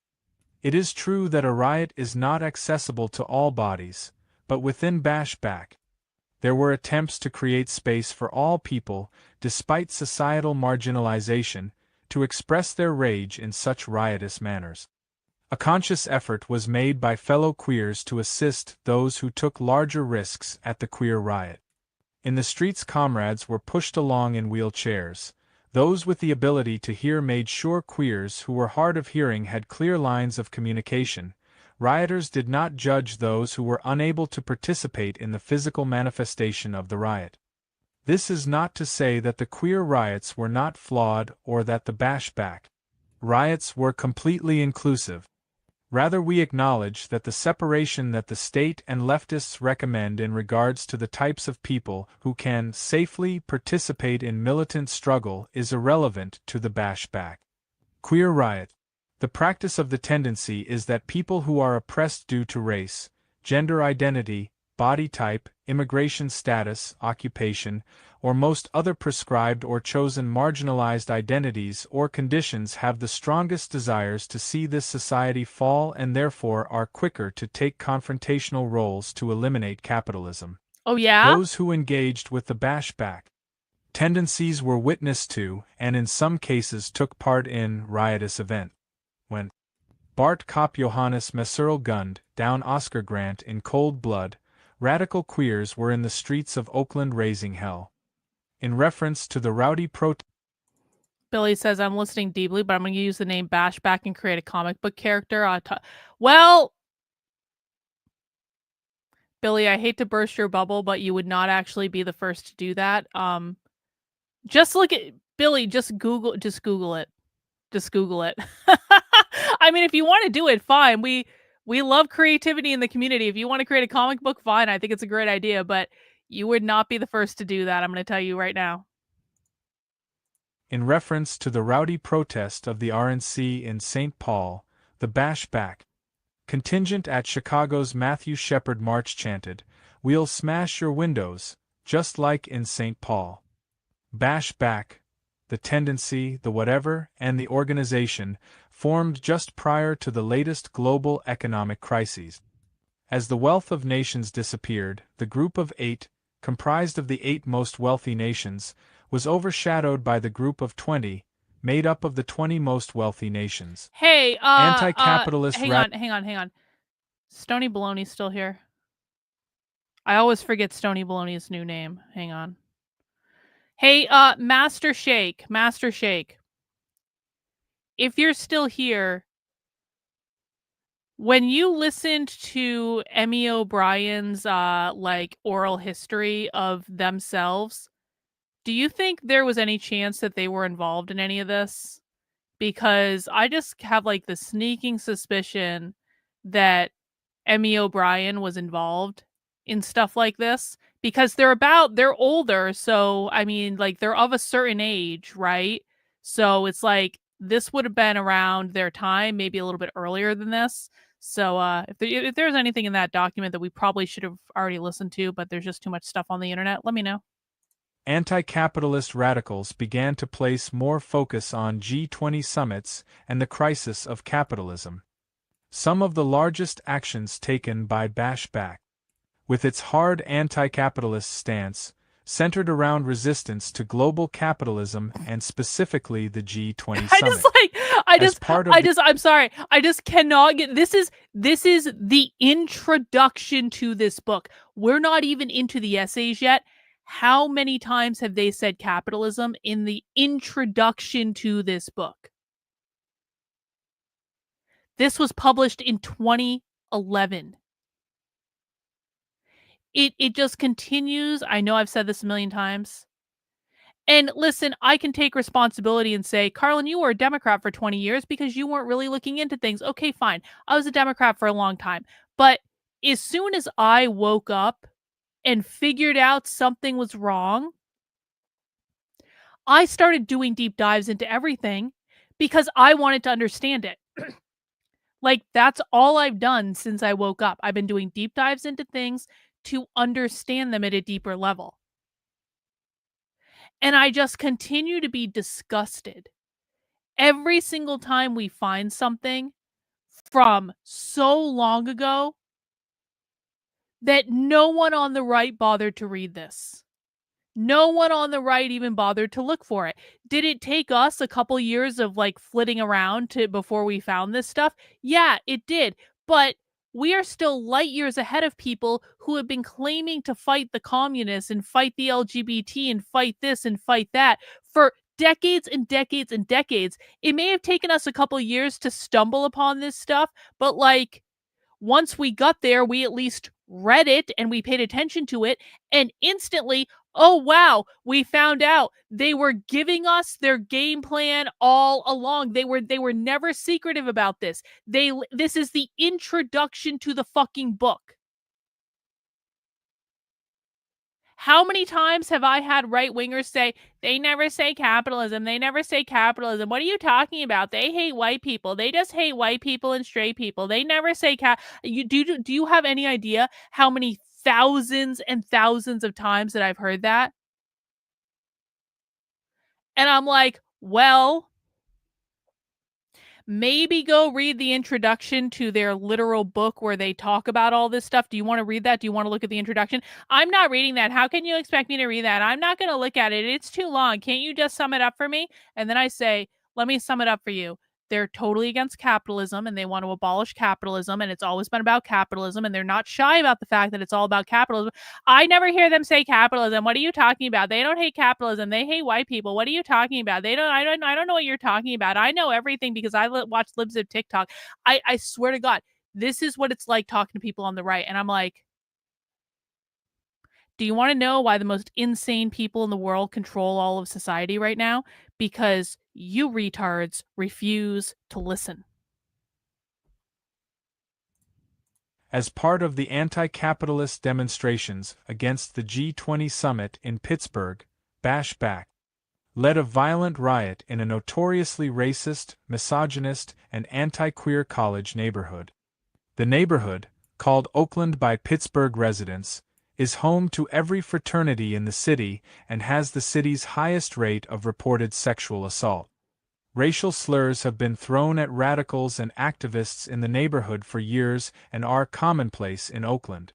It is true that a riot is not accessible to all bodies, but within Bashback, there were attempts to create space for all people, despite societal marginalization, to express their rage in such riotous manners. A conscious effort was made by fellow queers to assist those who took larger risks at the queer riot. In the streets, comrades were pushed along in wheelchairs, Those with the ability to hear made sure queers who were hard of hearing had clear lines of communication. Rioters did not judge those who were unable to participate in the physical manifestation of the riot. This is not to say that the queer riots were not flawed or that the bashback riots were completely inclusive. Rather, we acknowledge that the separation that the state and leftists recommend in regards to the types of people who can safely participate in militant struggle is irrelevant to the bashback queer riot. The practice of the tendency is that people who are oppressed due to race, gender identity, body type, immigration status, occupation, or most other prescribed or chosen marginalized identities or conditions have the strongest desires to see this society fall and therefore are quicker to take confrontational roles to eliminate capitalism. Oh, yeah? Those who engaged with the bashback tendencies were witness to, and in some cases took part in, riotous event. When Bart Kopp Johannes Messerl gunned down Oscar Grant in cold blood, radical queers were in the streets of Oakland raising hell. In reference to the rowdy Billy says, I'm listening deeply, but I'm going to use the name Bashback and create a comic book character. Well, Billy, I hate to burst your bubble, but you would not actually be the first to do that. Just look at Billy, just Google it. Just Google it. I mean, if you want to do it, fine. We love creativity in the community. If you want to create a comic book, fine. I think it's a great idea, but you would not be the first to do that. I'm going to tell you right now. In reference to the rowdy protest of the RNC in St. Paul, the bashback contingent at Chicago's Matthew Shepard March chanted, "We'll smash your windows, just like in St. Paul." Bashback, the tendency, the whatever, and the organization formed just prior to the latest global economic crises. As the wealth of nations disappeared, the group of 8, comprised of the 8 most wealthy nations, was overshadowed by the group of 20, made up of the 20 most wealthy nations. Hey, Anti-capitalist hang on. Stony Baloney's still here. I always forget Stony Baloney's new name. Hang on. Hey, Master Shake. If you're still here, when you listened to Emmy O'Brien's oral history of themselves, do you think there was any chance that they were involved in any of this? Because I just have the sneaking suspicion that Emmy O'Brien was involved in stuff like this, because they're older, so I mean, they're of a certain age, right? So it's this would have been around their time, maybe a little bit earlier than this. So if there's anything in that document that we probably should have already listened to, but there's just too much stuff on the internet, let me know. Anti-capitalist radicals began to place more focus on G20 summits and the crisis of capitalism. Some of the largest actions taken by Bashback, with its hard anti-capitalist stance, centered around resistance to global capitalism and specifically the G20 summit. I'm sorry. I just cannot get this is the introduction to this book. We're not even into the essays yet. How many times have they said capitalism in the introduction to this book? This was published in 2011. It just continues. I know I've said this a million times. And listen, I can take responsibility and say, Karlyn, you were a Democrat for 20 years because you weren't really looking into things. Okay, fine. I was a Democrat for a long time. But as soon as I woke up and figured out something was wrong, I started doing deep dives into everything because I wanted to understand it. That's all I've done since I woke up. I've been doing deep dives into things to understand them at a deeper level. And I just continue to be disgusted every single time we find something from so long ago that no one on the right bothered to read this. No one on the right even bothered to look for it. Did it take us a couple years of flitting around before we found this stuff? Yeah, it did. But we are still light years ahead of people who have been claiming to fight the communists and fight the LGBT and fight this and fight that for decades and decades and decades. It may have taken us a couple years to stumble upon this stuff, but like once we got there, we at least read it and we paid attention to it, and instantly, oh wow, we found out they were giving us their game plan all along. They were never secretive about this. This is the introduction to the fucking book. How many times have I had right-wingers say, they never say capitalism, they never say capitalism. What are you talking about? They hate white people. They just hate white people and straight people. They never say do you have any idea how many thousands and thousands of times that I've heard that? And I'm like, well, maybe go read the introduction to their literal book where they talk about all this stuff. Do you want to read that? Do you want to look at the introduction? I'm not reading that. How can you expect me to read that? I'm not going to look at it. It's too long. Can't you just sum it up for me? And then I say, let me sum it up for you. They're totally against capitalism and they want to abolish capitalism, and it's always been about capitalism, and they're not shy about the fact that it's all about capitalism. I never hear them say capitalism. What are you talking about? They don't hate capitalism. They hate white people. What are you talking about? I don't know what you're talking about. I know everything because I watch libs of TikTok. I swear to God, this is what it's like talking to people on the right. And I'm like, do you want to know why the most insane people in the world control all of society right now? Because you retards refuse to listen. As part of the anti-capitalist demonstrations against the G20 summit in Pittsburgh, Bash Back led a violent riot in a notoriously racist, misogynist, and anti-queer college neighborhood. The neighborhood, called Oakland by Pittsburgh residents, is home to every fraternity in the city and has the city's highest rate of reported sexual assault. Racial slurs have been thrown at radicals and activists in the neighborhood for years and are commonplace in Oakland.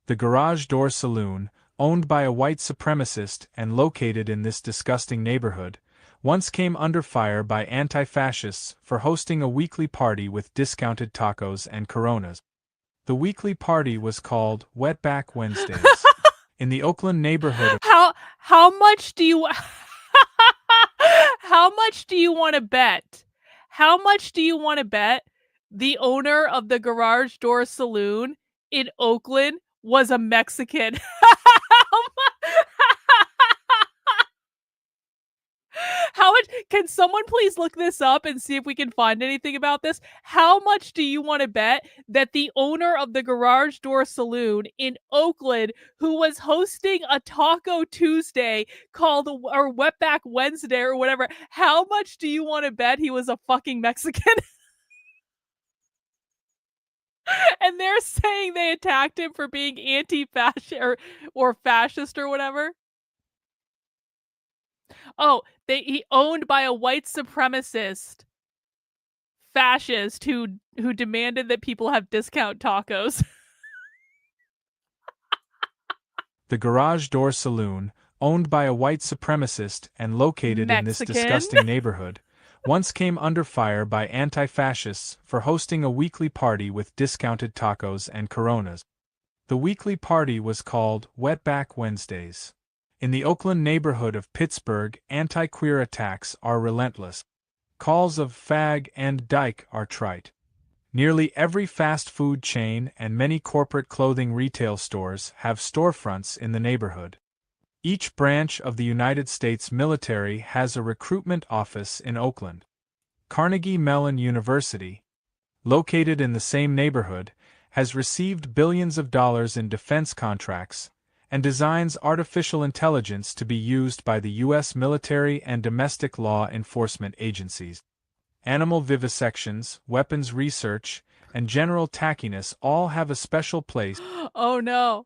The Garage Door Saloon, owned by a white supremacist and located in this disgusting neighborhood, once came under fire by anti-fascists for hosting a weekly party with discounted tacos and Coronas. The weekly party was called Wetback Wednesdays. In the Oakland neighborhood of how much do you how much do you want to bet? How much do you want to bet the owner of the Garage Door Saloon in Oakland was a Mexican? How much? Can someone please look this up and see if we can find anything about this? How much do you want to bet that the owner of the Garage Door Saloon in Oakland, who was hosting a Taco Tuesday called or Wetback Wednesday or whatever, how much do you want to bet he was a fucking Mexican? And they're saying they attacked him for being anti-fascist or fascist or whatever. Oh, he owned by a white supremacist fascist who demanded that people have discount tacos. The Garage Door Saloon, owned by a white supremacist and located in this disgusting neighborhood, once came under fire by anti-fascists for hosting a weekly party with discounted tacos and Coronas. The weekly party was called Wetback Wednesdays. In the Oakland neighborhood of Pittsburgh, anti-queer attacks are relentless. Calls of fag and dyke are trite. Nearly every fast food chain and many corporate clothing retail stores have storefronts in the neighborhood. Each branch of the United States military has a recruitment office in Oakland. Carnegie Mellon University, located in the same neighborhood, has received billions of dollars in defense contracts and designs artificial intelligence to be used by the U.S. military and domestic law enforcement agencies. Animal vivisections, weapons research, and general tackiness all have a special place. Oh no.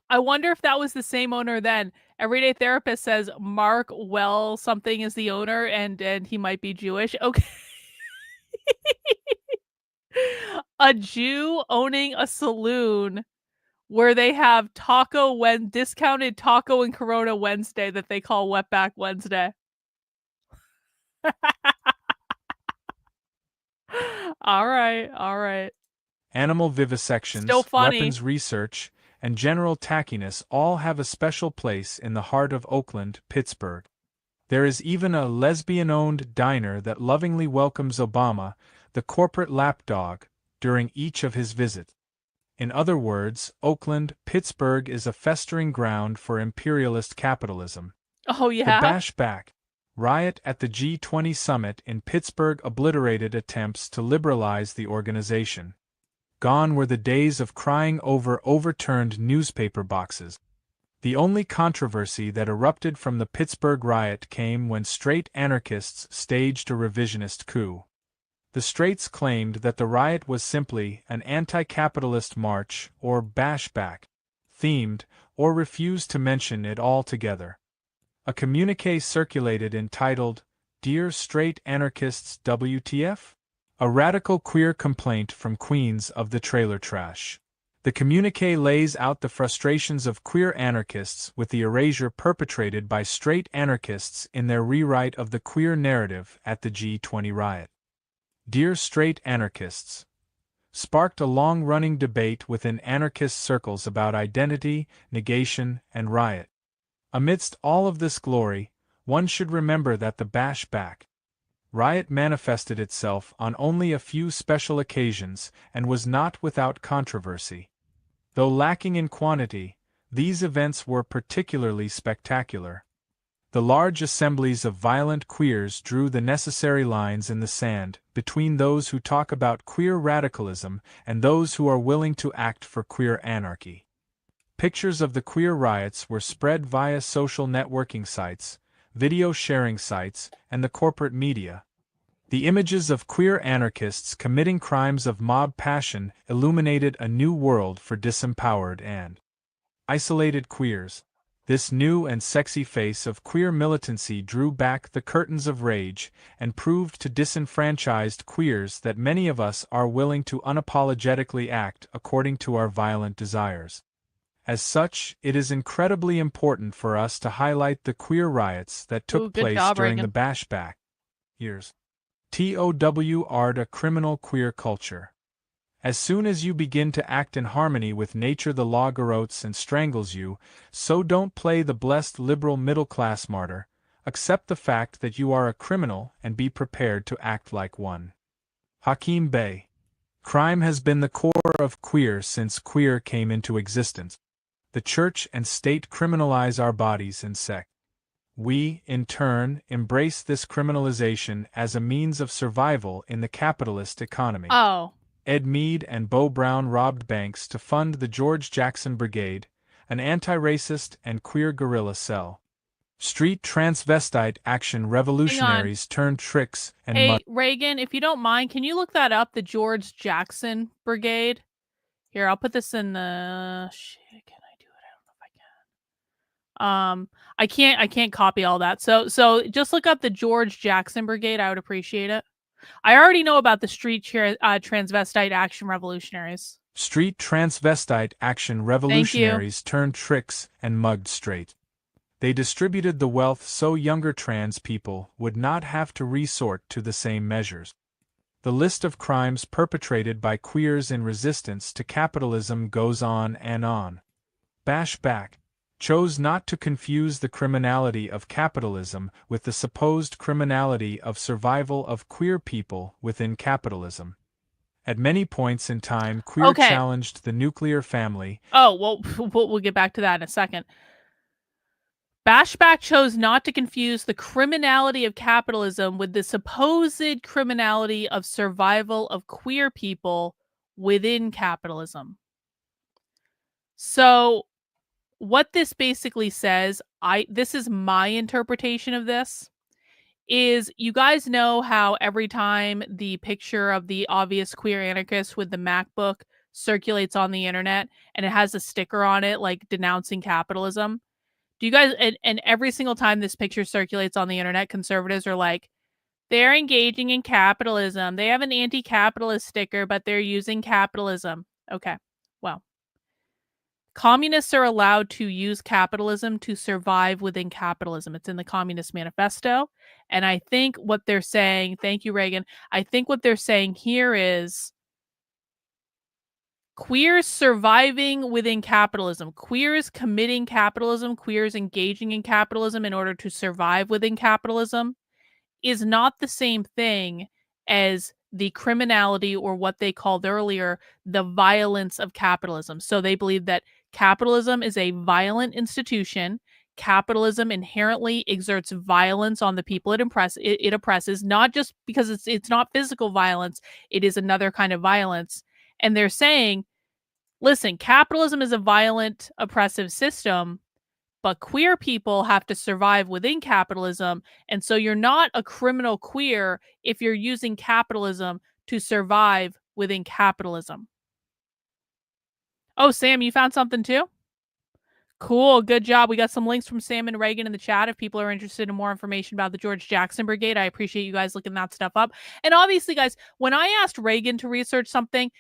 I wonder if that was the same owner then. Everyday Therapist says Mark Well something is the owner and he might be Jewish. Okay. A Jew owning a saloon where they have discounted taco and Corona Wednesday that they call Wetback Wednesday. All right. Animal vivisections, weapons research, and general tackiness all have a special place in the heart of Oakland, Pittsburgh. There is even a lesbian-owned diner that lovingly welcomes Obama, the corporate lapdog, during each of his visits. In other words, Oakland, Pittsburgh is a festering ground for imperialist capitalism. Oh, The yeah? bashback riot at the G20 summit in Pittsburgh obliterated attempts to liberalize the organization. Gone were the days of crying over overturned newspaper boxes. The only controversy that erupted from the Pittsburgh riot came when straight anarchists staged a revisionist coup. The straights claimed that the riot was simply an anti-capitalist march or bashback, themed, or refused to mention it altogether. A communiqué circulated entitled, "Dear Straight Anarchists WTF?" A radical queer complaint from queens of the trailer trash. The communiqué lays out the frustrations of queer anarchists with the erasure perpetrated by straight anarchists in their rewrite of the queer narrative at the G20 riot. Dear Straight Anarchists sparked a long-running debate within anarchist circles about identity, negation, and riot. Amidst all of this glory, one should remember that the bashback riot manifested itself on only a few special occasions and was not without controversy. Though lacking in quantity, these events were particularly spectacular. The large assemblies of violent queers drew the necessary lines in the sand between those who talk about queer radicalism and those who are willing to act for queer anarchy. Pictures of the queer riots were spread via social networking sites, video sharing sites, and the corporate media. The images of queer anarchists committing crimes of mob passion illuminated a new world for disempowered and isolated queers. This new and sexy face of queer militancy drew back the curtains of rage and proved to disenfranchised queers that many of us are willing to unapologetically act according to our violent desires. As such, it is incredibly important for us to highlight the queer riots that took Good place job, during Reagan. the bashback years. TOWR'd a criminal queer culture. As soon as you begin to act in harmony with nature, the law garrotes and strangles you, so don't play the blessed liberal middle-class martyr. Accept the fact that you are a criminal and be prepared to act like one. Hakim Bey. Crime has been the core of queer since queer came into existence. The church and state criminalize our bodies and sex. We, in turn, embrace this criminalization as a means of survival in the capitalist economy. Oh. Ed Mead and Bo Brown robbed banks to fund the George Jackson Brigade, an anti-racist and queer guerrilla cell. Street transvestite action revolutionaries turned tricks and Hey, Reagan, if you don't mind, can you look that up, the George Jackson Brigade? Here, I'll put this in the... Shit, can I do it? I don't know if I can. I can't copy all that. So just look up the George Jackson Brigade. I would appreciate it. I already know about the Street Transvestite Action Revolutionaries. Street transvestite action revolutionaries turned tricks and mugged straight. They distributed the wealth so younger trans people would not have to resort to the same measures. The list of crimes perpetrated by queers in resistance to capitalism goes on and on. Bashback chose not to confuse the criminality of capitalism with the supposed criminality of survival of queer people within capitalism. At many points in time, queer challenged the nuclear family. Oh, well, we'll get back to that in a second. Bashback chose not to confuse the criminality of capitalism with the supposed criminality of survival of queer people within capitalism. So, what this basically says, this is my interpretation of this, is you guys know how every time the picture of the obvious queer anarchist with the MacBook circulates on the internet and it has a sticker on it like denouncing capitalism? Do you guys, and every single time this picture circulates on the internet, conservatives are like, they're engaging in capitalism. They have an anti-capitalist sticker, but they're using capitalism. Okay, well. Communists are allowed to use capitalism to survive within capitalism. It's in the Communist Manifesto. And I think what they're saying, thank you, Reagan. I think what they're saying here is Queers surviving within capitalism, queers committing capitalism, queers engaging in capitalism in order to survive within capitalism is not the same thing as the criminality, or what they called earlier, the violence of capitalism. So they believe that capitalism is a violent institution. Capitalism inherently exerts violence on the people it oppresses, not just because it's not physical violence, it is another kind of violence. And they're saying, listen, capitalism is a violent, oppressive system, but queer people have to survive within capitalism. And so you're not a criminal queer if you're using capitalism to survive within capitalism. Oh, Sam, you found something too? Cool. Good job. We got some links from Sam and Reagan in the chat if people are interested in more information about the George Jackson Brigade. I appreciate you guys looking that stuff up. And obviously, guys, when I asked Reagan to research something,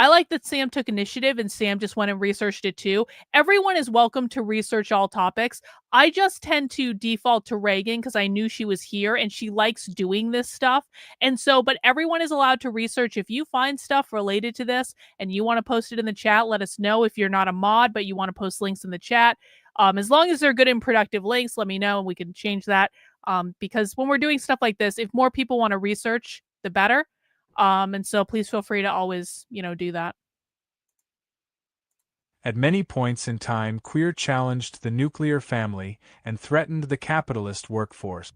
I like that Sam took initiative and Sam just went and researched it too. Everyone is welcome to research all topics. I just tend to default to Reagan because I knew she was here and she likes doing this stuff. And so, but everyone is allowed to research. If you find stuff related to this and you want to post it in the chat, let us know. If you're not a mod, but you want to post links in the chat, as long as they're good and productive links, let me know and we can change that. Because when we're doing stuff like this, if more people want to research, the better. And so please feel free to always, do that. At many points in time, queer challenged the nuclear family and threatened the capitalist workforce.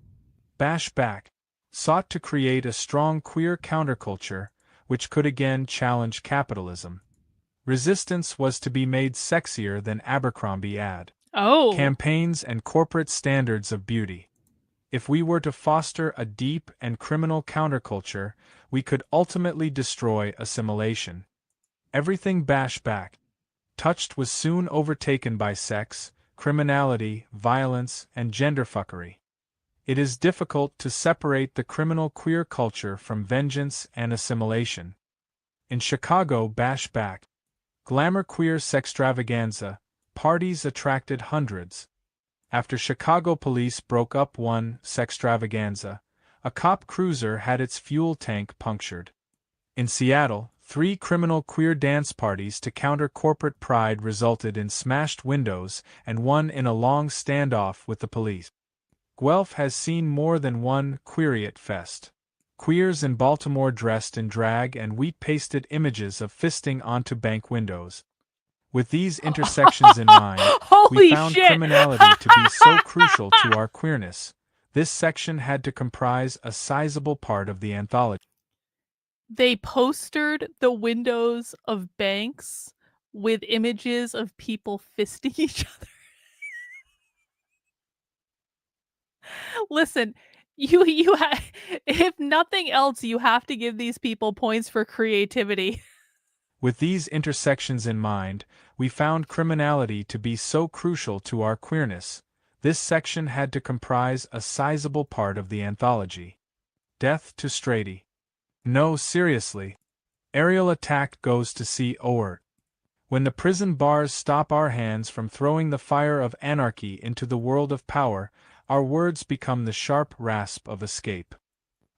Bashback sought to create a strong queer counterculture, which could again challenge capitalism. Resistance was to be made sexier than Abercrombie ad. Oh. Campaigns and corporate standards of beauty. If we were to foster a deep and criminal counterculture, we could ultimately destroy assimilation. Everything Bashback touched was soon overtaken by sex, criminality, violence, and genderfuckery. It is difficult to separate the criminal queer culture from vengeance and assimilation. In Chicago, Bashback, glamour queer sextravaganza, parties attracted hundreds. After Chicago police broke up one sextravaganza, a cop cruiser had its fuel tank punctured. In Seattle, 3 criminal queer dance parties to counter corporate pride resulted in smashed windows and one in a long standoff with the police. Guelph has seen more than one Queeriot fest. Queers in Baltimore dressed in drag and wheat-pasted images of fisting onto bank windows. With these intersections in mind, we found criminality to be so crucial to our queerness. This section had to comprise a sizable part of the anthology. They postered the windows of banks with images of people fisting each other. Listen, if nothing else, you have to give these people points for creativity. With these intersections in mind, we found criminality to be so crucial to our queerness. This section had to comprise a sizable part of the anthology. Death to Straighty. No, seriously. Aerial attack goes to see Owert. When the prison bars stop our hands from throwing the fire of anarchy into the world of power, our words become the sharp rasp of escape.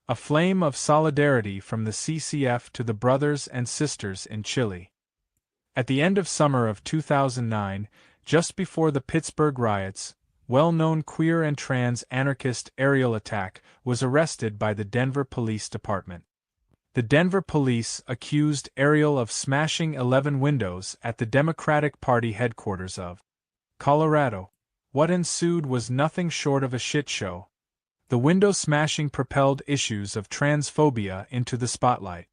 A flame of solidarity from the CCF to the brothers and sisters in Chile. At the end of summer of 2009, just before the Pittsburgh riots, well-known queer and trans anarchist Aerial Attack was arrested by the Denver Police Department. The Denver police accused Aerial of smashing 11 windows at the Democratic Party headquarters of Colorado. What ensued was nothing short of a shit show. The window smashing propelled issues of transphobia into the spotlight.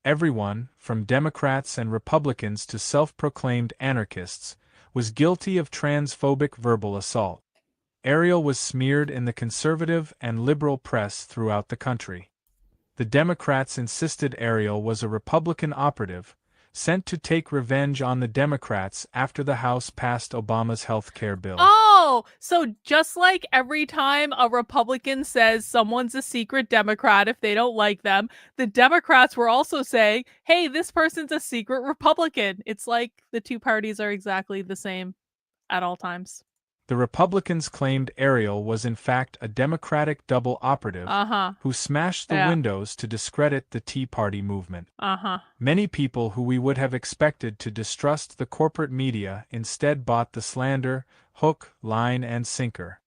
Everyone, from Democrats and Republicans to self-proclaimed anarchists, was guilty of transphobic verbal assault. Aerial was smeared in the conservative and liberal press throughout the country. The Democrats insisted Aerial was a Republican operative, sent to take revenge on the Democrats after the House passed Obama's health care bill. Oh, so just like every time a Republican says someone's a secret Democrat if they don't like them, the Democrats were also saying, hey, this person's a secret Republican. It's like the two parties are exactly the same at all times. The Republicans claimed Ariel was in fact a Democratic double operative who smashed the windows to discredit the Tea Party movement. Many people who we would have expected to distrust the corporate media instead bought the slander, hook, line, and sinker.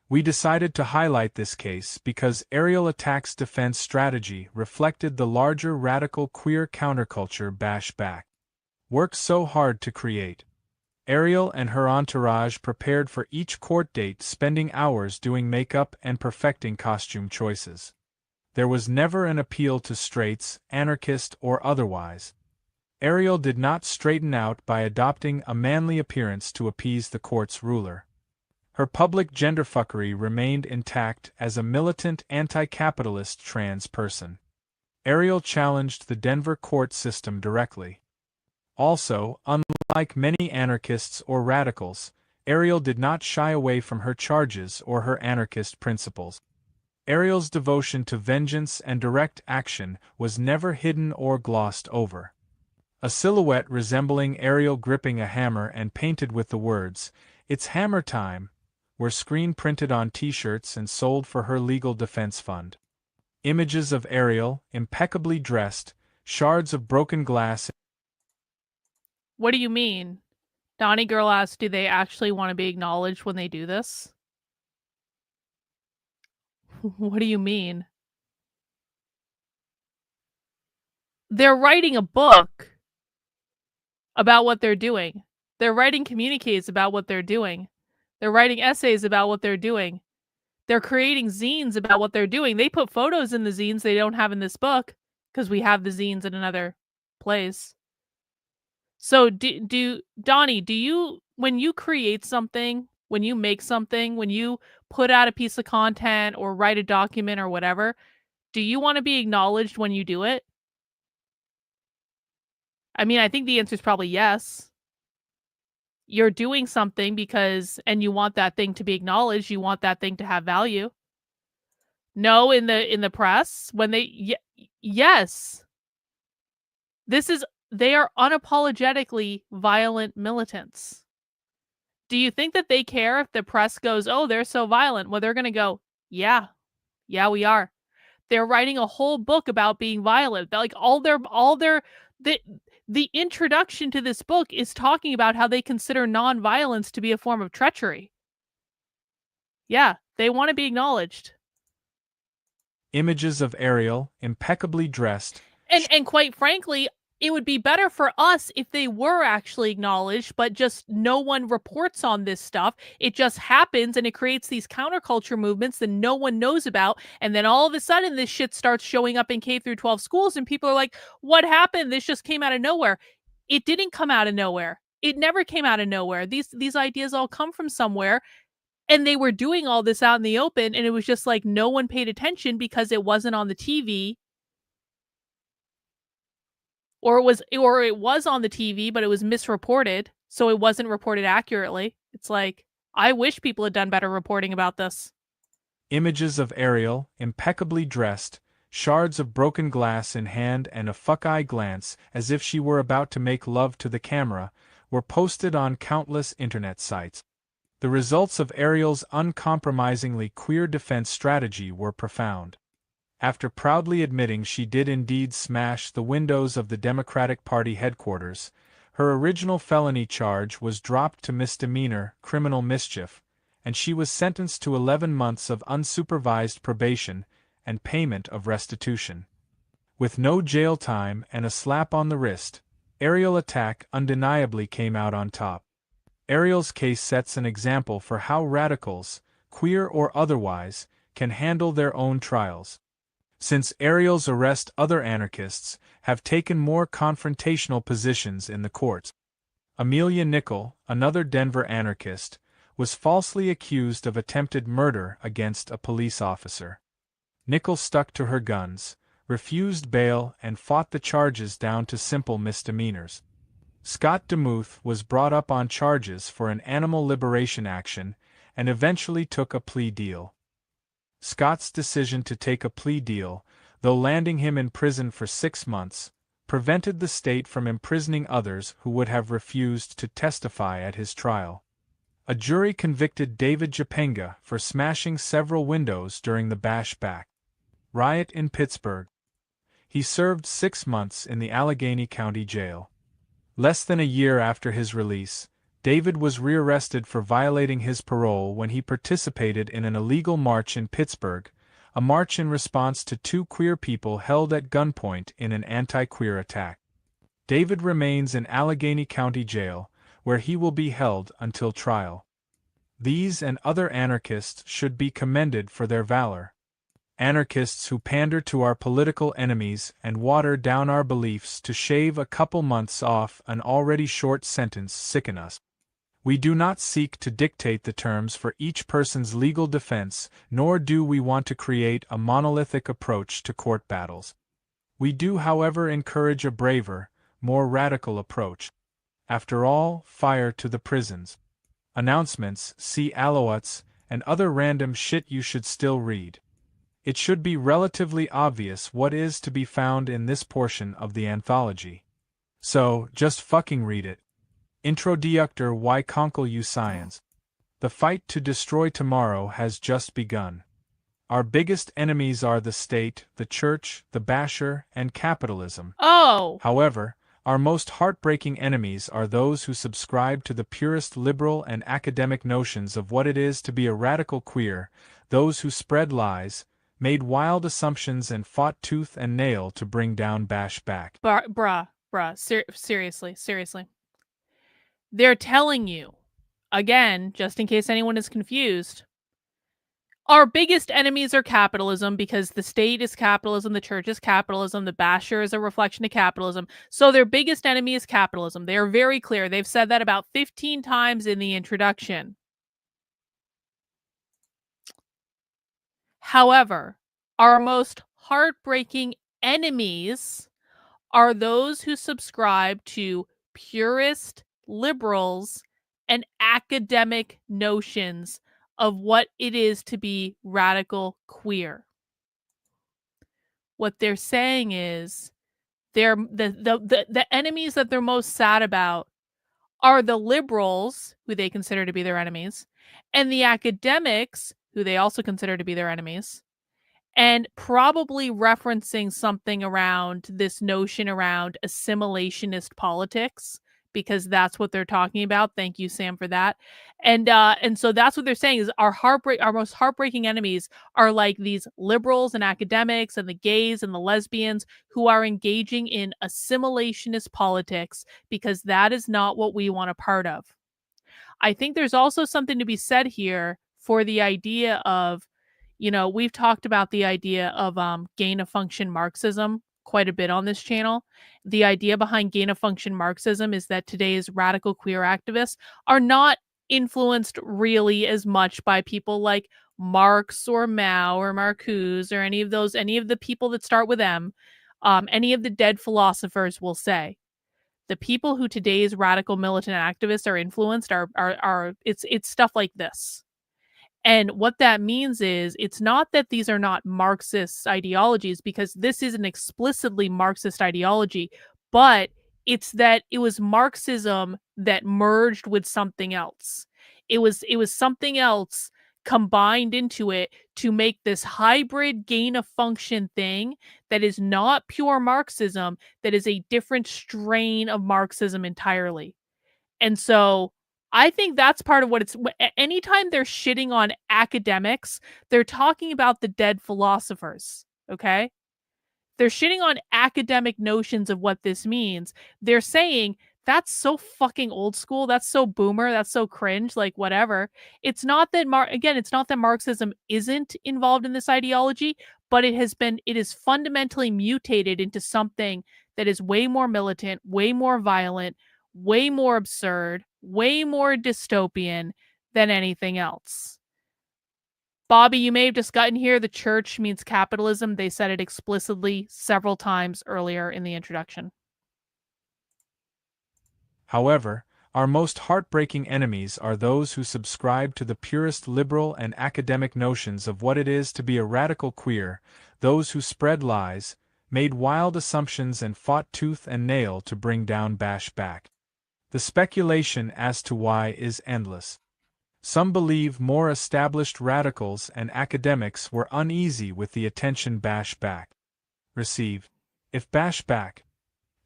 We decided to highlight this case because Ariel Attack's defense strategy reflected the larger radical queer counterculture Bashback worked so hard to create. Ariel and her entourage prepared for each court date, spending hours doing makeup and perfecting costume choices. There was never an appeal to straights, anarchist or otherwise. Ariel did not straighten out by adopting a manly appearance to appease the court's ruler. Her public genderfuckery remained intact as a militant anti-capitalist trans person. Ariel challenged the Denver court system directly. Also, unlike many anarchists or radicals, Ariel did not shy away from her charges or her anarchist principles. Ariel's devotion to vengeance and direct action was never hidden or glossed over. A silhouette resembling Ariel gripping a hammer and painted with the words, "It's hammer time," were screen printed on t-shirts and sold for her legal defense fund. Images of Ariel, impeccably dressed, shards of broken glass. What do you mean? Donnie Girl asked, do they actually want to be acknowledged when they do this? What do you mean? They're writing a book about what they're doing. They're writing communiques about what they're doing. They're writing essays about what they're doing. They're creating zines about what they're doing. They put photos in the zines they don't have in this book because we have the zines in another place. So Donnie, do you, when you create something, when you make something, when you put out a piece of content or write a document or whatever, do you want to be acknowledged when you do it? I mean, I think the answer is probably yes. You're doing something because, and you want that thing to be acknowledged. You want that thing to have value. No, in the press, when they, yes. They are unapologetically violent militants. Do you think that they care if the press goes, oh, they're so violent? Well, they're going to go, yeah, we are. They're writing a whole book about being violent. Like the introduction to this book is talking about how they consider nonviolence to be a form of treachery. Yeah, they want to be acknowledged. Images of Ariel, impeccably dressed. And quite frankly, it would be better for us if they were actually acknowledged, but just no one reports on this stuff. It just happens and it creates these counterculture movements that no one knows about. And then all of a sudden this shit starts showing up in K through 12 schools and people are like, what happened? This just came out of nowhere. It didn't come out of nowhere. It never came out of nowhere. These ideas all come from somewhere. And they were doing all this out in the open and it was just like no one paid attention because it wasn't on the TV. Or it was on the TV, but it was misreported, so it wasn't reported accurately. It's like, I wish people had done better reporting about this. Images of Ariel, impeccably dressed, shards of broken glass in hand and a fuck-eye glance as if she were about to make love to the camera, were posted on countless internet sites. The results of Ariel's uncompromisingly queer defense strategy were profound. After proudly admitting she did indeed smash the windows of the Democratic Party headquarters, her original felony charge was dropped to misdemeanor criminal mischief, and she was sentenced to 11 months of unsupervised probation and payment of restitution. With no jail time and a slap on the wrist, Ariel Attack undeniably came out on top. Ariel's case sets an example for how radicals, queer or otherwise, can handle their own trials. Since Ariel's arrest, other anarchists have taken more confrontational positions in the courts. Amelia Nickel, another Denver anarchist, was falsely accused of attempted murder against a police officer. Nickel stuck to her guns, refused bail, and fought the charges down to simple misdemeanors. Scott DeMuth was brought up on charges for an animal liberation action and eventually took a plea deal. Scott's decision to take a plea deal, though landing him in prison for 6 months, prevented the state from imprisoning others who would have refused to testify at his trial. A jury convicted David Japenga for smashing several windows during the Bash Back riot in Pittsburgh. He served 6 months in the Allegheny County Jail. Less than a year after his release, David was rearrested for violating his parole when he participated in an illegal march in Pittsburgh, a march in response to 2 queer people held at gunpoint in an anti-queer attack. David remains in Allegheny County Jail, where he will be held until trial. These and other anarchists should be commended for their valor. Anarchists who pander to our political enemies and water down our beliefs to shave a couple months off an already short sentence sicken us. We do not seek to dictate the terms for each person's legal defense, nor do we want to create a monolithic approach to court battles. We do, however, encourage a braver, more radical approach. After all, fire to the prisons. Announcements, see Alouettes, and other random shit you should still read. It should be relatively obvious what is to be found in this portion of the anthology. So, just fucking read it. Introductor Why Conkle You Science. The fight to destroy tomorrow has just begun. Our biggest enemies are the state, the church, the basher, and capitalism. Oh! However, our most heartbreaking enemies are those who subscribe to the purest liberal and academic notions of what it is to be a radical queer, those who spread lies, made wild assumptions and fought tooth and nail to bring down Bash Back. Seriously. They're telling you, again, just in case anyone is confused, our biggest enemies are capitalism because the state is capitalism, the church is capitalism, the basher is a reflection of capitalism. So their biggest enemy is capitalism. They are very clear. They've said that about 15 times in the introduction. However, our most heartbreaking enemies are those who subscribe to purist liberals and academic notions of what it is to be radical queer. What they're saying is the enemies that they're most sad about are the liberals, who they consider to be their enemies, and the academics, who they also consider to be their enemies, and probably referencing something around this notion around assimilationist politics, because that's what they're talking about. Thank you, Sam, for that. And so that's what they're saying is our most heartbreaking enemies are like these liberals and academics and the gays and the lesbians who are engaging in assimilationist politics, because that is not what we want a part of. I think there's also something to be said here for the idea of, we've talked about the idea of gain of function Marxism quite a bit on this channel. The idea behind gain of function Marxism is that today's radical queer activists are not influenced really as much by people like Marx or Mao or Marcuse or any of the people that start with M, any of the dead philosophers will say. The people who today's radical militant activists are influenced are it's stuff like this. And what that means is it's not that these are not Marxist ideologies, because this is an explicitly Marxist ideology, but it's that it was Marxism that merged with something else. It was something else combined into it to make this hybrid gain of function thing that is not pure Marxism, that is a different strain of Marxism entirely. And so I think that's part of what it's. Anytime they're shitting on academics, they're talking about the dead philosophers, okay? They're shitting on academic notions of what this means. They're saying, that's so fucking old school, that's so boomer, that's so cringe, like whatever. It's not that, it's not that Marxism isn't involved in this ideology, but it is fundamentally mutated into something that is way more militant, way more violent, way more absurd, way more dystopian than anything else. Bobby, you may have just gotten here. The church means capitalism. They said it explicitly several times earlier in the introduction. However, our most heartbreaking enemies are those who subscribe to the purest liberal and academic notions of what it is to be a radical queer, those who spread lies, made wild assumptions and fought tooth and nail to bring down Bash Back. The speculation as to why is endless. Some believe more established radicals and academics were uneasy with the attention Bashback received. If Bashback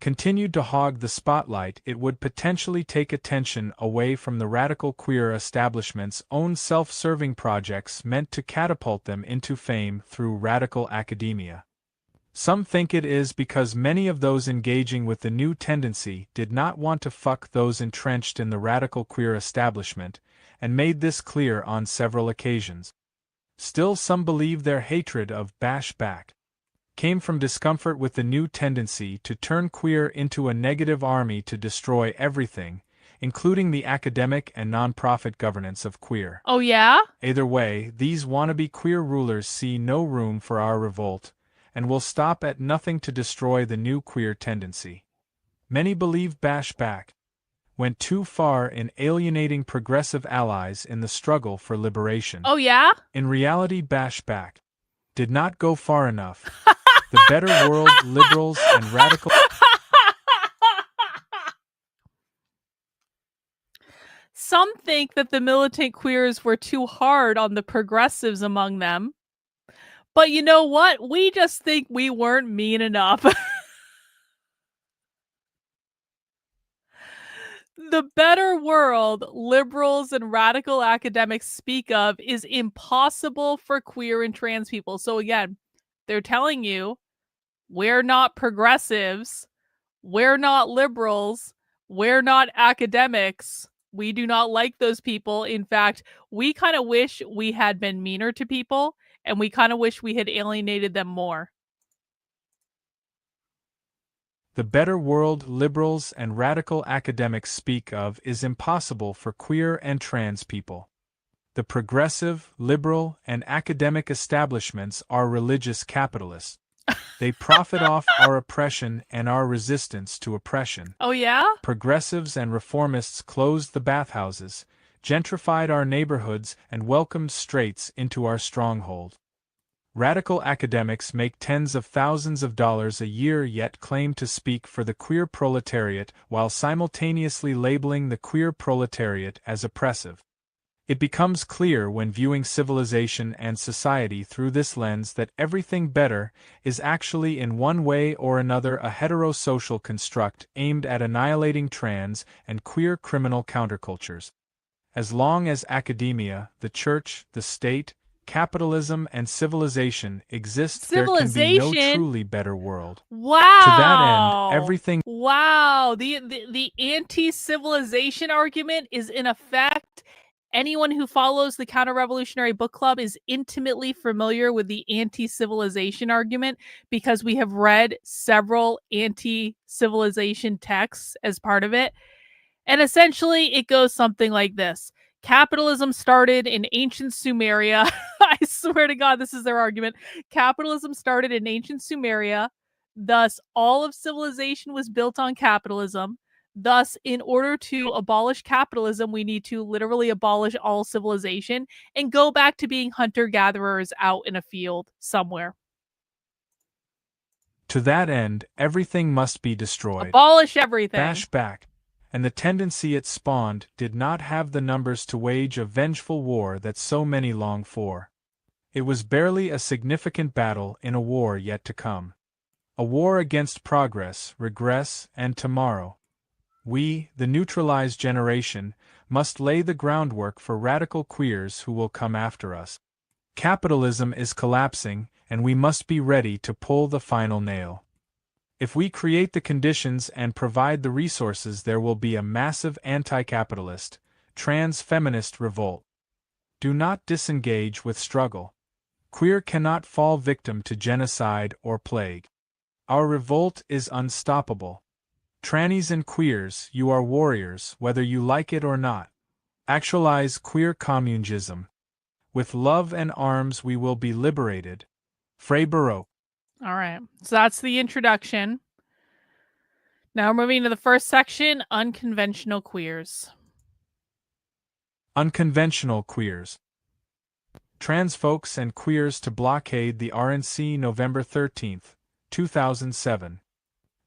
continued to hog the spotlight, it would potentially take attention away from the radical queer establishment's own self-serving projects meant to catapult them into fame through radical academia. Some think it is because many of those engaging with the new tendency did not want to fuck those entrenched in the radical queer establishment, and made this clear on several occasions. Still, some believe their hatred of Bashback came from discomfort with the new tendency to turn queer into a negative army to destroy everything, including the academic and non-profit governance of queer. Oh yeah? Either way, these wannabe queer rulers see no room for our revolt, and will stop at nothing to destroy the new queer tendency. Many believe Bashback went too far in alienating progressive allies in the struggle for liberation. Oh yeah? In reality, Bashback did not go far enough. The better world, liberals, and radical... Some think that the militant queers were too hard on the progressives among them. But you know what? We just think we weren't mean enough. The better world liberals and radical academics speak of is impossible for queer and trans people. So again, they're telling you, we're not progressives, we're not liberals, we're not academics. We do not like those people. In fact, we kind of wish we had been meaner to people, and we kind of wish we had alienated them more. The better world liberals and radical academics speak of is impossible for queer and trans people. The progressive, liberal, and academic establishments are religious capitalists. They profit off our oppression and our resistance to oppression. Oh yeah? Progressives and reformists closed the bathhouses, gentrified our neighborhoods, and welcomed straights into our stronghold. Radical academics make tens of thousands of dollars a year yet claim to speak for the queer proletariat while simultaneously labeling the queer proletariat as oppressive. It becomes clear when viewing civilization and society through this lens that everything better is actually in one way or another a heterosocial construct aimed at annihilating trans and queer criminal countercultures. As long as academia, the church, the state, capitalism, and civilization exist, there can be no truly better world. Wow. To that end, everything... Wow. The anti-civilization argument is in effect. Anyone who follows the Counter-Revolutionary Book Club is intimately familiar with the anti-civilization argument because we have read several anti-civilization texts as part of it. And essentially, it goes something like this. Capitalism started in ancient Sumeria. I swear to God, this is their argument. Capitalism started in ancient Sumeria. Thus, all of civilization was built on capitalism. Thus, in order to abolish capitalism, we need to literally abolish all civilization and go back to being hunter-gatherers out in a field somewhere. To that end, everything must be destroyed. Abolish everything. Bashback, and the tendency it spawned did not have the numbers to wage a vengeful war that so many long for. It was barely a significant battle in a war yet to come. A war against progress, regress, and tomorrow. We, the neutralized generation, must lay the groundwork for radical queers who will come after us. Capitalism is collapsing, and we must be ready to pull the final nail. If we create the conditions and provide the resources, there will be a massive anti-capitalist, trans-feminist revolt. Do not disengage with struggle. Queer cannot fall victim to genocide or plague. Our revolt is unstoppable. Trannies and queers, you are warriors, whether you like it or not. Actualize queer communism. With love and arms we will be liberated. Frey Baroque. All right, so that's the introduction. Now we're moving to the first section, unconventional queers. Unconventional queers. Trans folks and queers to blockade the RNC November 13th, 2007.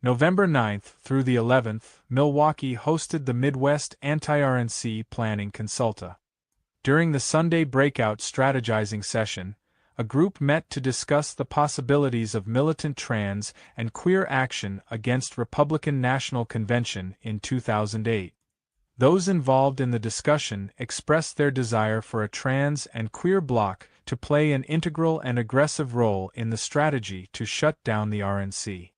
November 9th through the 11th, Milwaukee hosted the Midwest Anti-RNC Planning Consulta. During the Sunday breakout strategizing session, a group met to discuss the possibilities of militant trans and queer action against Republican National Convention in 2008. Those involved in the discussion expressed their desire for a trans and queer bloc to play an integral and aggressive role in the strategy to shut down the RNC.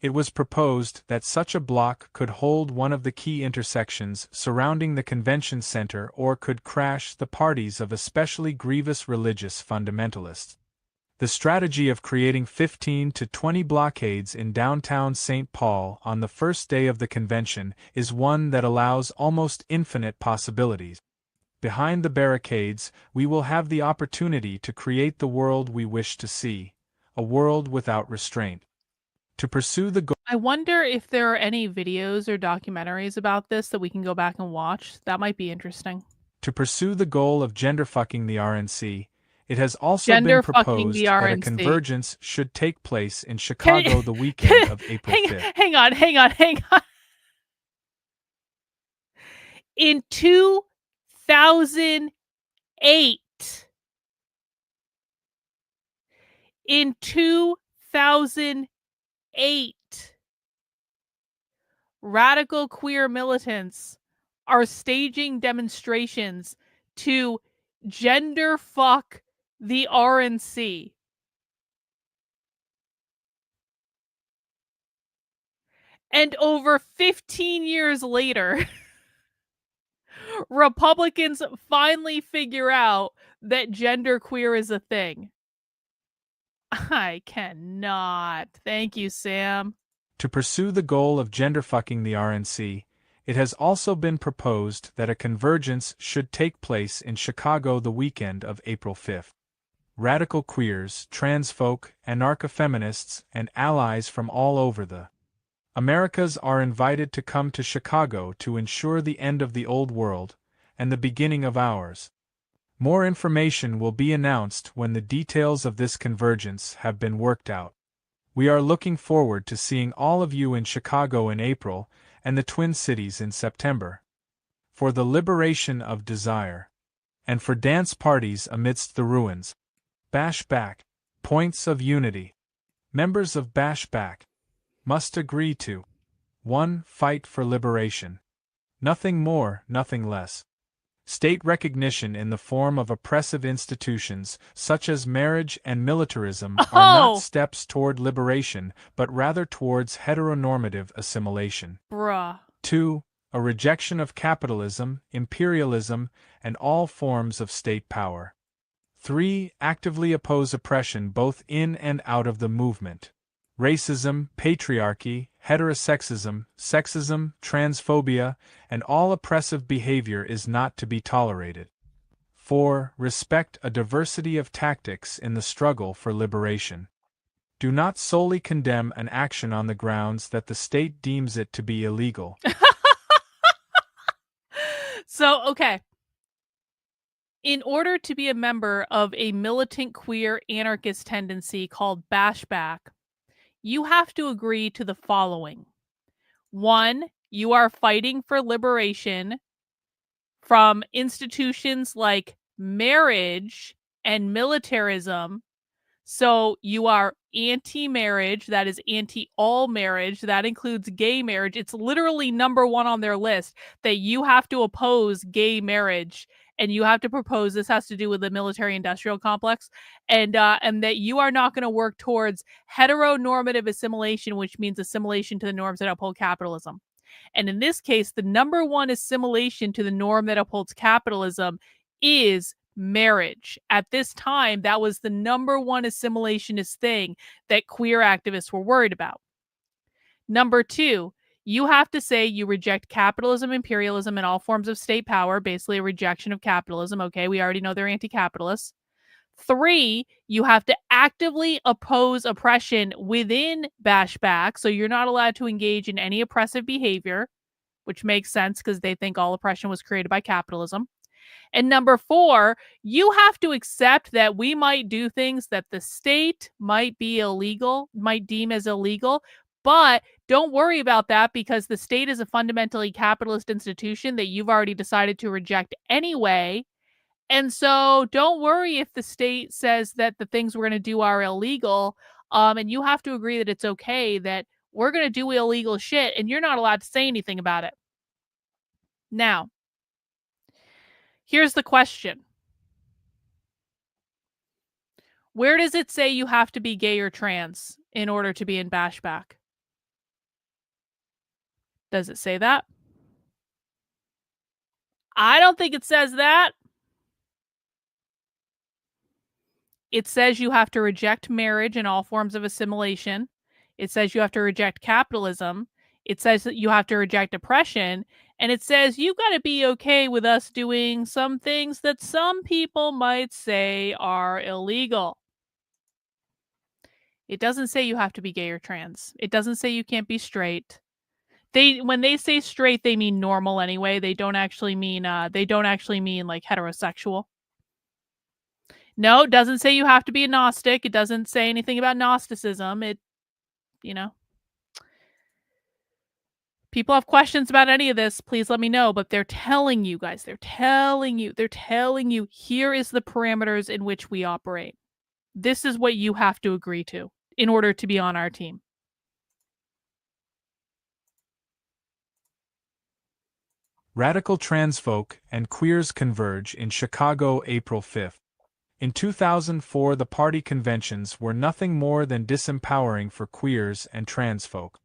It was proposed that such a bloc could hold one of the key intersections surrounding the convention center or could crash the parties of especially grievous religious fundamentalists. The strategy of creating 15 to 20 blockades in downtown St. Paul on the first day of the convention is one that allows almost infinite possibilities. Behind the barricades, we will have the opportunity to create the world we wish to see, a world without restraint. To pursue the goal. I wonder if there are any videos or documentaries about this that we can go back and watch. That might be interesting. To pursue the goal of genderfucking the RNC, it has also been Genderfucking proposed the that a RNC. convergence should take place in Chicago the weekend of April 5th. Hang on. In 2008. In 2008. Radical queer militants are staging demonstrations to gender fuck the RNC. And over 15 years later, Republicans finally figure out that genderqueer is a thing. I cannot. Thank you, Sam. To pursue the goal of genderfucking the RNC, it has also been proposed that a convergence should take place in Chicago the weekend of April 5th. Radical queers, trans folk, anarcho-feminists, and allies from all over the Americas are invited to come to Chicago to ensure the end of the old world and the beginning of ours. More information will be announced when the details of this convergence have been worked out. We are looking forward to seeing all of you in Chicago in April and the Twin Cities in September. For the liberation of desire. And for dance parties amidst the ruins. Bash Back. Points of unity. Members of Bash Back must agree to 1. Fight for liberation. Nothing more, nothing less. State recognition in the form of oppressive institutions, such as marriage and militarism, are not steps toward liberation, but rather towards heteronormative assimilation. Bruh. 2. A rejection of capitalism, imperialism, and all forms of state power. 3. Actively oppose oppression both in and out of the movement. Racism, patriarchy, heterosexism, sexism, transphobia, and all oppressive behavior is not to be tolerated. 4. Respect a diversity of tactics in the struggle for liberation. Do not solely condemn an action on the grounds that the state deems it to be illegal. So, okay. In order to be a member of a militant queer anarchist tendency called Bashback, you have to agree to the following. 1, you are fighting for liberation from institutions like marriage and militarism. So you are anti-marriage, that is anti-all marriage, that includes gay marriage. It's literally number 1 on their list that you have to oppose gay marriage, and you have to propose, this has to do with the military-industrial complex, and that you are not going to work towards heteronormative assimilation, which means assimilation to the norms that uphold capitalism. And in this case, the number 1 assimilation to the norm that upholds capitalism is marriage. At this time, that was the number 1 assimilationist thing that queer activists were worried about. Number 2, you have to say you reject capitalism, imperialism, and all forms of state power, basically a rejection of capitalism. Okay, we already know they're anti-capitalists. 3, you have to actively oppose oppression within Bashback, so you're not allowed to engage in any oppressive behavior, which makes sense because they think all oppression was created by capitalism. And number 4, you have to accept that we might do things that the state might be illegal, might deem as illegal, but don't worry about that because the state is a fundamentally capitalist institution that you've already decided to reject anyway. And so don't worry if the state says that the things we're going to do are illegal. And you have to agree that it's okay that we're going to do illegal shit and you're not allowed to say anything about it. Now, here's the question. Where does it say you have to be gay or trans in order to be in Bashback? Does it say that? I don't think it says that. It says you have to reject marriage and all forms of assimilation. It says you have to reject capitalism. It says that you have to reject oppression. And it says you got to be okay with us doing some things that some people might say are illegal. It doesn't say you have to be gay or trans. It doesn't say you can't be straight. When they say straight, they mean normal anyway. They don't actually mean like heterosexual. No, it doesn't say you have to be a Gnostic. It doesn't say anything about Gnosticism. People have questions about any of this, please let me know. But they're telling you guys, they're telling you, here is the parameters in which we operate. This is what you have to agree to in order to be on our team. Radical trans folk and queers converge in Chicago, April 5th. In 2004, the party conventions were nothing more than disempowering for queers and trans folk.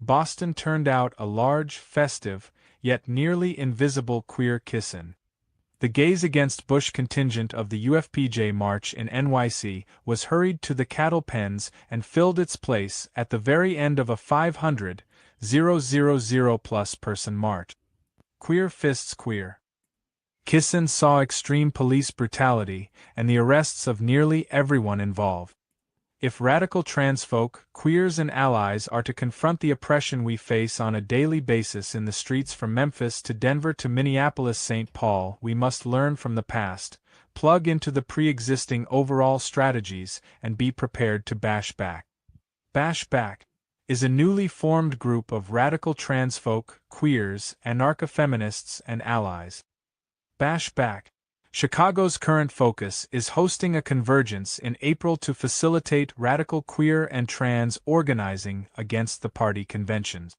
Boston turned out a large, festive, yet nearly invisible queer kiss-in. The Gays Against Bush contingent of the UFPJ March in NYC was hurried to the cattle pens and filled its place at the very end of a 500,000+ person march. Queer fists queer. Kissin saw extreme police brutality and the arrests of nearly everyone involved. If radical trans folk, queers and allies are to confront the oppression we face on a daily basis in the streets from Memphis to Denver to Minneapolis-St. Paul, we must learn from the past, plug into the pre-existing overall strategies, and be prepared to bash back. Bash Back is a newly formed group of radical trans folk, queers, anarcho-feminists, and allies. Bash Back, Chicago's current focus, is hosting a convergence in April to facilitate radical queer and trans organizing against the party conventions.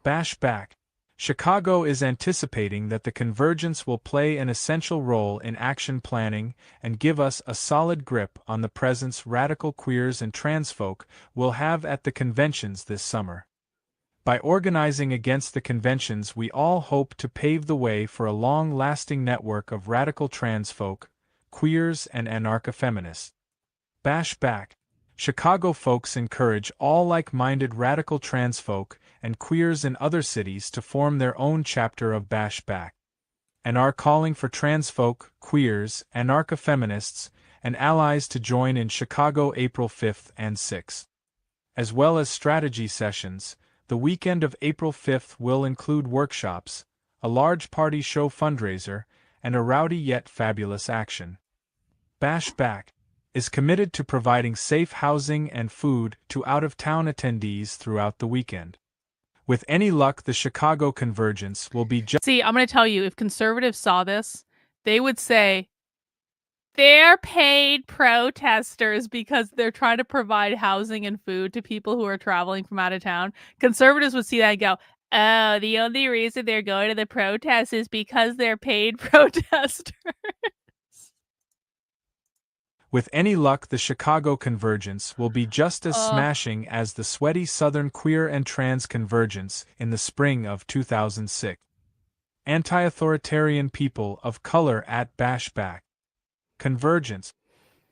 Bash Back, Chicago is anticipating that the convergence will play an essential role in action planning and give us a solid grip on the presence radical queers and trans folk will have at the conventions this summer. By organizing against the conventions, we all hope to pave the way for a long-lasting network of radical trans folk, queers, and anarcho-feminists. Bash Back, Chicago folks encourage all like-minded radical trans folk and queers in other cities to form their own chapter of Bash Back, and are calling for trans folk, queers, anarcho-feminists, and allies to join in Chicago April 5th and 6th. As well as strategy sessions, the weekend of April 5th will include workshops, a large party show fundraiser, and a rowdy yet fabulous action. Bash Back is committed to providing safe housing and food to out-of-town attendees throughout the weekend. With any luck, the Chicago convergence will be just... See, I'm going to tell you, if conservatives saw this, they would say, they're paid protesters because they're trying to provide housing and food to people who are traveling from out of town. Conservatives would see that and go, oh, the only reason they're going to the protests is because they're paid protesters. With any luck, the Chicago convergence will be just as smashing as the sweaty Southern queer and trans convergence in the spring of 2006. Anti-authoritarian people of color at Bash Back. Convergence,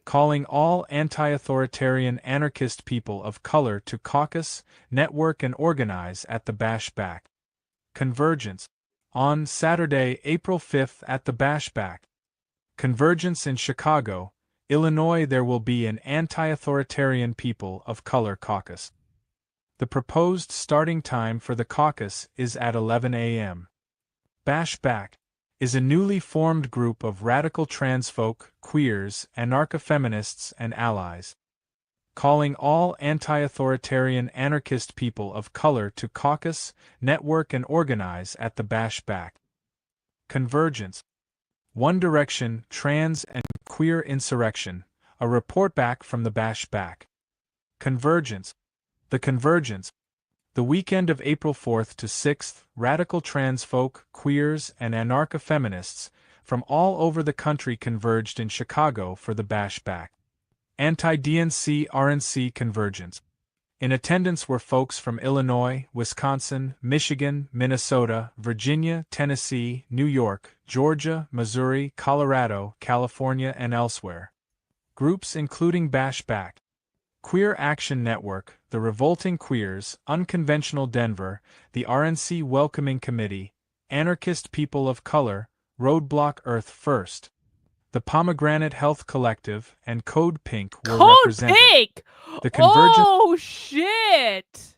calling all anti-authoritarian anarchist people of color to caucus, network, and organize at the Bash Back. Convergence, on Saturday, April 5th at the Bash Back. Convergence in Chicago, Illinois. There will be an anti-authoritarian people of color caucus. The proposed starting time for the caucus is at 11 a.m. Bash Back is a newly formed group of radical trans folk, queers, anarcho-feminists, and allies, calling all anti-authoritarian anarchist people of color to caucus, network, and organize at the Bash Back. Convergence, One Direction, Trans and Queer Insurrection, a report back from the Bash Back. Convergence. The Convergence. The weekend of April 4th to 6th, radical trans folk, queers, and anarcha-feminists from all over the country converged in Chicago for the Bash Back. Anti-DNC RNC Convergence. In attendance were folks from Illinois, Wisconsin, Michigan, Minnesota, Virginia, Tennessee, New York, Georgia, Missouri, Colorado, California, and elsewhere. Groups including Bash Back, Queer Action Network, the Revolting Queers, Unconventional Denver, the RNC Welcoming Committee, Anarchist People of Color, Roadblock Earth First, the Pomegranate Health Collective, and Code Pink were represented. Code Pink! The convergence. Oh shit!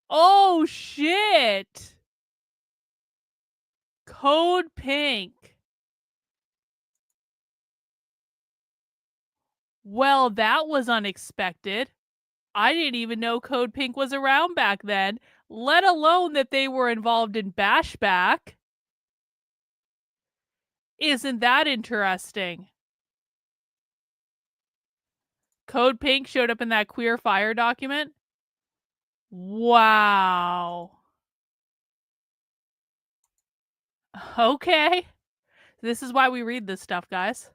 Oh shit! Code Pink. Well, that was unexpected. I didn't even know Code Pink was around back then, let alone that they were involved in Bashback. Isn't that interesting? Code Pink showed up in that Queer Fire document? Wow. Okay. This is why we read this stuff, guys.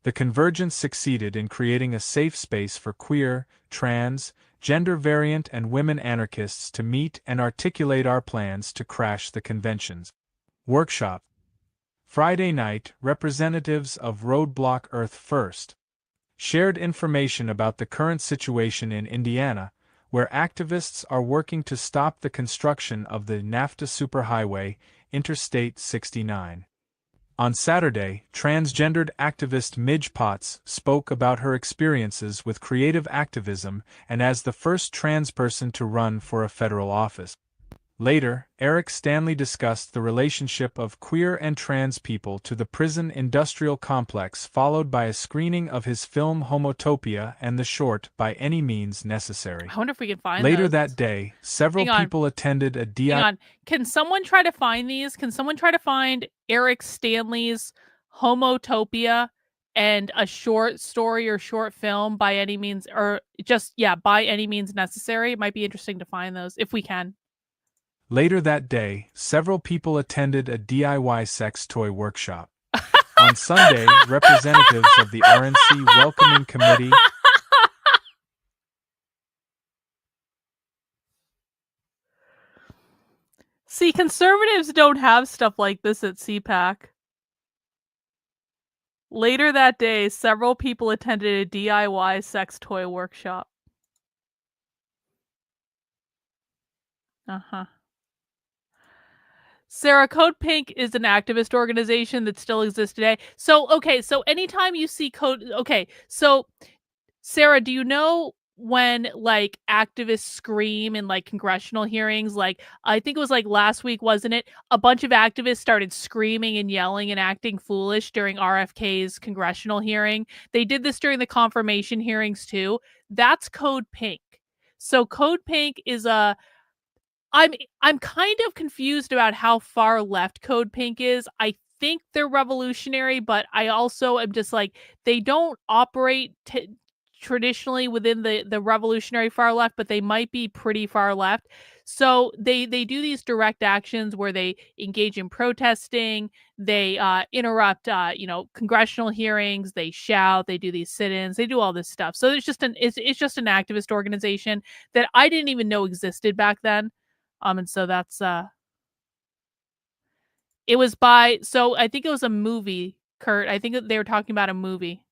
The convergence succeeded in creating a safe space for queer, trans, gender variant, and women anarchists to meet and articulate our plans to crash the conventions. Workshop. Friday night, representatives of Roadblock Earth First shared information about the current situation in Indiana, where activists are working to stop the construction of the NAFTA superhighway, Interstate 69. On Saturday, transgendered activist Midge Potts spoke about her experiences with creative activism and as the first trans person to run for a federal office. Later, Eric Stanley discussed the relationship of queer and trans people to the prison industrial complex, followed by a screening of his film Homotopia and the short By Any Means Necessary. I wonder if we can find Later those. that day, several people attended a DIY. Hang on. Can someone try to find these? Can someone try to find Eric Stanley's Homotopia and a short story or short film By Any Means, or just, By Any Means Necessary? It might be interesting to find those if we can. Later that day, several people attended a DIY sex toy workshop. On Sunday, representatives of the RNC Welcoming Committee. See, conservatives don't have stuff like this at CPAC. Later that day, several people attended a DIY sex toy workshop. Sarah, Code Pink is an activist organization that still exists today. So anytime you see Sarah, do you know when like activists scream in like congressional hearings? Like, I think it was like last week, wasn't it? A bunch of activists started screaming and yelling and acting foolish during RFK's congressional hearing. They did this during the confirmation hearings too. That's Code Pink. So Code Pink is I'm kind of confused about how far left Code Pink is. I think they're revolutionary, but I also am just like, they don't operate traditionally within the revolutionary far left, but they might be pretty far left. So they do these direct actions where they engage in protesting, they interrupt congressional hearings, they shout, they do these sit-ins, they do all this stuff. So it's just an activist organization that I didn't even know existed back then. And so that's it was I think it was a movie, Kurt. I think they were talking about a movie.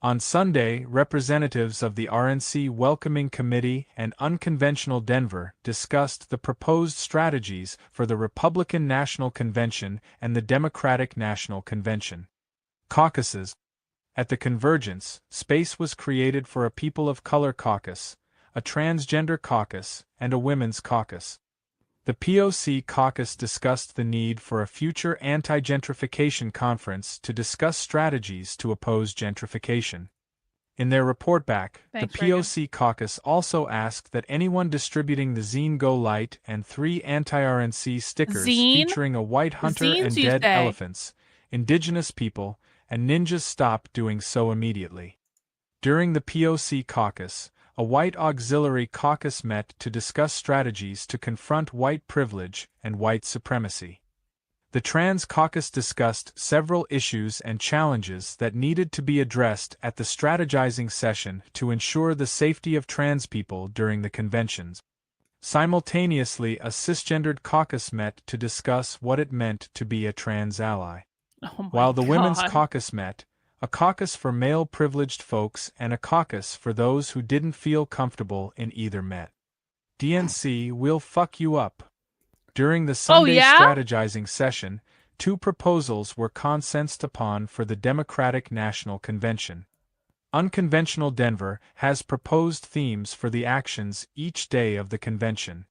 On Sunday, representatives of the RNC Welcoming Committee and Unconventional Denver discussed the proposed strategies for the Republican National Convention and the Democratic National Convention. Caucuses. At the convergence, space was created for a People of Color caucus, a transgender caucus, and a women's caucus. The POC caucus discussed the need for a future anti-gentrification conference to discuss strategies to oppose gentrification. In their report back, Thanks, the Reagan. POC caucus also asked that anyone distributing the zine Go Light and 3 anti-RNC stickers Zine? featuring a white hunter Zines, and you dead say? elephants, indigenous people, and ninjas stop doing so immediately. During the POC caucus, a white auxiliary caucus met to discuss strategies to confront white privilege and white supremacy. The Trans Caucus discussed several issues and challenges that needed to be addressed at the strategizing session to ensure the safety of trans people during the conventions. Simultaneously, a cisgendered caucus met to discuss what it meant to be a trans ally. Oh my While the Women's God. Caucus met, a caucus for male privileged folks and a caucus for those who didn't feel comfortable in either met. DNC will fuck you up. During the Sunday yeah? strategizing session, 2 proposals were consensed upon for the Democratic National Convention. Unconventional Denver has proposed themes for the actions each day of the convention.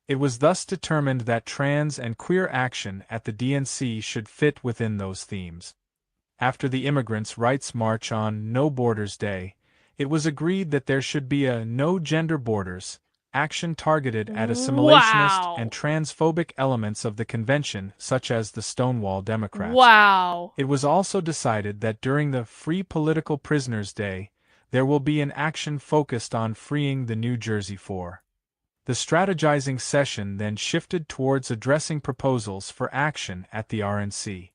It was thus determined that trans and queer action at the DNC should fit within those themes. After the Immigrants' Rights March on No Borders Day, it was agreed that there should be a No Gender Borders action targeted at assimilationist and transphobic elements of the convention, such as the Stonewall Democrats. Wow. It was also decided that during the Free Political Prisoners Day, there will be an action focused on freeing the New Jersey Four. The strategizing session then shifted towards addressing proposals for action at the RNC.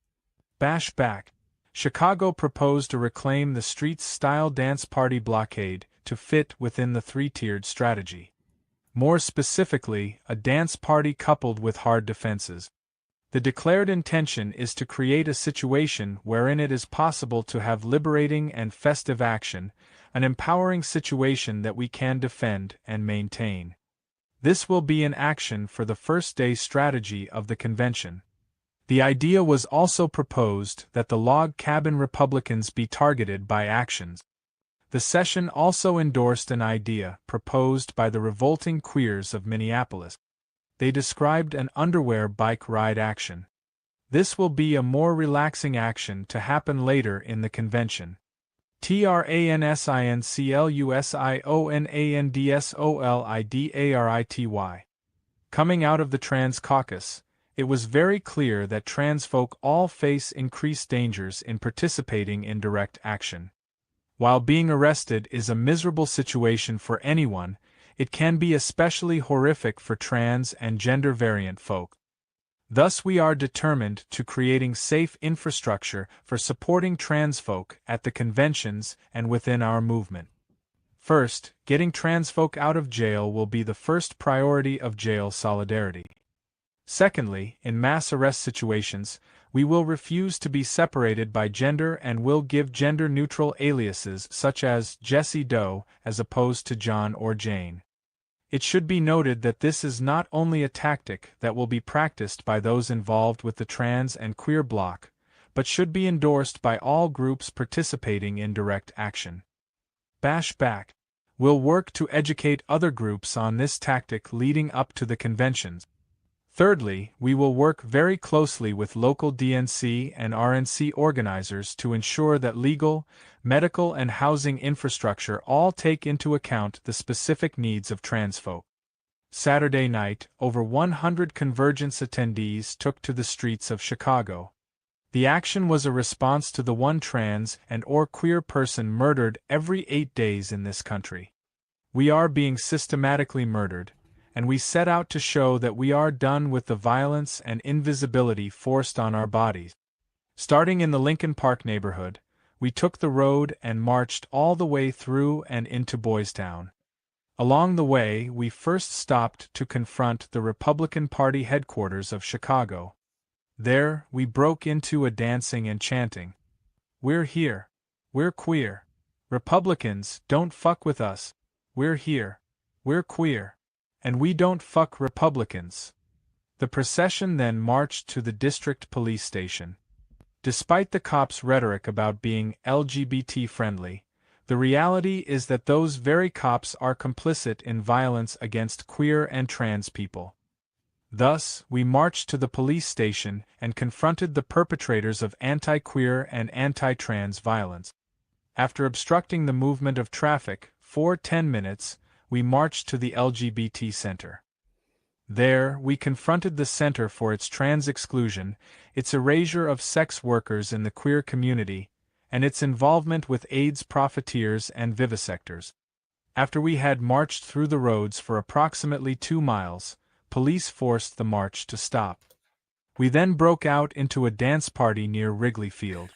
Bash Back. Chicago proposed to reclaim the streets-style dance party blockade to fit within the 3-tiered strategy. More specifically, a dance party coupled with hard defenses. The declared intention is to create a situation wherein it is possible to have liberating and festive action, an empowering situation that we can defend and maintain. This will be an action for the first day strategy of the convention. The idea was also proposed that the log cabin Republicans be targeted by actions. The session also endorsed an idea proposed by the revolting queers of Minneapolis. They described an underwear bike ride action. This will be a more relaxing action to happen later in the convention. TRANSINCLUSIONANDSOLIDARITY. Coming out of the Trans Caucus, it was very clear that trans folk all face increased dangers in participating in direct action. While being arrested is a miserable situation for anyone, it can be especially horrific for trans and gender-variant folk. Thus we are determined to creating safe infrastructure for supporting trans folk at the conventions and within our movement. First, getting trans folk out of jail will be the first priority of jail solidarity. Secondly, in mass arrest situations, we will refuse to be separated by gender and will give gender-neutral aliases such as Jessie Doe as opposed to John or Jane. It should be noted that this is not only a tactic that will be practiced by those involved with the trans and queer bloc, but should be endorsed by all groups participating in direct action. Bash Back. We'll work to educate other groups on this tactic leading up to the conventions. Thirdly, we will work very closely with local DNC and RNC organizers to ensure that legal, medical and housing infrastructure all take into account the specific needs of trans folk. Saturday night, over 100 convergence attendees took to the streets of Chicago. The action was a response to the one trans and or queer person murdered every 8 days in this country. We are being systematically murdered, and we set out to show that we are done with the violence and invisibility forced on our bodies. Starting in the Lincoln Park neighborhood, we took the road and marched all the way through and into Boys Town. Along the way, we first stopped to confront the Republican Party headquarters of Chicago. There, we broke into a dancing and chanting. We're here. We're queer. Republicans, don't fuck with us. We're here. We're queer. And we don't fuck Republicans. The procession then marched to the district police station. Despite the cops' rhetoric about being LGBT-friendly, the reality is that those very cops are complicit in violence against queer and trans people. Thus, we marched to the police station and confronted the perpetrators of anti-queer and anti-trans violence. After obstructing the movement of traffic for 10 minutes, we marched to the LGBT Center. There, we confronted the center for its trans exclusion, its erasure of sex workers in the queer community, and its involvement with AIDS profiteers and vivisectors. After we had marched through the roads for approximately 2 miles, police forced the march to stop. We then broke out into a dance party near Wrigley Field.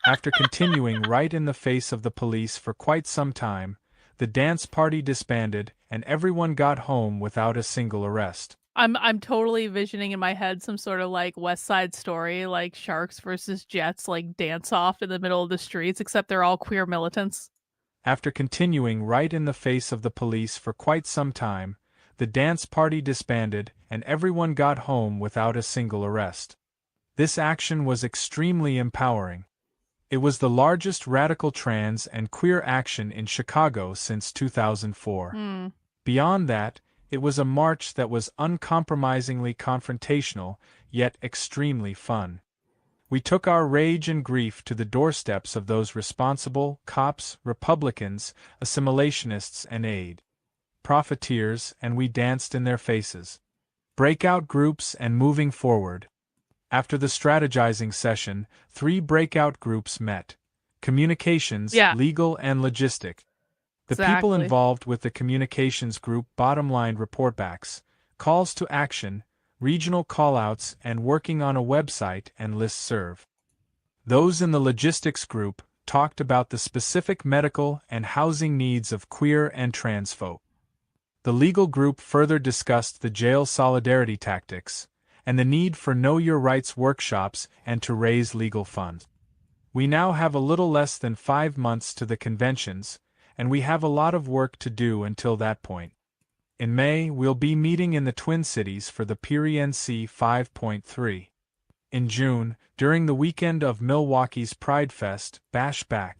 After continuing right in the face of the police for quite some time, the dance party disbanded and everyone got home without a single arrest. I'm totally visioning in my head some sort of like West Side Story, like Sharks versus Jets, like dance off in the middle of the streets, except they're all queer militants. After continuing right in the face of the police for quite some time, the dance party disbanded and everyone got home without a single arrest. This action was extremely empowering. It was the largest radical trans and queer action in Chicago since 2004. Beyond that, it was a march that was uncompromisingly confrontational, yet extremely fun. We took our rage and grief to the doorsteps of those responsible cops, Republicans, assimilationists and aid profiteers, and we danced in their faces. Breakout groups and moving forward. After the strategizing session, 3 breakout groups met. Communications, legal and logistic. The people involved with the communications group bottom-line reportbacks, calls to action, regional callouts and working on a website and listserv. Those in the logistics group talked about the specific medical and housing needs of queer and trans folk. The legal group further discussed the jail solidarity tactics, and the need for Know Your Rights workshops and to raise legal funds. We now have a little less than 5 months to the conventions, and we have a lot of work to do until that point. In May, we'll be meeting in the Twin Cities for the PrideFest 5.3. In June, during the weekend of Milwaukee's PrideFest, Bash Back,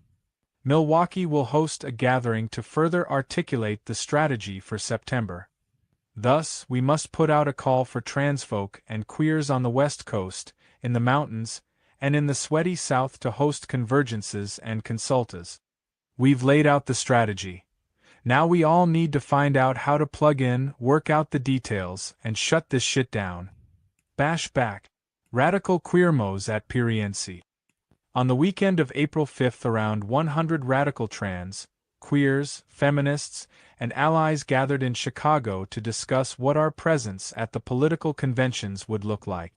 Milwaukee will host a gathering to further articulate the strategy for September. Thus, we must put out a call for trans folk and queers on the West Coast, in the mountains, and in the sweaty South to host convergences and consultas. We've laid out the strategy. Now we all need to find out how to plug in, work out the details, and shut this shit down. Bash Back. Radical Queermos at PrideFest. On the weekend of April 5th, around 100 radical trans, queers, feminists, and allies gathered in Chicago to discuss what our presence at the political conventions would look like.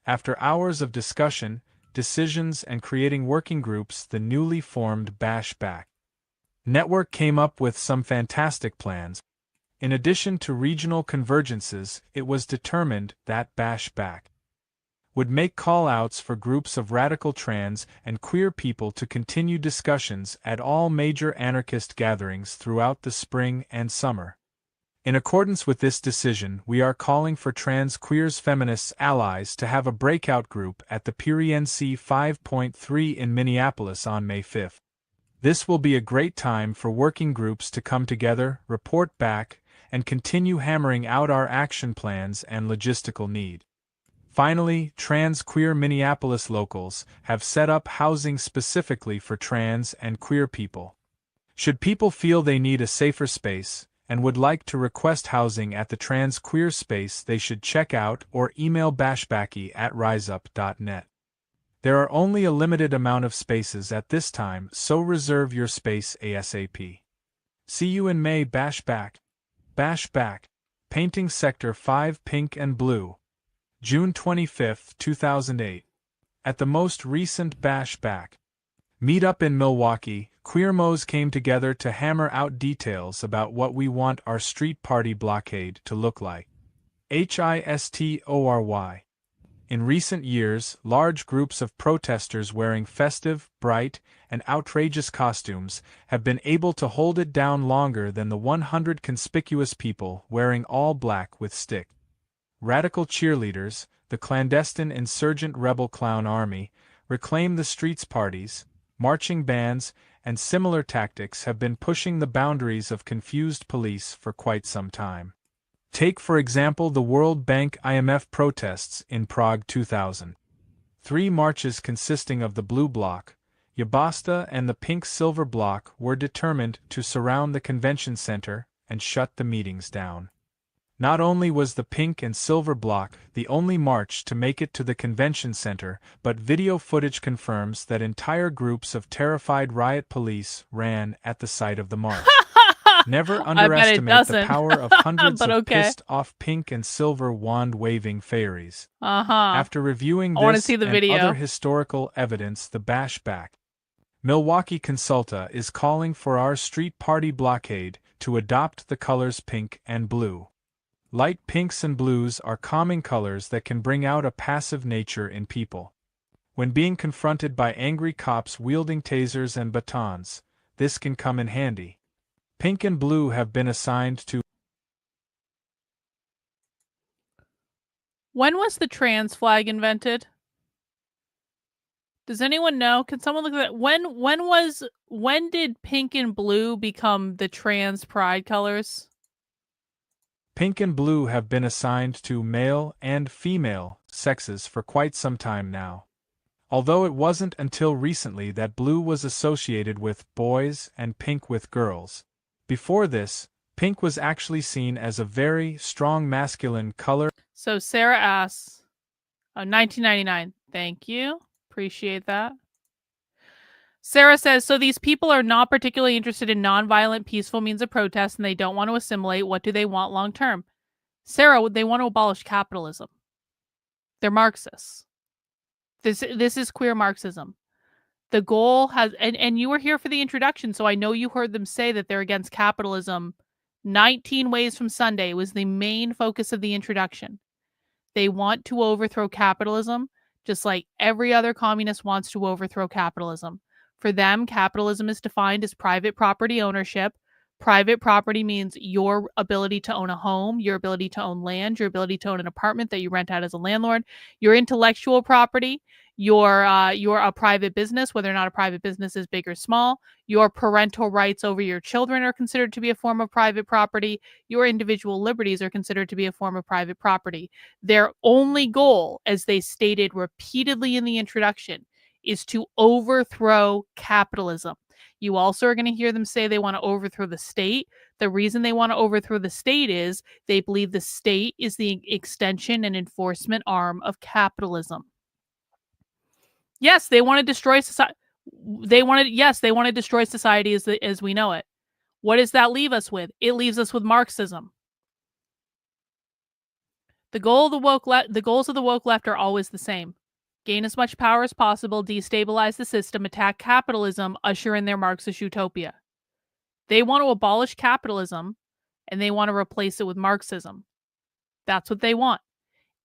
After hours of discussion, decisions and creating working groups, the newly formed Bash Back network came up with some fantastic plans. In addition to regional convergences, it was determined that Bash Back would make call-outs for groups of radical trans and queer people to continue discussions at all major anarchist gatherings throughout the spring and summer. In accordance with this decision, we are calling for trans queers feminists allies to have a breakout group at the PrideFest 5.3 in Minneapolis on May 5th. This will be a great time for working groups to come together, report back, and continue hammering out our action plans and logistical need. Finally, trans queer Minneapolis locals have set up housing specifically for trans and queer people. Should people feel they need a safer space and would like to request housing at the trans queer space, they should check out or email bashbacky@riseup.net. There are only a limited amount of spaces at this time, so reserve your space ASAP. See you in May. Bash Back. Bash Back. Painting Sector 5 Pink and Blue. June 25, 2008. At the most recent Bash Back meetup in Milwaukee, Queermos came together to hammer out details about what we want our street party blockade to look like. HISTORY. In recent years, large groups of protesters wearing festive, bright, and outrageous costumes have been able to hold it down longer than the 100 conspicuous people wearing all black with stick. Radical cheerleaders, the clandestine insurgent rebel clown army, reclaim the streets parties, marching bands, and similar tactics have been pushing the boundaries of confused police for quite some time. Take for example the World Bank IMF protests in Prague 2000. 3 marches consisting of the Blue Bloc, Yabasta and the Pink Silver Bloc were determined to surround the convention center and shut the meetings down. Not only was the Pink and Silver Bloc the only march to make it to the convention center, but video footage confirms that entire groups of terrified riot police ran at the site of the march. Never underestimate the power of hundreds of pissed-off pink and silver wand-waving fairies. After reviewing this and other historical evidence, the bashback Milwaukee Consulta is calling for our street party blockade to adopt the colors pink and blue. Light pinks and blues are calming colors that can bring out a passive nature in people. When being confronted by angry cops wielding tasers and batons, this can come in handy. Pink and blue have been assigned to... When was the trans flag invented? Does anyone know? Can someone look at that? When did pink and blue become the trans pride colors? Pink and blue have been assigned to male and female sexes for quite some time now. Although it wasn't until recently that blue was associated with boys and pink with girls. Before this, pink was actually seen as a very strong masculine color. So Sarah asks, 1999. Thank you. Appreciate that. Sarah says, so these people are not particularly interested in nonviolent, peaceful means of protest, and they don't want to assimilate. What do they want long term? Sarah, they want to abolish capitalism. They're Marxists. This is queer Marxism. The goal has, and you were here for the introduction, so I know you heard them say that they're against capitalism. 19 Ways from Sunday was the main focus of the introduction. They want to overthrow capitalism, just like every other communist wants to overthrow capitalism. For them, capitalism is defined as private property ownership. Private property means your ability to own a home, your ability to own land, your ability to own an apartment that you rent out as a landlord, your intellectual property, your a private business, whether or not a private business is big or small, your parental rights over your children are considered to be a form of private property, your individual liberties are considered to be a form of private property. Their only goal, as they stated repeatedly in the introduction, is to overthrow capitalism. You also are going to hear them say they want to overthrow the state. The reason they want to overthrow the state is they believe the state is the extension and enforcement arm of capitalism. Yes, they want to destroy society. They want to destroy society as we know it. What does that leave us with? It leaves us with Marxism. The goals of the woke left are always the same. Gain as much power as possible, destabilize the system, attack capitalism, usher in their Marxist utopia. They want to abolish capitalism, and they want to replace it with Marxism. That's what they want.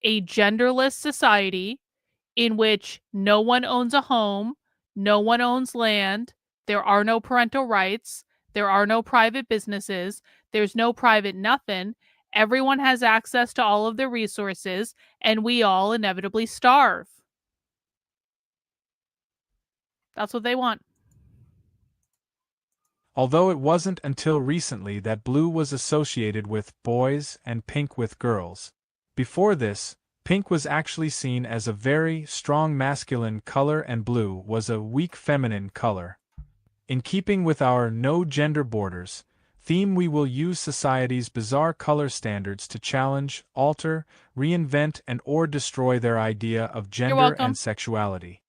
A genderless society in which no one owns a home, no one owns land, there are no parental rights, there are no private businesses, there's no private nothing, everyone has access to all of their resources, and we all inevitably starve. That's what they want. Although it wasn't until recently that blue was associated with boys and pink with girls. Before this, pink was actually seen as a very strong masculine color and blue was a weak feminine color. In keeping with our no gender borders theme, we will use society's bizarre color standards to challenge, alter, reinvent, and or destroy their idea of gender and sexuality.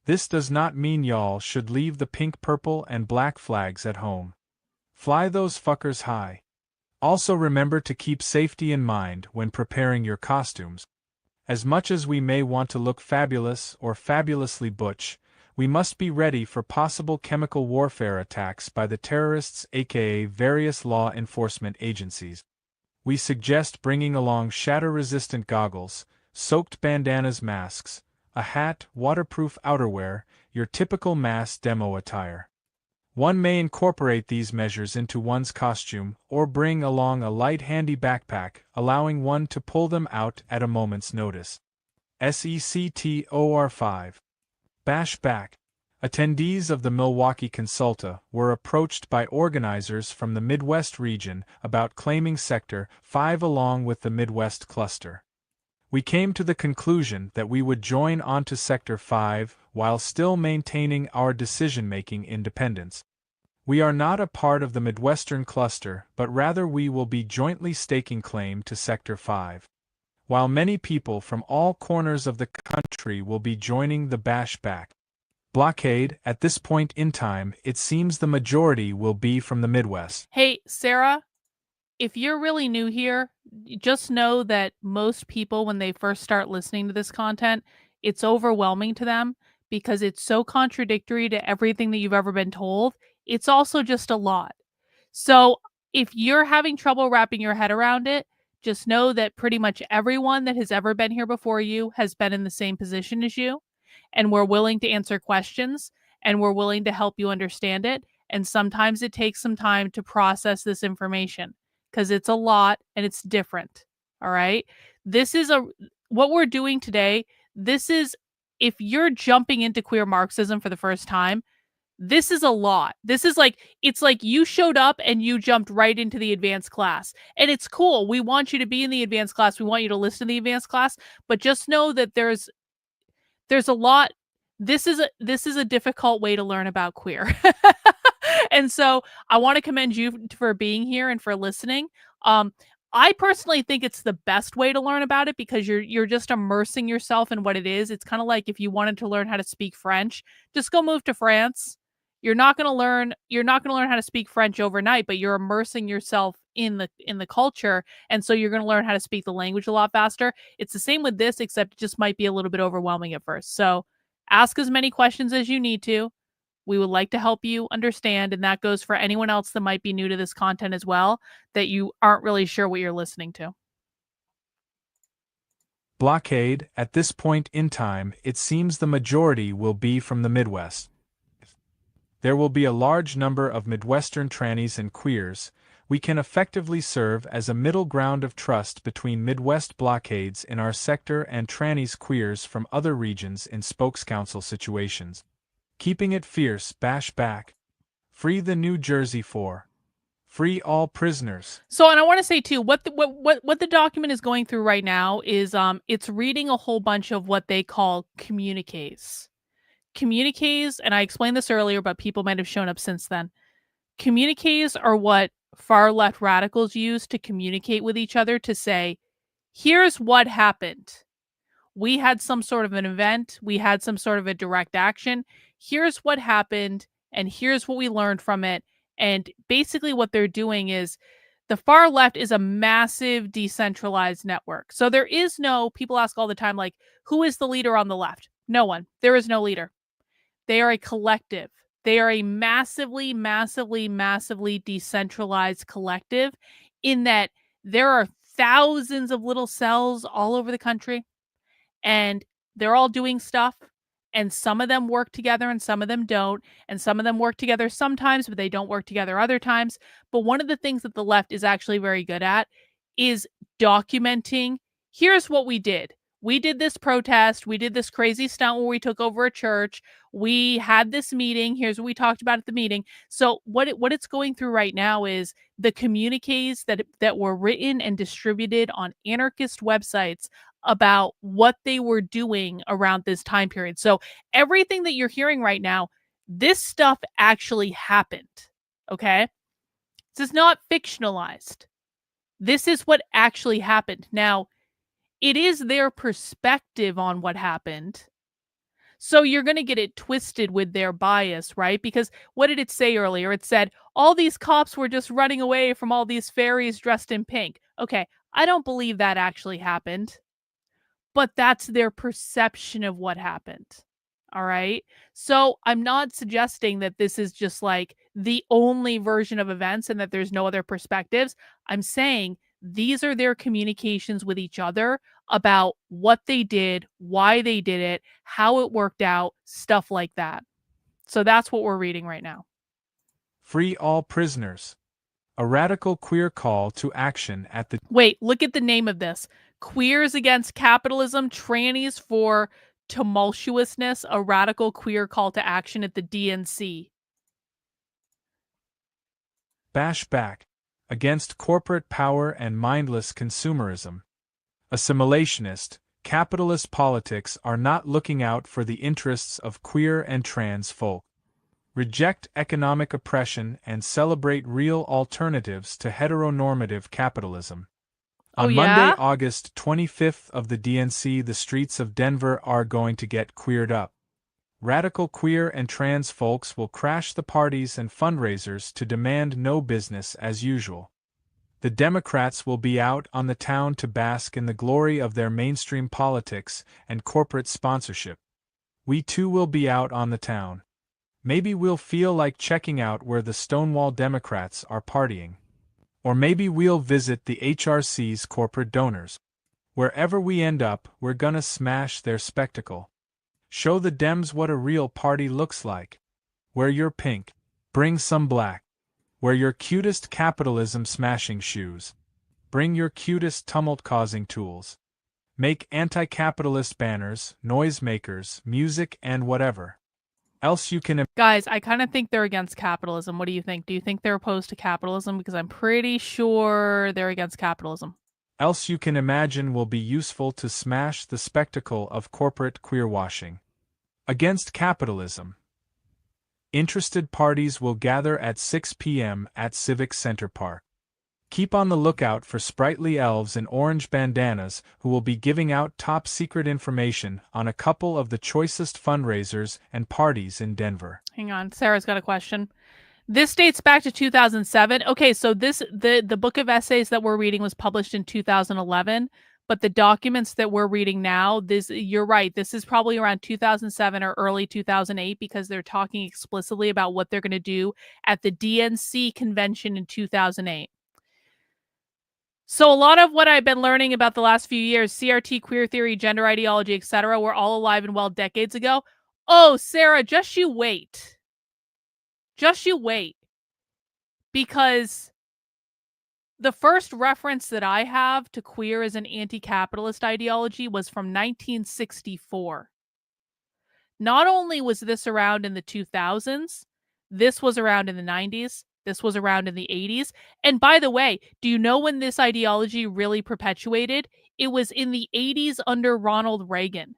This does not mean y'all should leave the pink, purple, and black flags at home. Fly those fuckers high. Also remember to keep safety in mind when preparing your costumes. As much as we may want to look fabulous or fabulously butch, we must be ready for possible chemical warfare attacks by the terrorists, aka various law enforcement agencies. We suggest bringing along shatter-resistant goggles, soaked bandanas, masks, a hat, waterproof outerwear, your typical mass demo attire. One may incorporate these measures into one's costume, or bring along a light handy backpack, allowing one to pull them out at a moment's notice. SECTOR 5. Bashback. Attendees of the Milwaukee Consulta were approached by organizers from the Midwest region about claiming Sector 5 along with the Midwest cluster. We came to the conclusion that we would join onto Sector 5 while still maintaining our decision-making independence. We are not a part of the Midwestern cluster, but rather we will be jointly staking claim to Sector 5. While many people from all corners of the country will be joining the bashback blockade, at this point in time, it seems the majority will be from the Midwest. Hey, Sarah, if you're really new here, just know that most people, when they first start listening to this content, it's overwhelming to them because it's so contradictory to everything that you've ever been told. It's also just a lot. So if you're having trouble wrapping your head around it, just know that pretty much everyone that has ever been here before you has been in the same position as you, and we're willing to answer questions, and we're willing to help you understand it. And sometimes it takes some time to process this information because it's a lot and it's different. All right. What we're doing today. This is, if you're jumping into queer Marxism for the first time, this is a lot. This is like, it's like you showed up and you jumped right into the advanced class. And it's cool. We want you to be in the advanced class. We want you to listen to the advanced class, but just know that there's a lot. This is a difficult way to learn about queer. And so I want to commend you for being here and for listening. I personally think it's the best way to learn about it because you're just immersing yourself in what it is. It's kind of like if you wanted to learn how to speak French, just go move to France. You're not going to learn how to speak French overnight, but you're immersing yourself in the culture, and so you're going to learn how to speak the language a lot faster. It's the same with this, except it just might be a little bit overwhelming at first. So ask as many questions as you need to. We would like to help you understand, and that goes for anyone else that might be new to this content as well, that you aren't really sure what you're listening to. Blockade, at this point in time, it seems the majority will be from the Midwest. There will be a large number of Midwestern trannies and queers. We can effectively serve as a middle ground of trust between Midwest blockades in our sector and trannies queers from other regions in spokescouncil situations. Keeping it fierce, bash back. Free the New Jersey 4. Free all prisoners. So, and I want to say too, what the document is going through right now is it's reading a whole bunch of what they call communiques. Communiques, and I explained this earlier, but people might have shown up since then. Communiques are what far left radicals use to communicate with each other to say, here's what happened. We had some sort of an event. We had some sort of a direct action. Here's what happened, and here's what we learned from it. And basically what they're doing is the far left is a massive decentralized network. So there is no, people ask all the time, like, who is the leader on the left? No one. There is no leader. They are a collective. They are a massively, massively, massively decentralized collective in that there are thousands of little cells all over the country, and they're all doing stuff, and some of them work together and some of them don't, and some of them work together sometimes, but they don't work together other times. But one of the things that the left is actually very good at is documenting, here's what we did. We did this protest. We did this crazy stunt where we took over a church. We had this meeting. Here's what we talked about at the meeting. So what it's going through right now is the communiques that were written and distributed on anarchist websites about what they were doing around this time period. So everything that you're hearing right now, this stuff actually happened. Okay? This is not fictionalized. This is what actually happened. Now, it is their perspective on what happened. So you're going to get it twisted with their bias, right? Because what did it say earlier? It said, all these cops were just running away from all these fairies dressed in pink. Okay, I don't believe that actually happened. But that's their perception of what happened. All right? So I'm not suggesting that this is just like the only version of events and that there's no other perspectives. I'm saying these are their communications with each other about what they did, why they did it, how it worked out, stuff like that. So that's what we're reading right now. Free all prisoners. A radical queer call to action at the... Wait, look at the name of this. Queers Against Capitalism, Trannies for Tumultuousness, a radical queer call to action at the DNC. Bash back. Against corporate power and mindless consumerism. Assimilationist, capitalist politics are not looking out for the interests of queer and trans folk. Reject economic oppression and celebrate real alternatives to heteronormative capitalism. Oh, On yeah? Monday, August 25th of the DNC, the streets of Denver are going to get queered up. Radical queer and trans folks will crash the parties and fundraisers to demand no business as usual. The Democrats will be out on the town to bask in the glory of their mainstream politics and corporate sponsorship. We too will be out on the town. Maybe we'll feel like checking out where the Stonewall Democrats are partying. Or maybe we'll visit the HRC's corporate donors. Wherever we end up, we're gonna smash their spectacle. Show the Dems what a real party looks like. Wear your pink. Bring some black. Wear your cutest capitalism-smashing shoes. Bring your cutest tumult-causing tools. Make anti-capitalist banners, noisemakers, music, and whatever else you can. Guys, I kind of think they're against capitalism. What do you think? Do you think they're opposed to capitalism? Because I'm pretty sure they're against capitalism. Else you can imagine will be useful to smash the spectacle of corporate queerwashing. Against capitalism. Interested parties will gather at 6 p.m. at Civic Center Park. Keep on the lookout for sprightly elves in orange bandanas who will be giving out top-secret information on a couple of the choicest fundraisers and parties in Denver. Hang on, Sarah's got a question. This dates back to 2007. Okay, so the book of essays that we're reading was published in 2011, but the documents that we're reading now, you're right, this is probably around 2007 or early 2008 because they're talking explicitly about what they're going to do at the DNC convention in 2008. So a lot of what I've been learning about the last few years, CRT, queer theory, gender ideology, etc., were all alive and well decades ago. Oh, Sarah, just you wait. Just you wait. Because the first reference that I have to queer as an anti-capitalist ideology was from 1964. Not only was this around in the 2000s, this was around in the 90s, this was around in the 80s. And by the way, do you know when this ideology really perpetuated? It was in the 80s under Ronald Reagan.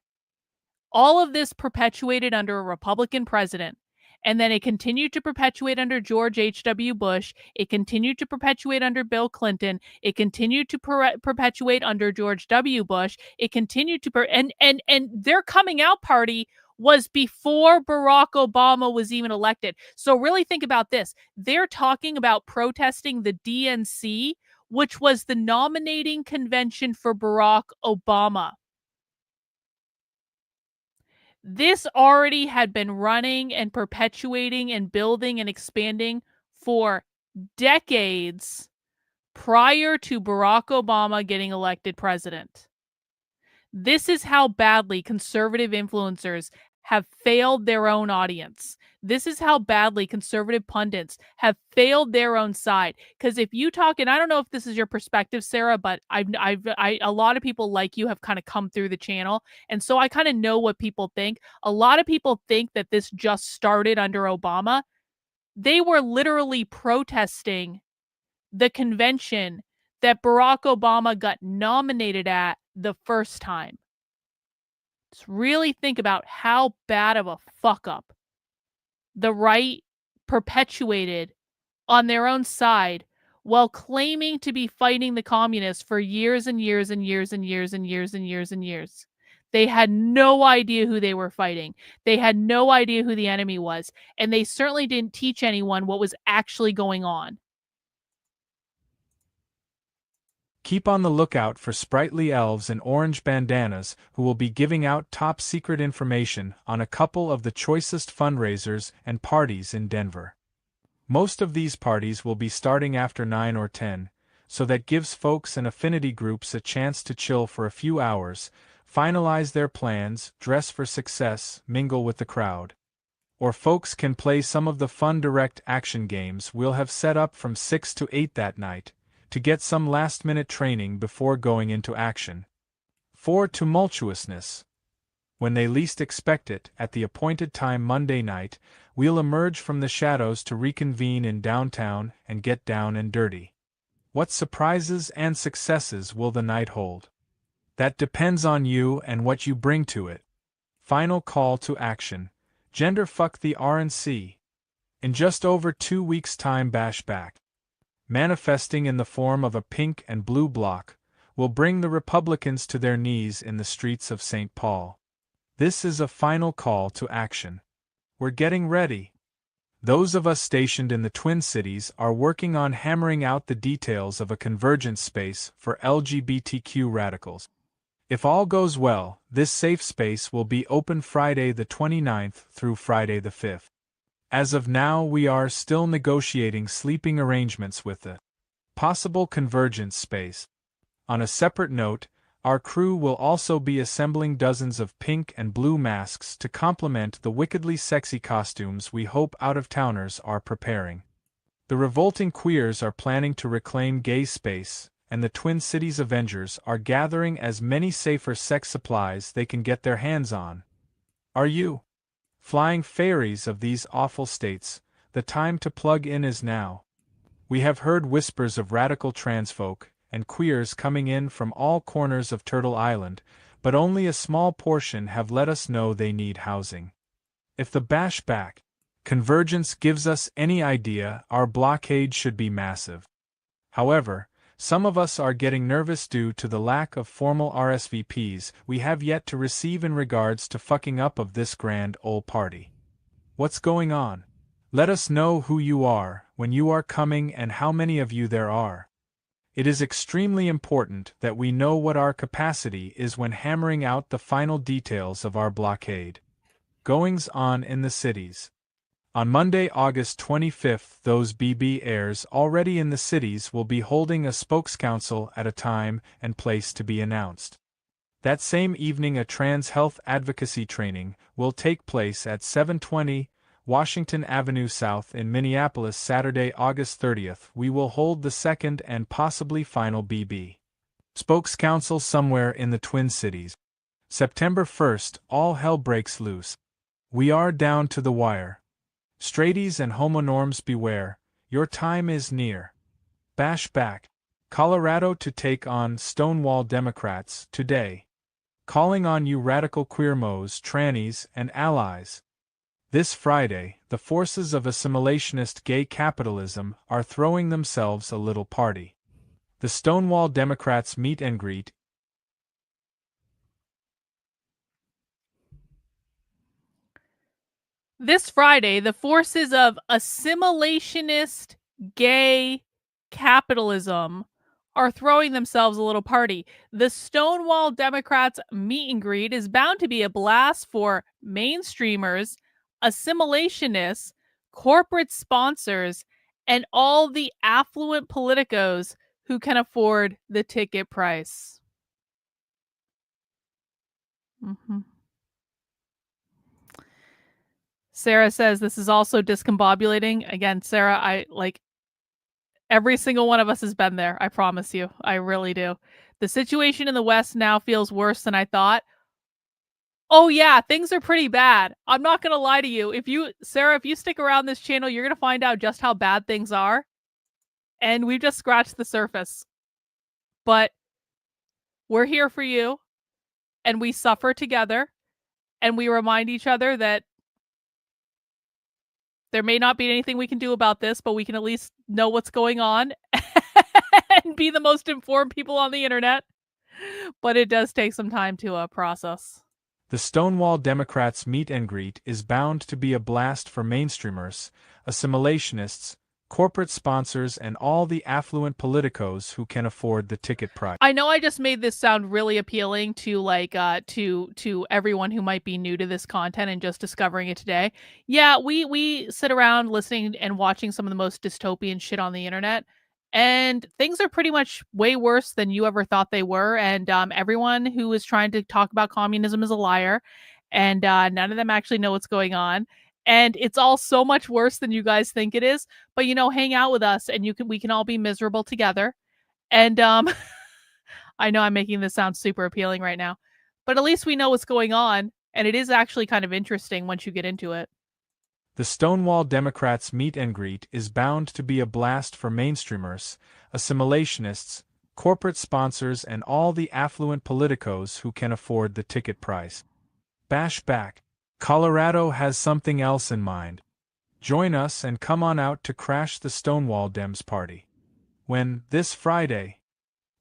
All of this perpetuated under a Republican president. And then it continued to perpetuate under George H.W. Bush. It continued to perpetuate under Bill Clinton. It continued to perpetuate under George W. Bush. It continued to and their coming out party was before Barack Obama was even elected. So really think about this. They're talking about protesting the DNC, which was the nominating convention for Barack Obama. This already had been running and perpetuating and building and expanding for decades prior to Barack Obama getting elected president. This is how badly conservative influencers have failed their own audience. This is how badly conservative pundits have failed their own side. Because if you talk, and I don't know if this is your perspective, Sarah, but a lot of people like you have kind of come through the channel. And so I kind of know what people think. A lot of people think that this just started under Obama. They were literally protesting the convention that Barack Obama got nominated at the first time. Just really think about how bad of a fuck up the right perpetuated on their own side while claiming to be fighting the communists for years and years and years and years and years and years and years. They had no idea who they were fighting. They had no idea who the enemy was. And they certainly didn't teach anyone what was actually going on. Keep on the lookout for sprightly elves in orange bandanas who will be giving out top-secret information on a couple of the choicest fundraisers and parties in Denver. Most of these parties will be starting after 9 or 10, so that gives folks and affinity groups a chance to chill for a few hours, finalize their plans, dress for success, mingle with the crowd. Or folks can play some of the fun direct action games we'll have set up from 6 to 8 that night, to get some last-minute training before going into action. For tumultuousness. When they least expect it, at the appointed time Monday night, we'll emerge from the shadows to reconvene in downtown and get down and dirty. What surprises and successes will the night hold? That depends on you and what you bring to it. Final call to action. Gender fuck the RNC. In just over 2 weeks' time, Bashback, manifesting in the form of a pink and blue bloc, will bring the Republicans to their knees in the streets of St. Paul. This is a final call to action. We're getting ready. Those of us stationed in the Twin Cities are working on hammering out the details of a convergence space for LGBTQ radicals. If all goes well, this safe space will be open Friday the 29th through Friday the 5th. As of now, we are still negotiating sleeping arrangements with the possible convergence space. On a separate note, our crew will also be assembling dozens of pink and blue masks to complement the wickedly sexy costumes we hope out-of-towners are preparing. The revolting queers are planning to reclaim gay space, and the Twin Cities Avengers are gathering as many safer sex supplies they can get their hands on. Are you? Flying fairies of these awful states, the time to plug in is now. We have heard whispers of radical trans folk and queers coming in from all corners of Turtle Island, but only a small portion have let us know they need housing. If the Bashback convergence gives us any idea, our blockade should be massive. However, some of us are getting nervous due to the lack of formal RSVPs we have yet to receive in regards to fucking up of this grand old party. What's going on? Let us know who you are, when you are coming, and how many of you there are. It is extremely important that we know what our capacity is when hammering out the final details of our blockade. Goings on in the cities. On Monday, August 25th, those BB heirs already in the cities will be holding a spokescouncil at a time and place to be announced. That same evening, a trans health advocacy training will take place at 720 Washington Avenue South in Minneapolis. Saturday, August 30th, we will hold the second and possibly final BB spokescouncil somewhere in the Twin Cities. September 1st, all hell breaks loose. We are down to the wire. Straighties and homonorms beware, your time is near. Bashback, Colorado to take on Stonewall Democrats today. Calling on you radical queermos, trannies, and allies. This Friday, the forces of assimilationist gay capitalism are throwing themselves a little party. The Stonewall Democrats meet and greet. This Friday, the forces of assimilationist gay capitalism are throwing themselves a little party. The Stonewall Democrats meet and greet is bound to be a blast for mainstreamers, assimilationists, corporate sponsors, and all the affluent politicos who can afford the ticket price. Sarah says this is also discombobulating. Again, Sarah, I like every single one of us has been there. I promise you. I really do. The situation in the West now feels worse than I thought. Oh yeah, things are pretty bad. I'm not going to lie to you. Sarah, if you stick around this channel, you're going to find out just how bad things are. And we've just scratched the surface. But we're here for you. And we suffer together. And we remind each other that there may not be anything we can do about this, but we can at least know what's going on and be the most informed people on the internet. But it does take some time to process. The Stonewall Democrats meet and greet is bound to be a blast for mainstreamers, assimilationists, corporate sponsors, and all the affluent politicos who can afford the ticket price. I know I just made this sound really appealing to to everyone who might be new to this content and just discovering it today. Yeah, we sit around listening and watching some of the most dystopian shit on the internet, and things are pretty much way worse than you ever thought they were. And everyone who is trying to talk about communism is a liar, and none of them actually know what's going on. And it's all so much worse than you guys think it is. But, hang out with us and we can all be miserable together. And I know I'm making this sound super appealing right now, but at least we know what's going on. And it is actually kind of interesting once you get into it. The Stonewall Democrats meet and greet is bound to be a blast for mainstreamers, assimilationists, corporate sponsors, and all the affluent politicos who can afford the ticket price. Bash back. Colorado has something else in mind. Join us and come on out to crash the Stonewall Dems party. When, this Friday,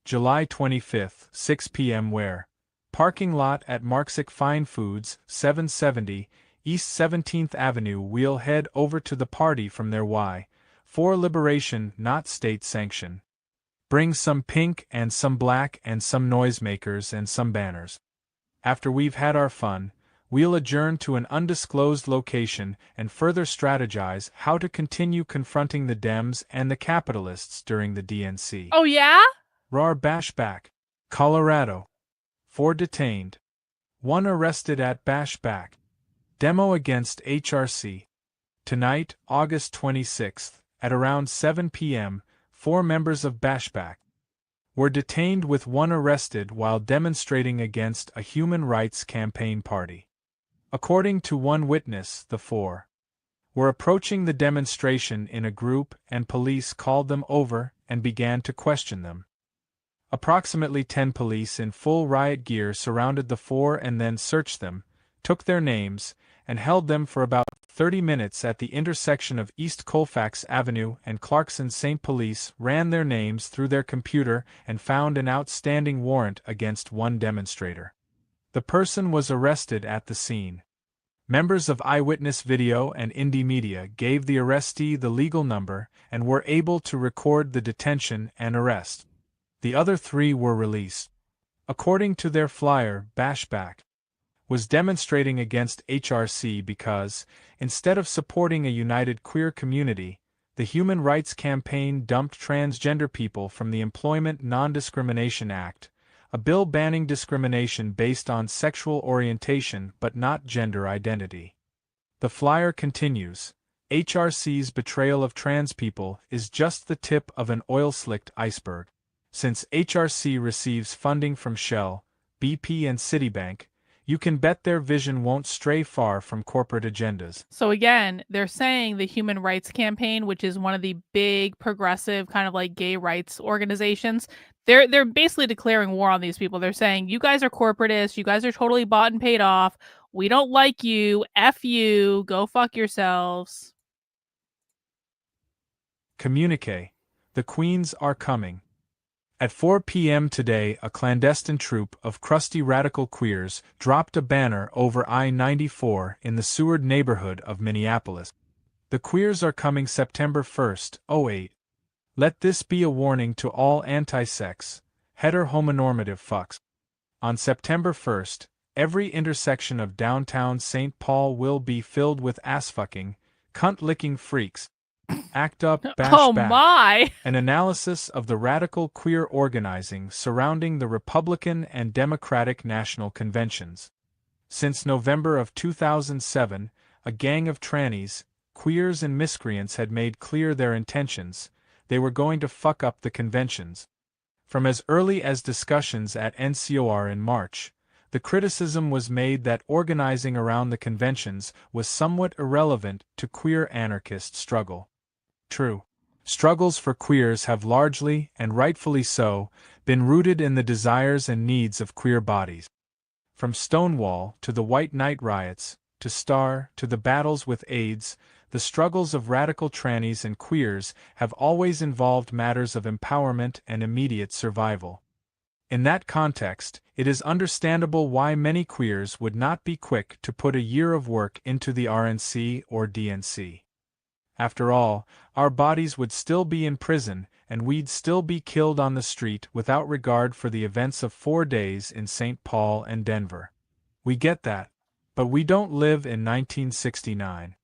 July 25th, 6 p.m. where? Parking lot at Marxic Fine Foods, 770, East 17th Avenue. We'll head over to the party from there. Why? For liberation, not state sanction. Bring some pink and some black and some noisemakers and some banners. After we've had our fun, we'll adjourn to an undisclosed location and further strategize how to continue confronting the Dems and the capitalists during the DNC. Oh, yeah? Rar Bashback, Colorado. 4 detained. 1 arrested at Bashback. Demo against HRC. Tonight, August 26th, at around 7 p.m., 4 members of Bashback were detained with 1 arrested while demonstrating against a human rights campaign party. According to one witness, the 4 were approaching the demonstration in a group and police called them over and began to question them. Approximately 10 police in full riot gear surrounded the 4 and then searched them, took their names, and held them for about 30 minutes at the intersection of East Colfax Avenue and Clarkson. St. Police ran their names through their computer and found an outstanding warrant against 1 demonstrator. The person was arrested at the scene. Members of Eyewitness Video and Indie Media gave the arrestee the legal number and were able to record the detention and arrest. The other 3 were released. According to their flyer, Bashback was demonstrating against HRC because, instead of supporting a united queer community, the Human Rights Campaign dumped transgender people from the Employment Non-Discrimination Act, a bill banning discrimination based on sexual orientation but not gender identity. The flyer continues, HRC's betrayal of trans people is just the tip of an oil-slicked iceberg. Since HRC receives funding from Shell, BP and Citibank, you can bet their vision won't stray far from corporate agendas. So again, they're saying the Human Rights Campaign, which is one of the big progressive kind of like gay rights organizations, they're basically declaring war on these people. They're saying, you guys are corporatists, you guys are totally bought and paid off, we don't like you, F you, go fuck yourselves. Communique. The Queens are coming. At 4 p.m. today, a clandestine troupe of crusty radical queers dropped a banner over I-94 in the Seward neighborhood of Minneapolis. The queers are coming September 1st, 08. Let this be a warning to all anti-sex, heteronormative fucks. On September 1st, every intersection of downtown St. Paul will be filled with ass-fucking, cunt-licking freaks. Act up, bash Oh back. my! An analysis of the radical queer organizing surrounding the Republican and Democratic National Conventions. Since November of 2007, a gang of trannies, queers and miscreants had made clear their intentions. They were going to fuck up the conventions. From as early as discussions at NCOR in March, the criticism was made that organizing around the conventions was somewhat irrelevant to queer anarchist struggle. True. Struggles for queers have largely, and rightfully so, been rooted in the desires and needs of queer bodies. From Stonewall to the White Night riots, to STAR, to the battles with AIDS, the struggles of radical trannies and queers have always involved matters of empowerment and immediate survival. In that context, it is understandable why many queers would not be quick to put a year of work into the RNC or DNC. After all, our bodies would still be in prison, and we'd still be killed on the street without regard for the events of 4 days in St. Paul and Denver. We get that, but we don't live in 1969.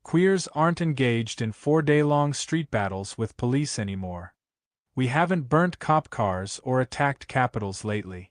Queers aren't engaged in 4-day-long street battles with police anymore. We haven't burnt cop cars or attacked capitals lately.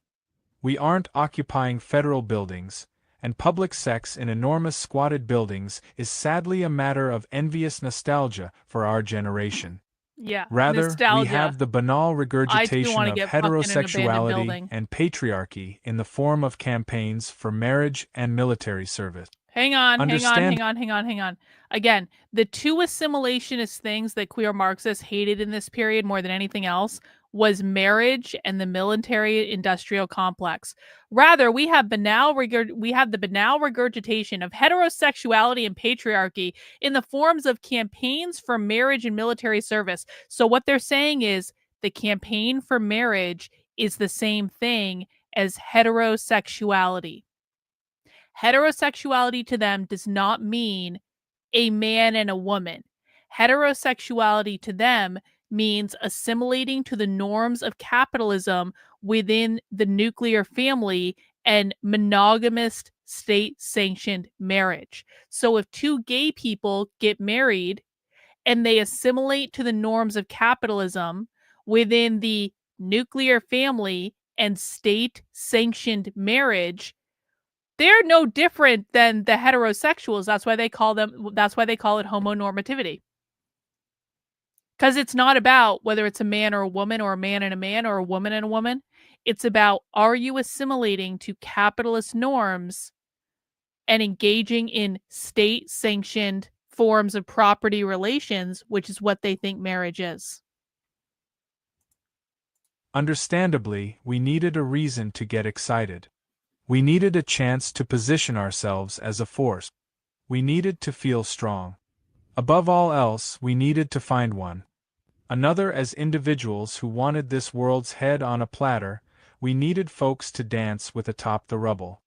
We aren't occupying federal buildings, and public sex in enormous squatted buildings is sadly a matter of envious nostalgia for our generation. Yeah, Rather, nostalgia. we have the banal regurgitation wanna of get fucked in an abandoned heterosexuality building. and patriarchy in the form of campaigns for marriage and military service. Hang on. Understand- Hang on. Again, the 2 assimilationist things that queer Marxists hated in this period more than anything else was marriage and the military-industrial complex. Rather, we have the banal regurgitation of heterosexuality and patriarchy in the forms of campaigns for marriage and military service. So what they're saying is the campaign for marriage is the same thing as heterosexuality. Heterosexuality to them does not mean a man and a woman. Heterosexuality to them means assimilating to the norms of capitalism within the nuclear family and monogamous state-sanctioned marriage. So if two gay people get married and they assimilate to the norms of capitalism within the nuclear family and state-sanctioned marriage, they're no different than the heterosexuals. That's why they call it homonormativity. Because it's not about whether it's a man or a woman or a man and a man or a woman and a woman. It's about, are you assimilating to capitalist norms and engaging in state-sanctioned forms of property relations, which is what they think marriage is. Understandably, we needed a reason to get excited. We needed a chance to position ourselves as a force. We needed to feel strong. Above all else, we needed to find one another as individuals who wanted this world's head on a platter. We needed folks to dance with atop the rubble.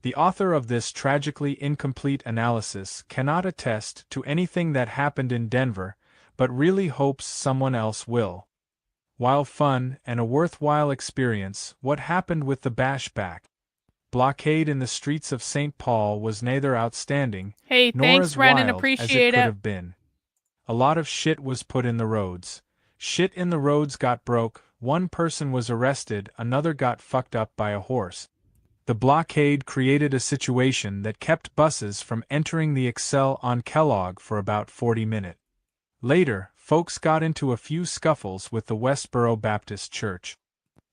The author of this tragically incomplete analysis cannot attest to anything that happened in Denver, but really hopes someone else will. While fun and a worthwhile experience, what happened with the bashback blockade in the streets of St. Paul was neither outstanding Hey, nor thanks, as Brendan. wild as it Appreciate could it. have been. A lot of shit was put in the roads. Shit in the roads got broke, one person was arrested, another got fucked up by a horse. The blockade created a situation that kept buses from entering the Excel on Kellogg for about 40 minutes. Later, folks got into a few scuffles with the Westboro Baptist Church.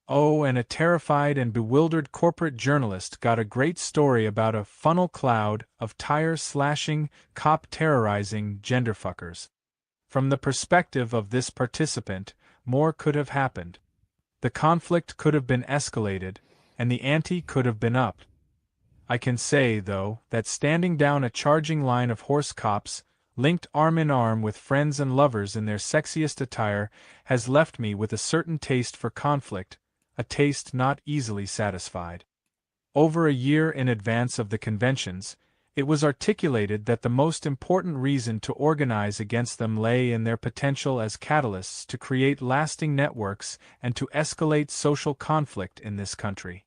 Oh, and a terrified and bewildered corporate journalist got a great story about a funnel cloud of tire-slashing, cop-terrorizing genderfuckers. From the perspective of this participant, more could have happened. The conflict could have been escalated, and the ante could have been upped. I can say, though, that standing down a charging line of horse cops, linked arm in arm with friends and lovers in their sexiest attire, has left me with a certain taste for conflict, a taste not easily satisfied. Over a year in advance of the conventions, it was articulated that the most important reason to organize against them lay in their potential as catalysts to create lasting networks and to escalate social conflict in this country.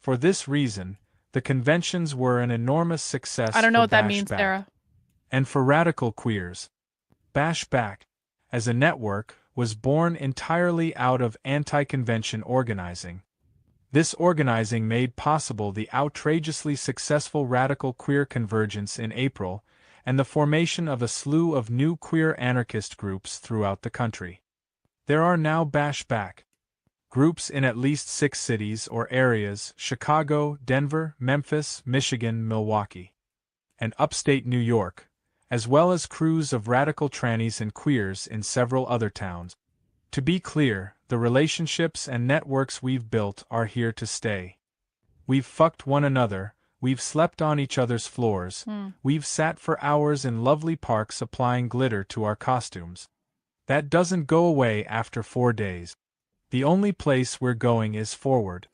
For this reason, the conventions were an enormous success. I don't know for what that means, Bashback Sarah. and for radical queers. Bashback, as a network, was born entirely out of anti-convention organizing. This organizing made possible the outrageously successful radical queer convergence in April, and the formation of a slew of new queer anarchist groups throughout the country. There are now Bashback groups in at least 6 cities or areas: Chicago, Denver, Memphis, Michigan, Milwaukee, and upstate New York, as well as crews of radical trannies and queers in several other towns. To be clear, the relationships and networks we've built are here to stay. We've fucked one another, we've slept on each other's floors, we've sat for hours in lovely parks applying glitter to our costumes. That doesn't go away after 4 days. The only place we're going is forward.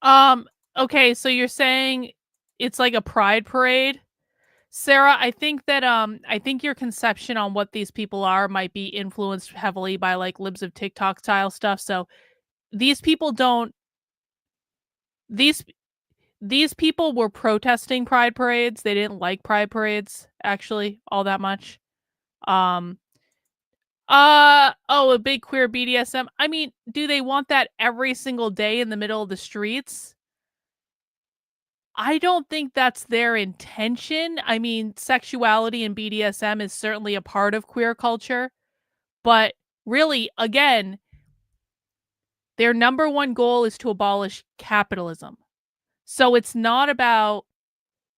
Okay, so you're saying it's like a pride parade? Sarah, I think your conception on what these people are might be influenced heavily by like libs of TikTok style stuff. So these people these people were protesting pride parades. They didn't like pride parades actually all that much. A big queer BDSM. I mean, do they want that every single day in the middle of the streets? I don't think that's their intention. I mean, sexuality and BDSM is certainly a part of queer culture, but really, again, their number one goal is to abolish capitalism. So it's not about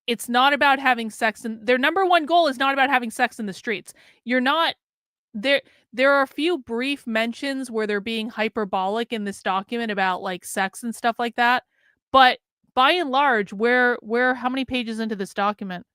having sex, and their number one goal is not about having sex in the streets. You're not there. There are a few brief mentions where they're being hyperbolic in this document about like sex and stuff like that. But by and large, how many pages into this document?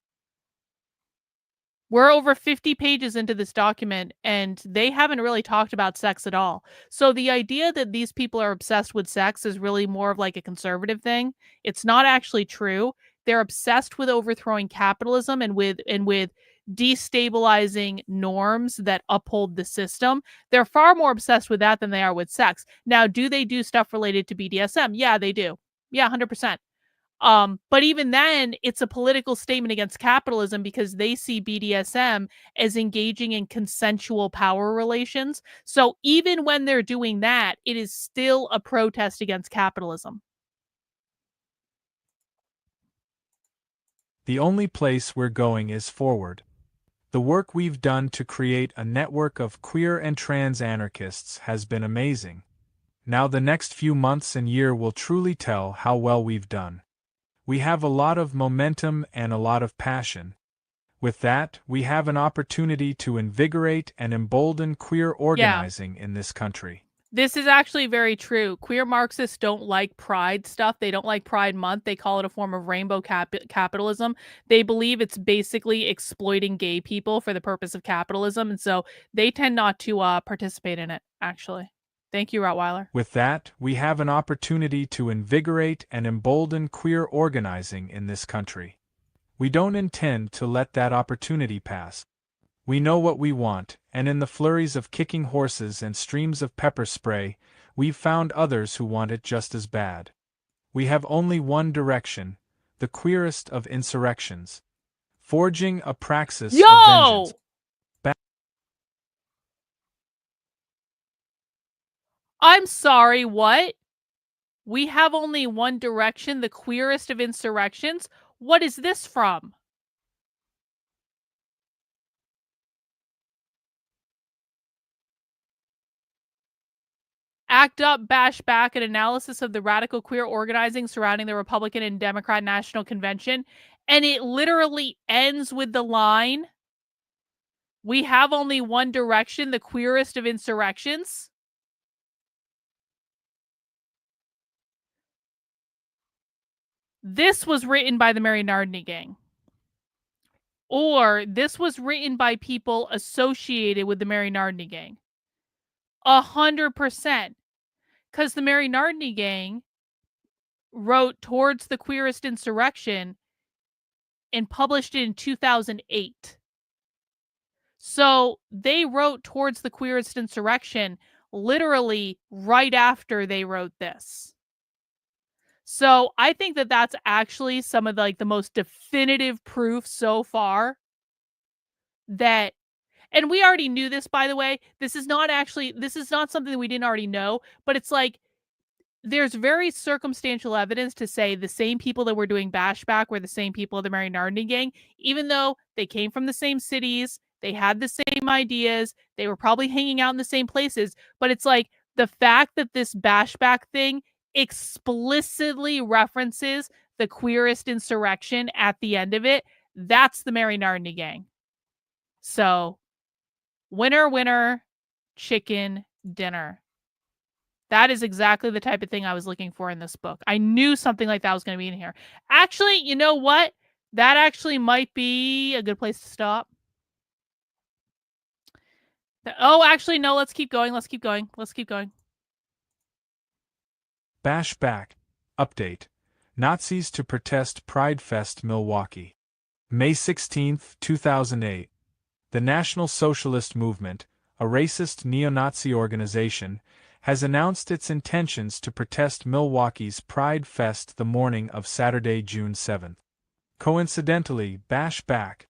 We're over 50 pages into this document, and they haven't really talked about sex at all. So the idea that these people are obsessed with sex is really more of like a conservative thing. It's not actually true. They're obsessed with overthrowing capitalism and with destabilizing norms that uphold the system. They're far more obsessed with that than they are with sex. Now, do they do stuff related to BDSM? Yeah, they do. Yeah, 100%. But even then, it's a political statement against capitalism because they see BDSM as engaging in consensual power relations. So even when they're doing that, it is still a protest against capitalism. The only place we're going is forward. The work we've done to create a network of queer and trans anarchists has been amazing. Now the next few months and year will truly tell how well we've done. We have a lot of momentum and a lot of passion. With that, we have an opportunity to invigorate and embolden queer organizing in this country. This is actually very true. Queer Marxists don't like Pride stuff. They don't like Pride Month. They call it a form of rainbow capitalism. They believe it's basically exploiting gay people for the purpose of capitalism. And so they tend not to participate in it, actually. Thank you, Rottweiler. With that, we have an opportunity to invigorate and embolden queer organizing in this country. We don't intend to let that opportunity pass. We know what we want, and in the flurries of kicking horses and streams of pepper spray, we've found others who want it just as bad. We have only one direction, the queerest of insurrections. Forging a praxis of vengeance. I'm sorry, what? We have only one direction, the queerest of insurrections? What is this from? Act Up, Bash Back, an analysis of the radical queer organizing surrounding the Republican and Democrat National Convention. And it literally ends with the line, we have only one direction, the queerest of insurrections. This was written by the Mary Nardini gang. Or this was written by people associated with the Mary Nardini gang. 100%. Because the Mary Nardini gang wrote Towards the Queerest Insurrection and published it in 2008. So they wrote Towards the Queerest Insurrection literally right after they wrote this. So I think that that's actually some of the most definitive proof so far that, and we already knew this, by the way, this is not something that we didn't already know, but it's like, there's very circumstantial evidence to say the same people that were doing Bashback were the same people of the Mary Nardini gang, even though they came from the same cities, they had the same ideas, they were probably hanging out in the same places, but it's like, the fact that this Bashback thing explicitly references the queerest insurrection at the end of it, that's the Mary Nardini gang. So, winner, winner, chicken dinner. That is exactly the type of thing I was looking for in this book. I knew something like that was going to be in here. Actually, you know what? That actually might be a good place to stop. Oh, actually, no, let's keep going. Let's keep going. Let's keep going. Bashback. Update. Nazis to protest PrideFest Milwaukee. May 16, 2008. The National Socialist Movement, a racist neo-Nazi organization, has announced its intentions to protest Milwaukee's Pride Fest the morning of Saturday, June 7. Coincidentally, Bashback.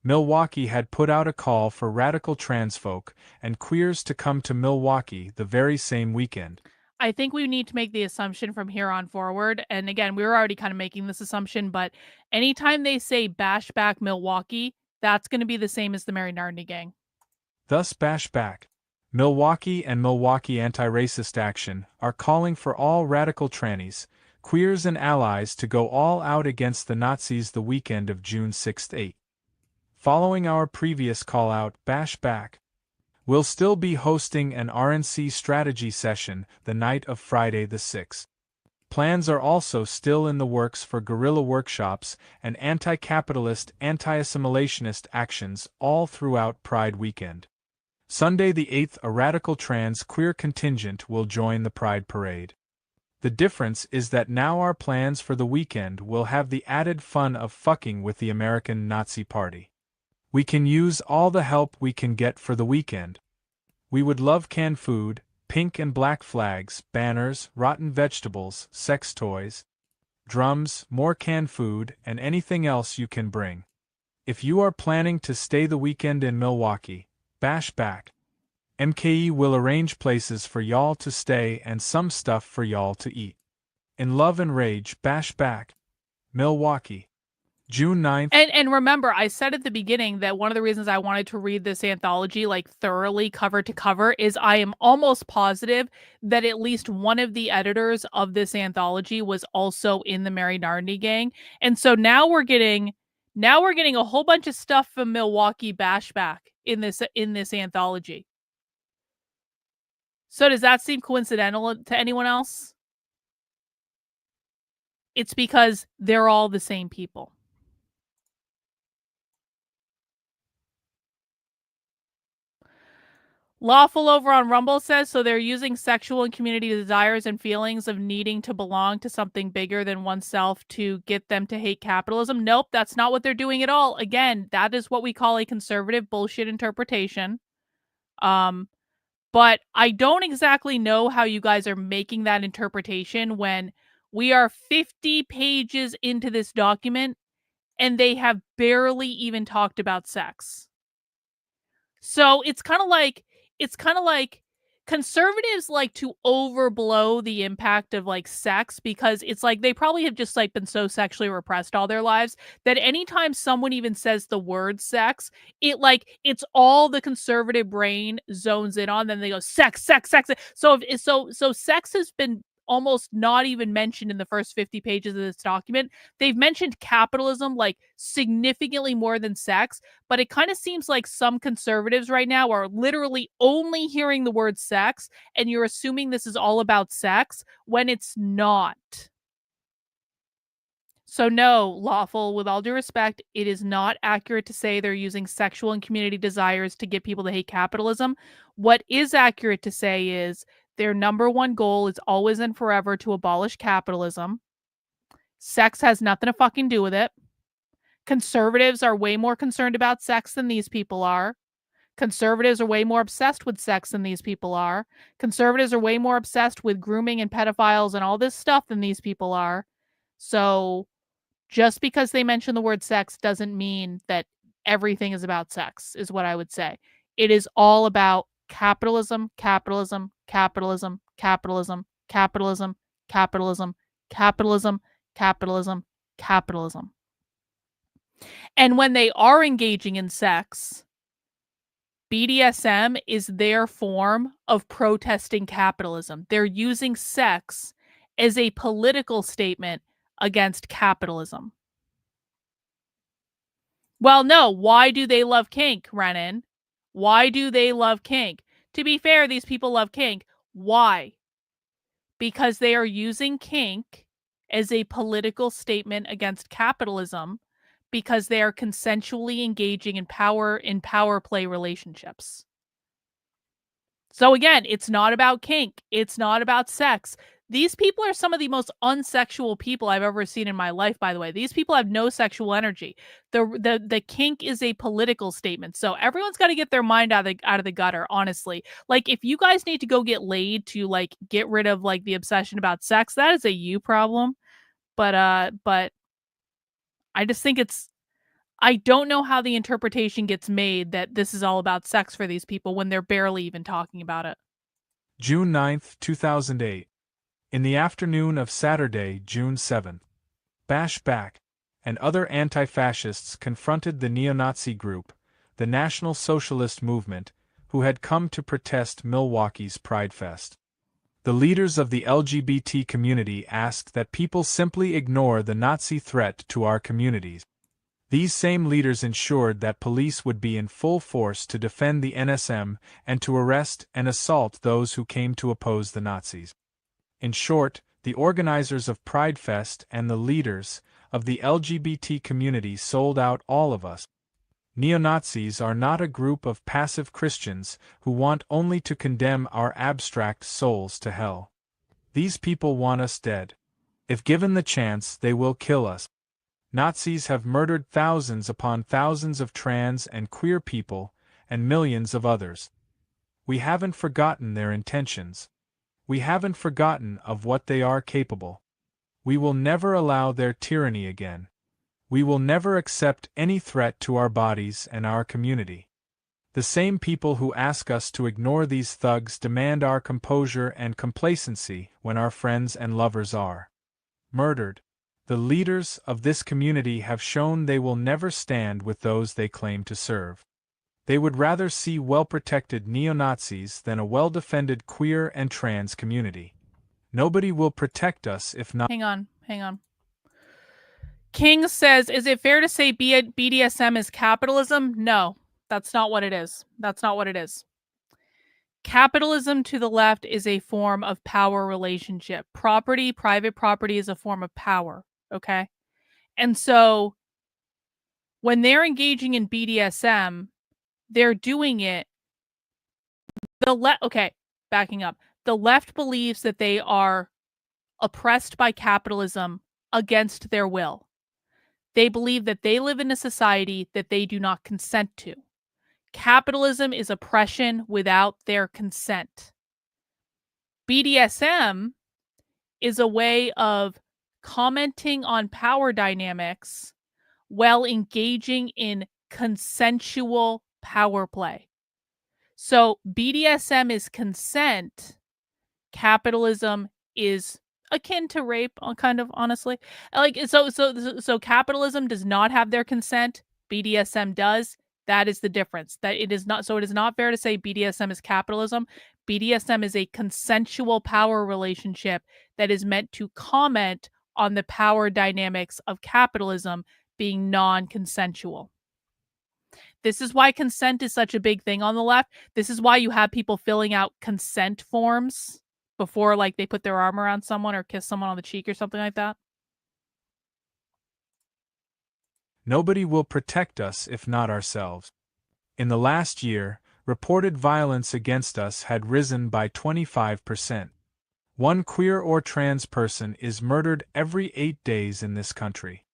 Milwaukee had put out a call for radical trans folk and queers to come to Milwaukee the very same weekend. I think we need to make the assumption from here on forward, and again, we were already kind of making this assumption, but anytime they say Bashback Milwaukee, that's going to be the same as the Mary Nardini gang. Thus Bashback. Milwaukee and Milwaukee Anti-Racist Action are calling for all radical trannies, queers and allies to go all out against the Nazis the weekend of June 6-8. Following our previous call-out, Bashback. We'll still be hosting an RNC strategy session the night of Friday the 6th. Plans are also still in the works for guerrilla workshops and anti-capitalist, anti-assimilationist actions all throughout Pride weekend. Sunday the 8th, a radical trans queer contingent will join the Pride Parade. The difference is that now our plans for the weekend will have the added fun of fucking with the American Nazi Party. We can use all the help we can get for the weekend. We would love canned food, pink and black flags, banners, rotten vegetables, sex toys, drums, more canned food, and anything else you can bring. If you are planning to stay the weekend in Milwaukee, bash back. MKE will arrange places for y'all to stay and some stuff for y'all to eat. In love and rage, bash back. Milwaukee. June 9th. And remember, I said at the beginning that one of the reasons I wanted to read this anthology like thoroughly cover to cover is I am almost positive that at least one of the editors of this anthology was also in the Mary Narney gang. And so now we're getting a whole bunch of stuff from Milwaukee Bashback in this anthology. So does that seem coincidental to anyone else? It's because they're all the same people. Lawful over on Rumble says, so they're using sexual and community desires and feelings of needing to belong to something bigger than oneself to get them to hate capitalism. Nope, that's not what they're doing at all. Again, that is what we call a conservative bullshit interpretation. But I don't exactly know how you guys are making that interpretation when we are 50 pages into this document and they have barely even talked about sex. So it's kind of like conservatives like to overblow the impact of like sex because it's like they probably have just like been so sexually repressed all their lives that anytime someone even says the word sex, it's all the conservative brain zones in on. Then they go sex. So sex has been almost not even mentioned in the first 50 pages of this document. They've mentioned capitalism like significantly more than sex, but it kind of seems like some conservatives right now are literally only hearing the word sex, and you're assuming this is all about sex when it's not. So no, Lawful, with all due respect, it is not accurate to say they're using sexual and community desires to get people to hate capitalism. What is accurate to say is their number one goal is always and forever to abolish capitalism. Sex has nothing to fucking do with it. Conservatives are way more concerned about sex than these people are. Conservatives are way more obsessed with sex than these people are. Conservatives are way more obsessed with grooming and pedophiles and all this stuff than these people are. So just because they mention the word sex doesn't mean that everything is about sex, is what I would say. It is all about capitalism. And when they are engaging in sex, BDSM is their form of protesting capitalism. They're using sex as a political statement against capitalism. Well, no, why do they love kink, Renan? Why do they love kink? To be fair, these people love kink. Why? Because they are using kink as a political statement against capitalism because they are consensually engaging in power play relationships. So again, it's not about kink. It's not about sex. These people are some of the most unsexual people I've ever seen in my life, by the way. These people have no sexual energy. The kink is a political statement. So everyone's got to get their mind out of the gutter, honestly. Like, if you guys need to go get laid to, like, get rid of, like, the obsession about sex, that is a you problem. But I just think I don't know how the interpretation gets made that this is all about sex for these people when they're barely even talking about it. June 9th, 2008. In the afternoon of Saturday, June 7th, Bashback and other anti-fascists confronted the neo-Nazi group, the National Socialist Movement, who had come to protest Milwaukee's PrideFest. The leaders of the LGBT community asked that people simply ignore the Nazi threat to our communities. These same leaders ensured that police would be in full force to defend the NSM and to arrest and assault those who came to oppose the Nazis. In short, the organizers of PrideFest and the leaders of the LGBT community sold out all of us. Neo-Nazis are not a group of passive Christians who want only to condemn our abstract souls to hell. These people want us dead. If given the chance, they will kill us. Nazis have murdered thousands upon thousands of trans and queer people, and millions of others. We haven't forgotten their intentions. We haven't forgotten of what they are capable. We will never allow their tyranny again. We will never accept any threat to our bodies and our community. The same people who ask us to ignore these thugs demand our composure and complacency when our friends and lovers are murdered. The leaders of this community have shown they will never stand with those they claim to serve. They would rather see well-protected neo-Nazis than a well-defended queer and trans community. Nobody will protect us if not. Hang on. King says, is it fair to say BDSM is capitalism? No, that's not what it is. Capitalism to the left is a form of power relationship. Private property is a form of power. Okay. And so when they're engaging in BDSM, they're doing it. Backing up. The left believes that they are oppressed by capitalism against their will. They believe that they live in a society that they do not consent to. Capitalism is oppression without their consent. BDSM is a way of commenting on power dynamics while engaging in consensual power play. So BDSM is consent. Capitalism is akin to rape, kind of, honestly. So capitalism does not have their consent. BDSM does. That is the difference. That it is not. So it is not fair to say BDSM is capitalism. BDSM is a consensual power relationship that is meant to comment on the power dynamics of capitalism being non-consensual. This is why consent is such a big thing on the left. This is why you have people filling out consent forms before, like, they put their arm around someone or kiss someone on the cheek or something like that. Nobody will protect us if not ourselves. In the last year, reported violence against us had risen by 25%. One queer or trans person is murdered every 8 days in this country.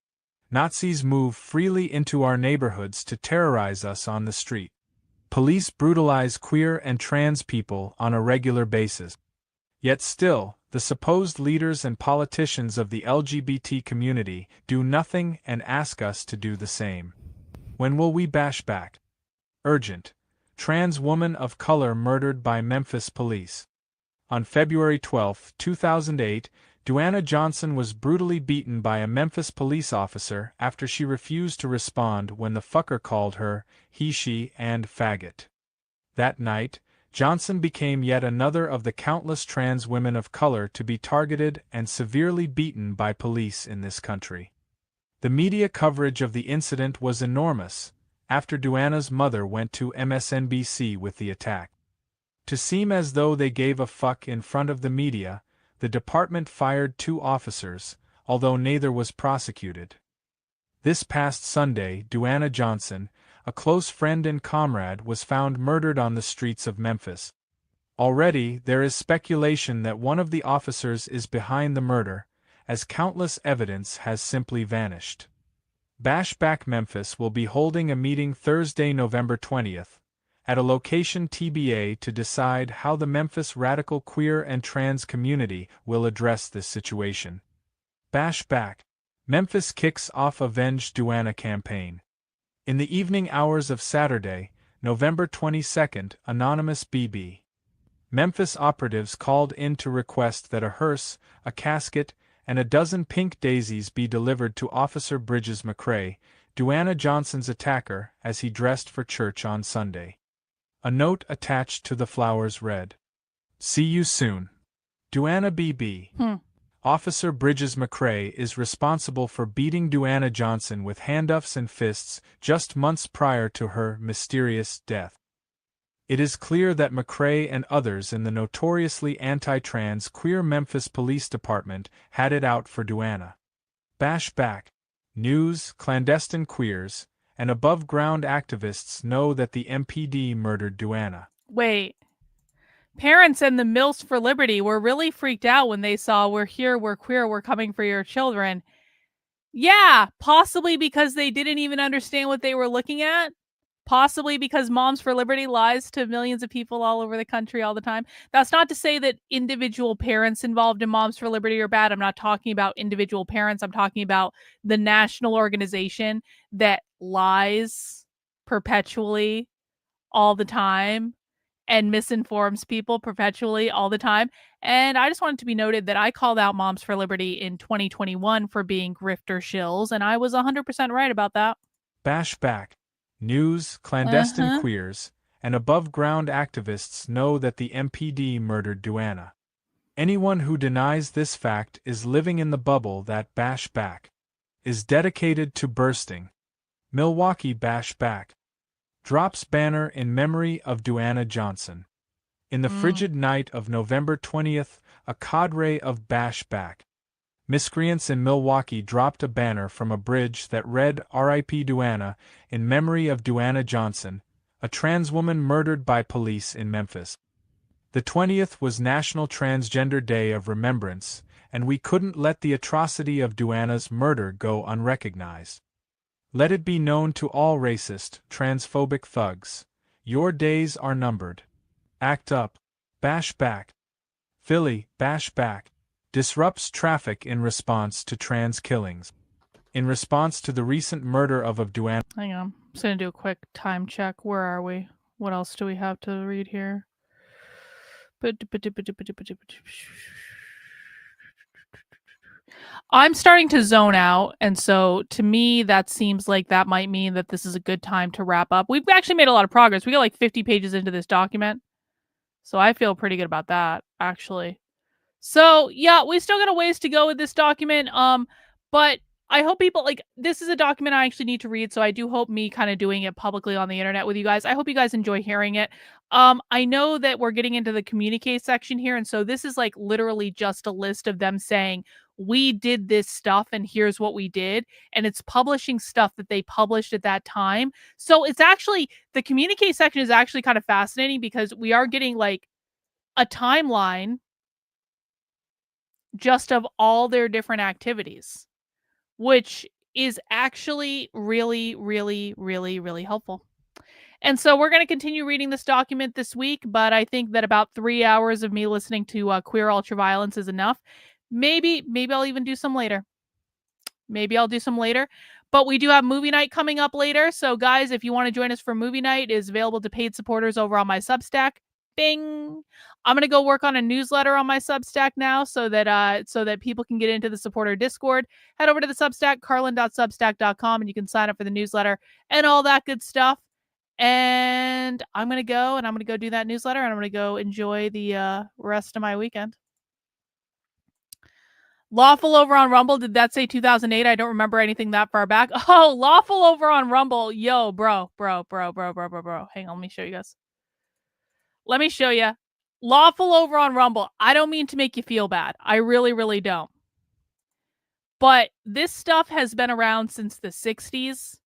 Nazis move freely into our neighborhoods to terrorize us on the street. Police brutalize queer and trans people on a regular basis. Yet still, the supposed leaders and politicians of the LGBT community do nothing and ask us to do the same. When will we bash back? Urgent. Trans woman of color murdered by Memphis police. On February 12, 2008, Duanna Johnson was brutally beaten by a Memphis police officer after she refused to respond when the fucker called her he, she, and faggot. That night, Johnson became yet another of the countless trans women of color to be targeted and severely beaten by police in this country. The media coverage of the incident was enormous, after Duanna's mother went to MSNBC with the attack. To seem as though they gave a fuck in front of the media, the department fired 2 officers, although neither was prosecuted. This past Sunday, Duanna Johnson, a close friend and comrade, was found murdered on the streets of Memphis. Already, there is speculation that one of the officers is behind the murder, as countless evidence has simply vanished. Bashback Memphis will be holding a meeting Thursday, November 20th, at a location TBA to decide how the Memphis radical queer and trans community will address this situation. Bashback Memphis kicks off Avenge Duanna campaign. In the evening hours of Saturday, November 22nd, anonymous BB. Memphis operatives called in to request that a hearse, a casket, and a dozen pink daisies be delivered to Officer Bridges McCrae, Duanna Johnson's attacker, as he dressed for church on Sunday. A note attached to the flowers read, "See you soon. Duanna BB." Officer Bridges McRae is responsible for beating Duanna Johnson with handcuffs and fists just months prior to her mysterious death. It is clear that McRae and others in the notoriously anti-trans Queer Memphis Police Department had it out for Duanna. Bash back. News, clandestine queers, and above-ground activists know that the MPD murdered Duanna. Wait. Parents and the Mills for Liberty were really freaked out when they saw "We're here, we're queer, we're coming for your children." Yeah, possibly because they didn't even understand what they were looking at. Possibly because Moms for Liberty lies to millions of people all over the country all the time. That's not to say that individual parents involved in Moms for Liberty are bad. I'm not talking about individual parents. I'm talking about the national organization that lies perpetually all the time and misinforms people perpetually all the time. And I just wanted to be noted that I called out Moms for Liberty in 2021 for being grifter shills, and I was 100% right about that. Bash back. News, clandestine queers, and above-ground activists know that the MPD murdered Duanna. Anyone who denies this fact is living in the bubble that Bash Back is dedicated to bursting. Milwaukee Bash Back drops banner in memory of Duanna Johnson. In the frigid night of November 20th, a cadre of Bash Back miscreants in Milwaukee dropped a banner from a bridge that read "R.I.P. Duanna" in memory of Duanna Johnson, a trans woman murdered by police in Memphis. The 20th was National Transgender Day of Remembrance, and we couldn't let the atrocity of Duanna's murder go unrecognized. Let it be known to all racist, transphobic thugs, your days are numbered. Act up. Bash back. Philly, Bash back disrupts traffic in response to trans killings. In response to the recent murder of Duanna... Hang on. I'm just going to do a quick time check. Where are we? What else do we have to read here? I'm starting to zone out, and so to me, that seems like that might mean that this is a good time to wrap up. We've actually made a lot of progress. We got like 50 pages into this document, so I feel pretty good about that, actually. So yeah, we still got a ways to go with this document. But I hope people this is a document I actually need to read. So I do hope me kind of doing it publicly on the internet with you guys. I hope you guys enjoy hearing it. I know that we're getting into the communicate section here. And so this is like literally just a list of them saying, we did this stuff and here's what we did. And it's publishing stuff that they published at that time. So it's actually, the communicate section is actually kind of fascinating because we are getting like a timeline just of all their different activities, which is actually really, really, really, really helpful. And so we're going to continue reading this document this week, but I think that about 3 hours of me listening to Queer Ultraviolence is enough. Maybe I'll even do some later. Maybe I'll do some later. But we do have movie night coming up later. So guys, if you want to join us for movie night, it is available to paid supporters over on my Substack. Bing. I'm going to go work on a newsletter on my Substack now so that people can get into the supporter Discord. Head over to the Substack, karlyn.substack.com, and you can sign up for the newsletter and all that good stuff. And I'm going to go do that newsletter, and I'm going to go enjoy the rest of my weekend. Lawful over on Rumble. Did that say 2008? I don't remember anything that far back. Oh, Lawful over on Rumble. Yo, bro. Hang on, let me show you guys. Let me show you. Lawful over on Rumble. I don't mean to make you feel bad. I really, really don't. But this stuff has been around since the 60s.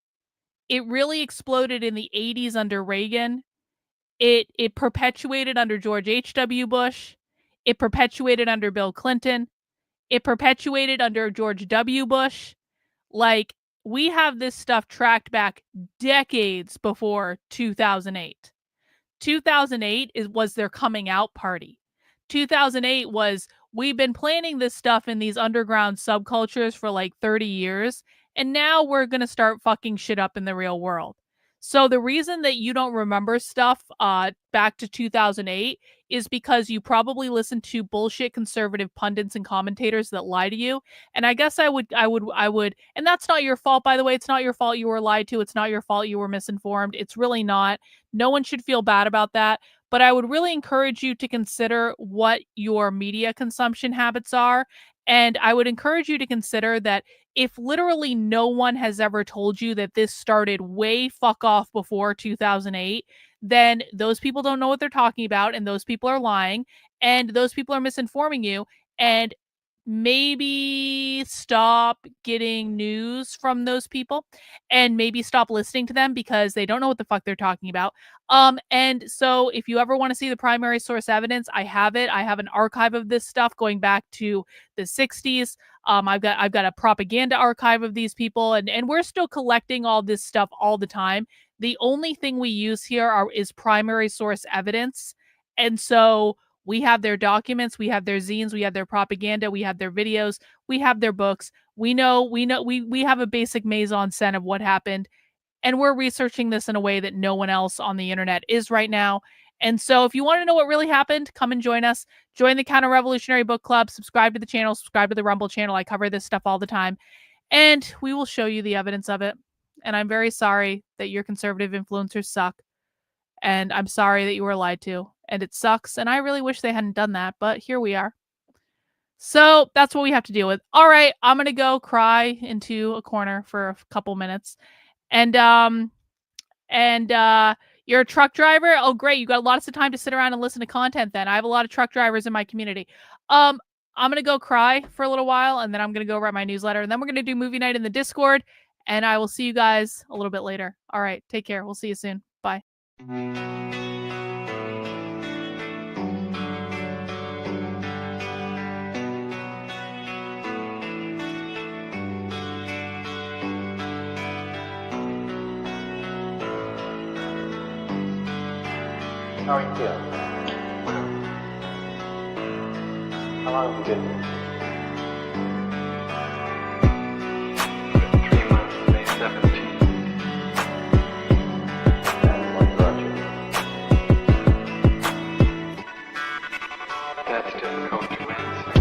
It really exploded in the 80s under Reagan. It perpetuated under George H.W. Bush. It perpetuated under Bill Clinton. It perpetuated under George W. Bush. Like, we have this stuff tracked back decades before 2008. 2008 was their coming out party. 2008 was, we've been planning this stuff in these underground subcultures for like 30 years, and now we're going to start fucking shit up in the real world. So the reason that you don't remember stuff back to 2008 is because you probably listened to bullshit conservative pundits and commentators that lie to you. And I guess I would, and that's not your fault, by the way. It's not your fault you were lied to. It's not your fault you were misinformed. It's really not. No one should feel bad about that. But I would really encourage you to consider what your media consumption habits are And I would encourage you to consider that if literally no one has ever told you that this started way fuck off before 2008, then those people don't know what they're talking about, and those people are lying, and those people are misinforming you. And maybe stop getting news from those people, and maybe stop listening to them because they don't know what the fuck they're talking about. And so if you ever want to see the primary source evidence, I have it. I have an archive of this stuff going back to the 60s. I've got a propaganda archive of these people, and we're still collecting all this stuff all the time. The only thing we use here is primary source evidence. And so we have their documents, we have their zines, we have their propaganda, we have their videos, we have their books. We have a basic mise-en-scène of what happened. And we're researching this in a way that no one else on the internet is right now. And so if you want to know what really happened, come and join us. Join the Counter-Revolutionary Book Club. Subscribe to the channel. Subscribe to the Rumble channel. I cover this stuff all the time. And we will show you the evidence of it. And I'm very sorry that your conservative influencers suck. And I'm sorry that you were lied to. And it sucks. And I really wish they hadn't done that. But here we are. So that's what we have to deal with. All right. I'm going to go cry into a corner for a couple minutes. And you're a truck driver? Oh, great. You got lots of time to sit around and listen to content then. I have a lot of truck drivers in my community. I'm going to go cry for a little while, and then I'm going to go write my newsletter, and then we're going to do movie night in the Discord, and I will see you guys a little bit later. All right. Take care. We'll see you soon. Bye. How are you feeling? How long have you been here? 3 months, May 17th. And what brought you? That's difficult to answer.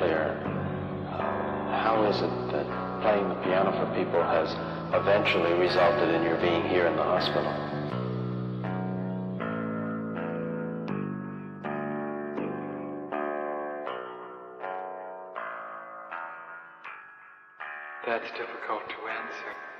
clear. How is it that playing the piano for people has eventually resulted in your being here in the hospital? That's difficult to answer.